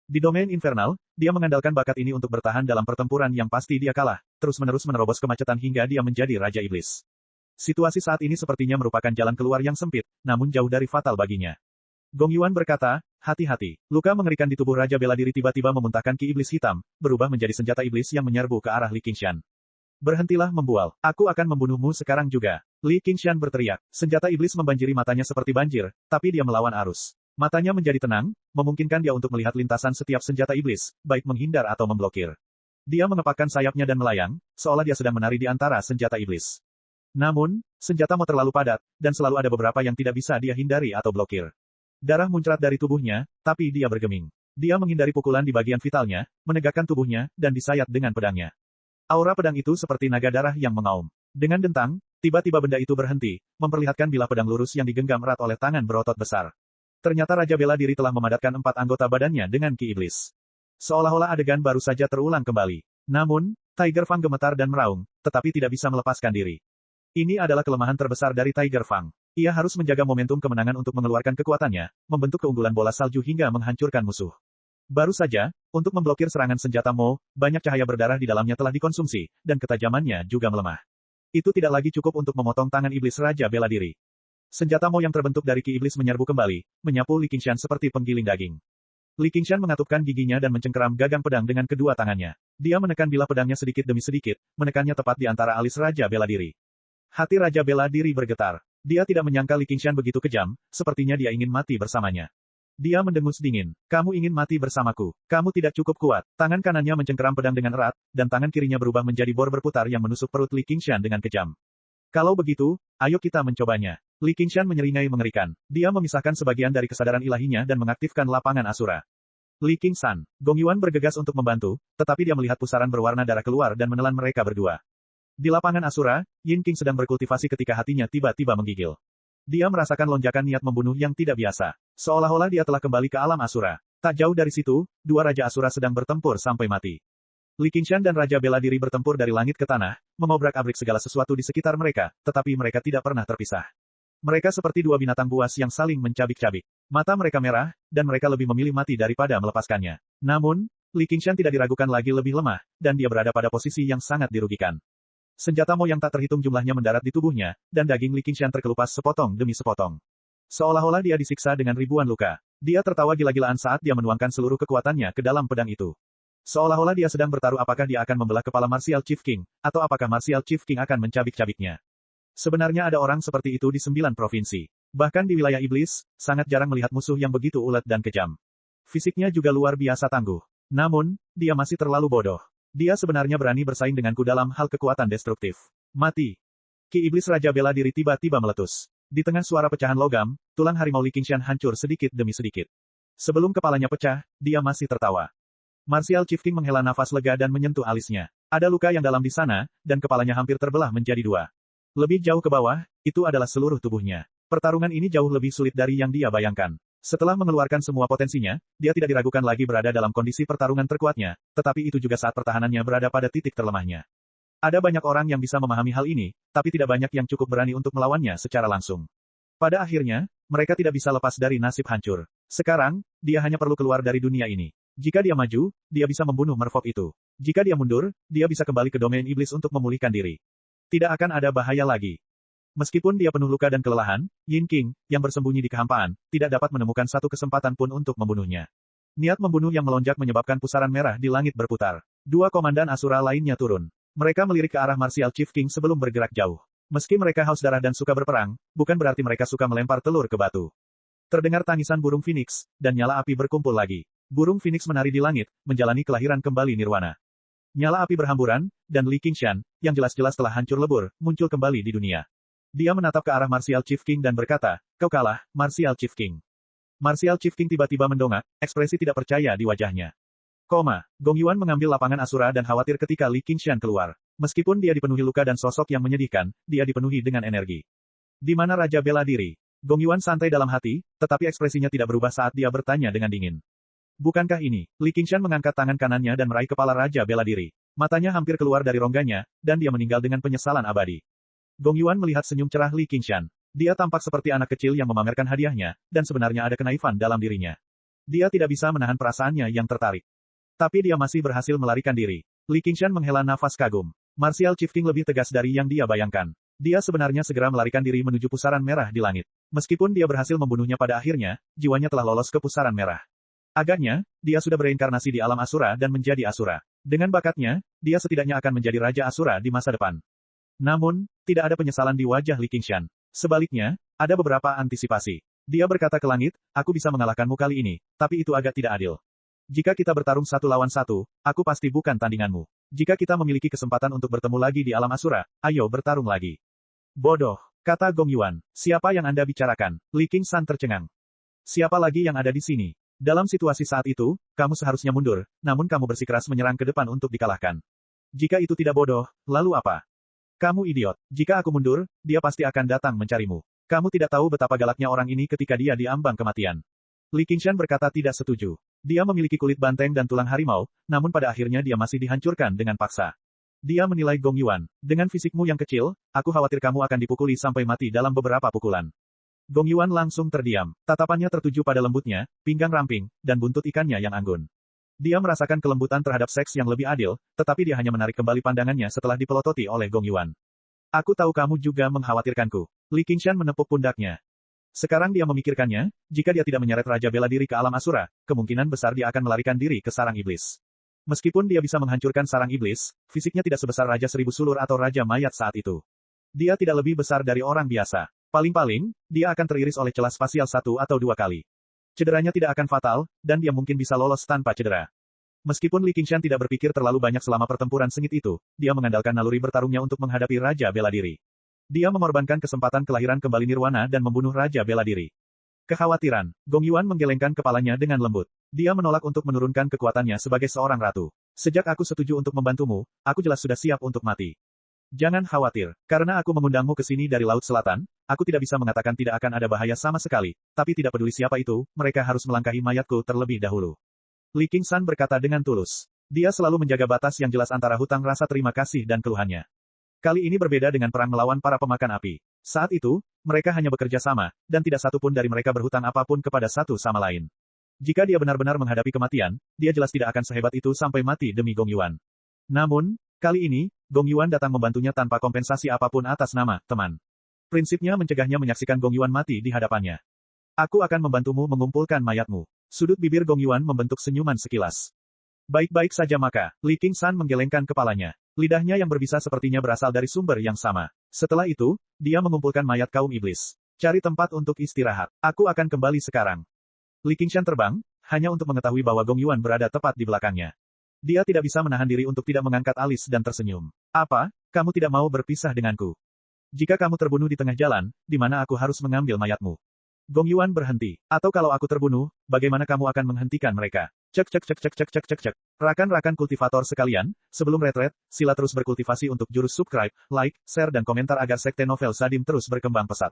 Di domain infernal, dia mengandalkan bakat ini untuk bertahan dalam pertempuran yang pasti dia kalah, terus-menerus menerobos kemacetan hingga dia menjadi Raja Iblis. Situasi saat ini sepertinya merupakan jalan keluar yang sempit, namun jauh dari fatal baginya. Gong Yuan berkata, hati-hati. Luka mengerikan di tubuh Raja Bela Diri tiba-tiba memuntahkan ki iblis hitam, berubah menjadi senjata iblis yang menyerbu ke arah Li Qingshan. Berhentilah membual. Aku akan membunuhmu sekarang juga. Li Qingshan berteriak. Senjata iblis membanjiri matanya seperti banjir, tapi dia melawan arus. Matanya menjadi tenang, memungkinkan dia untuk melihat lintasan setiap senjata iblis, baik menghindar atau memblokir. Dia mengepakkan sayapnya dan melayang, seolah dia sedang menari di antara senjata iblis. Namun, senjata Mo terlalu padat, dan selalu ada beberapa yang tidak bisa dia hindari atau blokir. Darah muncrat dari tubuhnya, tapi dia bergeming. Dia menghindari pukulan di bagian vitalnya, menegakkan tubuhnya, dan disayat dengan pedangnya. Aura pedang itu seperti naga darah yang mengaum. Dengan dentang, tiba-tiba benda itu berhenti, memperlihatkan bilah pedang lurus yang digenggam erat oleh tangan berotot besar. Ternyata Raja Bela Diri telah memadamkan 4 anggota badannya dengan ki iblis. Seolah-olah adegan baru saja terulang kembali. Namun, Tiger Fang gemetar dan meraung, tetapi tidak bisa melepaskan diri. Ini adalah kelemahan terbesar dari Tiger Fang. Ia harus menjaga momentum kemenangan untuk mengeluarkan kekuatannya, membentuk keunggulan bola salju hingga menghancurkan musuh. Baru saja, untuk memblokir serangan senjata Mo, banyak cahaya berdarah di dalamnya telah dikonsumsi, dan ketajamannya juga melemah. Itu tidak lagi cukup untuk memotong tangan iblis Raja Bela Diri. Senjata Mo yang terbentuk dari ki iblis menyerbu kembali, menyapu Li Qingshan seperti penggiling daging. Li Qingshan mengatupkan giginya dan mencengkeram gagang pedang dengan kedua tangannya. Dia menekan bilah pedangnya sedikit demi sedikit, menekannya tepat di antara alis Raja Bela Diri. Hati Raja Bela Diri bergetar. Dia tidak menyangka Li Qingshan begitu kejam, sepertinya dia ingin mati bersamanya. Dia mendengus dingin. Kamu ingin mati bersamaku. Kamu tidak cukup kuat. Tangan kanannya mencengkeram pedang dengan erat, dan tangan kirinya berubah menjadi bor berputar yang menusuk perut Li Qingshan dengan kejam. Kalau begitu, ayo kita mencobanya. Li Qingshan menyeringai mengerikan. Dia memisahkan sebagian dari kesadaran ilahinya dan mengaktifkan lapangan Asura. Li Qingshan. Gong Yuan bergegas untuk membantu, tetapi dia melihat pusaran berwarna darah keluar dan menelan mereka berdua. Di lapangan Asura, Yin King sedang berkultivasi ketika hatinya tiba-tiba menggigil. Dia merasakan lonjakan niat membunuh yang tidak biasa. Seolah-olah dia telah kembali ke alam Asura. Tak jauh dari situ, dua Raja Asura sedang bertempur sampai mati. Li Qingshan dan Raja Bela Diri bertempur dari langit ke tanah, mengobrak-abrik segala sesuatu di sekitar mereka, tetapi mereka tidak pernah terpisah. Mereka seperti dua binatang buas yang saling mencabik-cabik. Mata mereka merah, dan mereka lebih memilih mati daripada melepaskannya. Namun, Li Qingshan tidak diragukan lagi lebih lemah, dan dia berada pada posisi yang sangat dirugikan. Senjata Mo yang tak terhitung jumlahnya mendarat di tubuhnya, dan daging Li Qingshan terkelupas sepotong demi sepotong. Seolah-olah dia disiksa dengan ribuan luka. Dia tertawa gila-gilaan saat dia menuangkan seluruh kekuatannya ke dalam pedang itu. Seolah-olah dia sedang bertaruh apakah dia akan membelah kepala Martial Chief King, atau apakah Martial Chief King akan mencabik-cabiknya. Sebenarnya ada orang seperti itu di 9 provinsi. Bahkan di wilayah iblis, sangat jarang melihat musuh yang begitu ulet dan kejam. Fisiknya juga luar biasa tangguh. Namun, dia masih terlalu bodoh. Dia sebenarnya berani bersaing denganku dalam hal kekuatan destruktif. Mati. Ki iblis Raja Bela Diri tiba-tiba meletus. Di tengah suara pecahan logam, tulang harimau Li Qingshan hancur sedikit demi sedikit. Sebelum kepalanya pecah, dia masih tertawa. Martial Chief King menghela nafas lega dan menyentuh alisnya. Ada luka yang dalam di sana, dan kepalanya hampir terbelah menjadi dua. Lebih jauh ke bawah, itu adalah seluruh tubuhnya. Pertarungan ini jauh lebih sulit dari yang dia bayangkan. Setelah mengeluarkan semua potensinya, dia tidak diragukan lagi berada dalam kondisi pertarungan terkuatnya, tetapi itu juga saat pertahanannya berada pada titik terlemahnya. Ada banyak orang yang bisa memahami hal ini, tapi tidak banyak yang cukup berani untuk melawannya secara langsung. Pada akhirnya, mereka tidak bisa lepas dari nasib hancur. Sekarang, dia hanya perlu keluar dari dunia ini. Jika dia maju, dia bisa membunuh merfolk itu. Jika dia mundur, dia bisa kembali ke domain iblis untuk memulihkan diri. Tidak akan ada bahaya lagi. Meskipun dia penuh luka dan kelelahan, Yin King, yang bersembunyi di kehampaan, tidak dapat menemukan satu kesempatan pun untuk membunuhnya. Niat membunuh yang melonjak menyebabkan pusaran merah di langit berputar. Dua komandan Asura lainnya turun. Mereka melirik ke arah Martial Chief King sebelum bergerak jauh. Meski mereka haus darah dan suka berperang, bukan berarti mereka suka melempar telur ke batu. Terdengar tangisan burung Phoenix, dan nyala api berkumpul lagi. Burung Phoenix menari di langit, menjalani kelahiran kembali nirwana. Nyala api berhamburan, dan Li Qingshan, yang jelas-jelas telah hancur lebur, muncul kembali di dunia. Dia menatap ke arah Martial Chief King dan berkata, "Kau kalah, Martial Chief King." Martial Chief King tiba-tiba mendongak, ekspresi tidak percaya di wajahnya. Gong Yuan mengambil lapangan Asura dan khawatir ketika Li Qingshan keluar. Meskipun dia dipenuhi luka dan sosok yang menyedihkan, dia dipenuhi dengan energi. Di mana Raja Bela Diri? Gong Yuan santai dalam hati, tetapi ekspresinya tidak berubah saat dia bertanya dengan dingin. Bukankah ini? Li Qingshan mengangkat tangan kanannya dan meraih kepala Raja Bela Diri. Matanya hampir keluar dari rongganya, dan dia meninggal dengan penyesalan abadi. Gong Yuan melihat senyum cerah Li Qingshan. Dia tampak seperti anak kecil yang memamerkan hadiahnya, dan sebenarnya ada kenaifan dalam dirinya. Dia tidak bisa menahan perasaannya yang tertarik. Tapi dia masih berhasil melarikan diri. Li Qingshan menghela nafas kagum. Martial Chief King lebih tegas dari yang dia bayangkan. Dia sebenarnya segera melarikan diri menuju pusaran merah di langit. Meskipun dia berhasil membunuhnya pada akhirnya, jiwanya telah lolos ke pusaran merah. Agaknya, dia sudah bereinkarnasi di alam Asura dan menjadi Asura. Dengan bakatnya, dia setidaknya akan menjadi Raja Asura di masa depan. Namun, tidak ada penyesalan di wajah Li Qingshan. Sebaliknya, ada beberapa antisipasi. Dia berkata ke langit, "Aku bisa mengalahkanmu kali ini, tapi itu agak tidak adil. Jika kita bertarung 1 lawan 1, aku pasti bukan tandinganmu. Jika kita memiliki kesempatan untuk bertemu lagi di alam Asura, ayo bertarung lagi." "Bodoh," kata Gong Yuan. "Siapa yang Anda bicarakan?" Li Qingshan tercengang. "Siapa lagi yang ada di sini? Dalam situasi saat itu, kamu seharusnya mundur, namun kamu bersikeras menyerang ke depan untuk dikalahkan. Jika itu tidak bodoh, lalu apa? Kamu idiot. Jika aku mundur, dia pasti akan datang mencarimu. Kamu tidak tahu betapa galaknya orang ini ketika dia diambang kematian." Li Qingshan berkata tidak setuju. Dia memiliki kulit banteng dan tulang harimau, namun pada akhirnya dia masih dihancurkan dengan paksa. Dia menilai Gong Yuan. "Dengan fisikmu yang kecil, aku khawatir kamu akan dipukuli sampai mati dalam beberapa pukulan." Gong Yuan langsung terdiam. Tatapannya tertuju pada lembutnya, pinggang ramping, dan buntut ikannya yang anggun. Dia merasakan kelembutan terhadap seks yang lebih adil, tetapi dia hanya menarik kembali pandangannya setelah dipelototi oleh Gong Yuan. "Aku tahu kamu juga mengkhawatirkanku." Li Qingshan menepuk pundaknya. Sekarang dia memikirkannya, jika dia tidak menyeret Raja Bela Diri ke alam Asura, kemungkinan besar dia akan melarikan diri ke sarang iblis. Meskipun dia bisa menghancurkan sarang iblis, fisiknya tidak sebesar Raja Seribu Sulur atau Raja Mayat saat itu. Dia tidak lebih besar dari orang biasa. Paling-paling, dia akan teriris oleh celah spasial 1 atau 2 kali. Cederanya tidak akan fatal, dan dia mungkin bisa lolos tanpa cedera. Meskipun Li Qingshan tidak berpikir terlalu banyak selama pertempuran sengit itu, dia mengandalkan naluri bertarungnya untuk menghadapi Raja Bela Diri. Dia mengorbankan kesempatan kelahiran kembali nirwana dan membunuh Raja Bela Diri. Kekhawatiran. Gong Yuan menggelengkan kepalanya dengan lembut. Dia menolak untuk menurunkan kekuatannya sebagai seorang ratu. "Sejak aku setuju untuk membantumu, aku jelas sudah siap untuk mati. Jangan khawatir, karena aku mengundangmu ke sini dari Laut Selatan, aku tidak bisa mengatakan tidak akan ada bahaya sama sekali, tapi tidak peduli siapa itu, mereka harus melangkahi mayatku terlebih dahulu." Li Qingshan berkata dengan tulus. Dia selalu menjaga batas yang jelas antara hutang rasa terima kasih dan keluhannya. Kali ini berbeda dengan perang melawan para pemakan api. Saat itu, mereka hanya bekerja sama, dan tidak satu pun dari mereka berhutang apapun kepada satu sama lain. Jika dia benar-benar menghadapi kematian, dia jelas tidak akan sehebat itu sampai mati demi Gong Yuan. Namun, kali ini, Gong Yuan datang membantunya tanpa kompensasi apapun atas nama teman. Prinsipnya mencegahnya menyaksikan Gong Yuan mati di hadapannya. Aku akan membantumu mengumpulkan mayatmu. Sudut bibir Gong Yuan membentuk senyuman sekilas. Baik-baik saja maka, Li Qingshan menggelengkan kepalanya. Lidahnya yang berbisa sepertinya berasal dari sumber yang sama. Setelah itu, dia mengumpulkan mayat kaum iblis. Cari tempat untuk istirahat. Aku akan kembali sekarang. Li Qingshan terbang, hanya untuk mengetahui bahwa Gong Yuan berada tepat di belakangnya. Dia tidak bisa menahan diri untuk tidak mengangkat alis dan tersenyum. Apa, kamu tidak mau berpisah denganku? Jika kamu terbunuh di tengah jalan, di mana aku harus mengambil mayatmu? Gong Yuan berhenti. Atau kalau aku terbunuh, bagaimana kamu akan menghentikan mereka? Cek cek cek cek cek cek cek cek. Rakan-rakan kultivator sekalian, sebelum retret, sila terus berkultivasi untuk jurus subscribe, like, share dan komentar agar sekte novel Sadim terus berkembang pesat.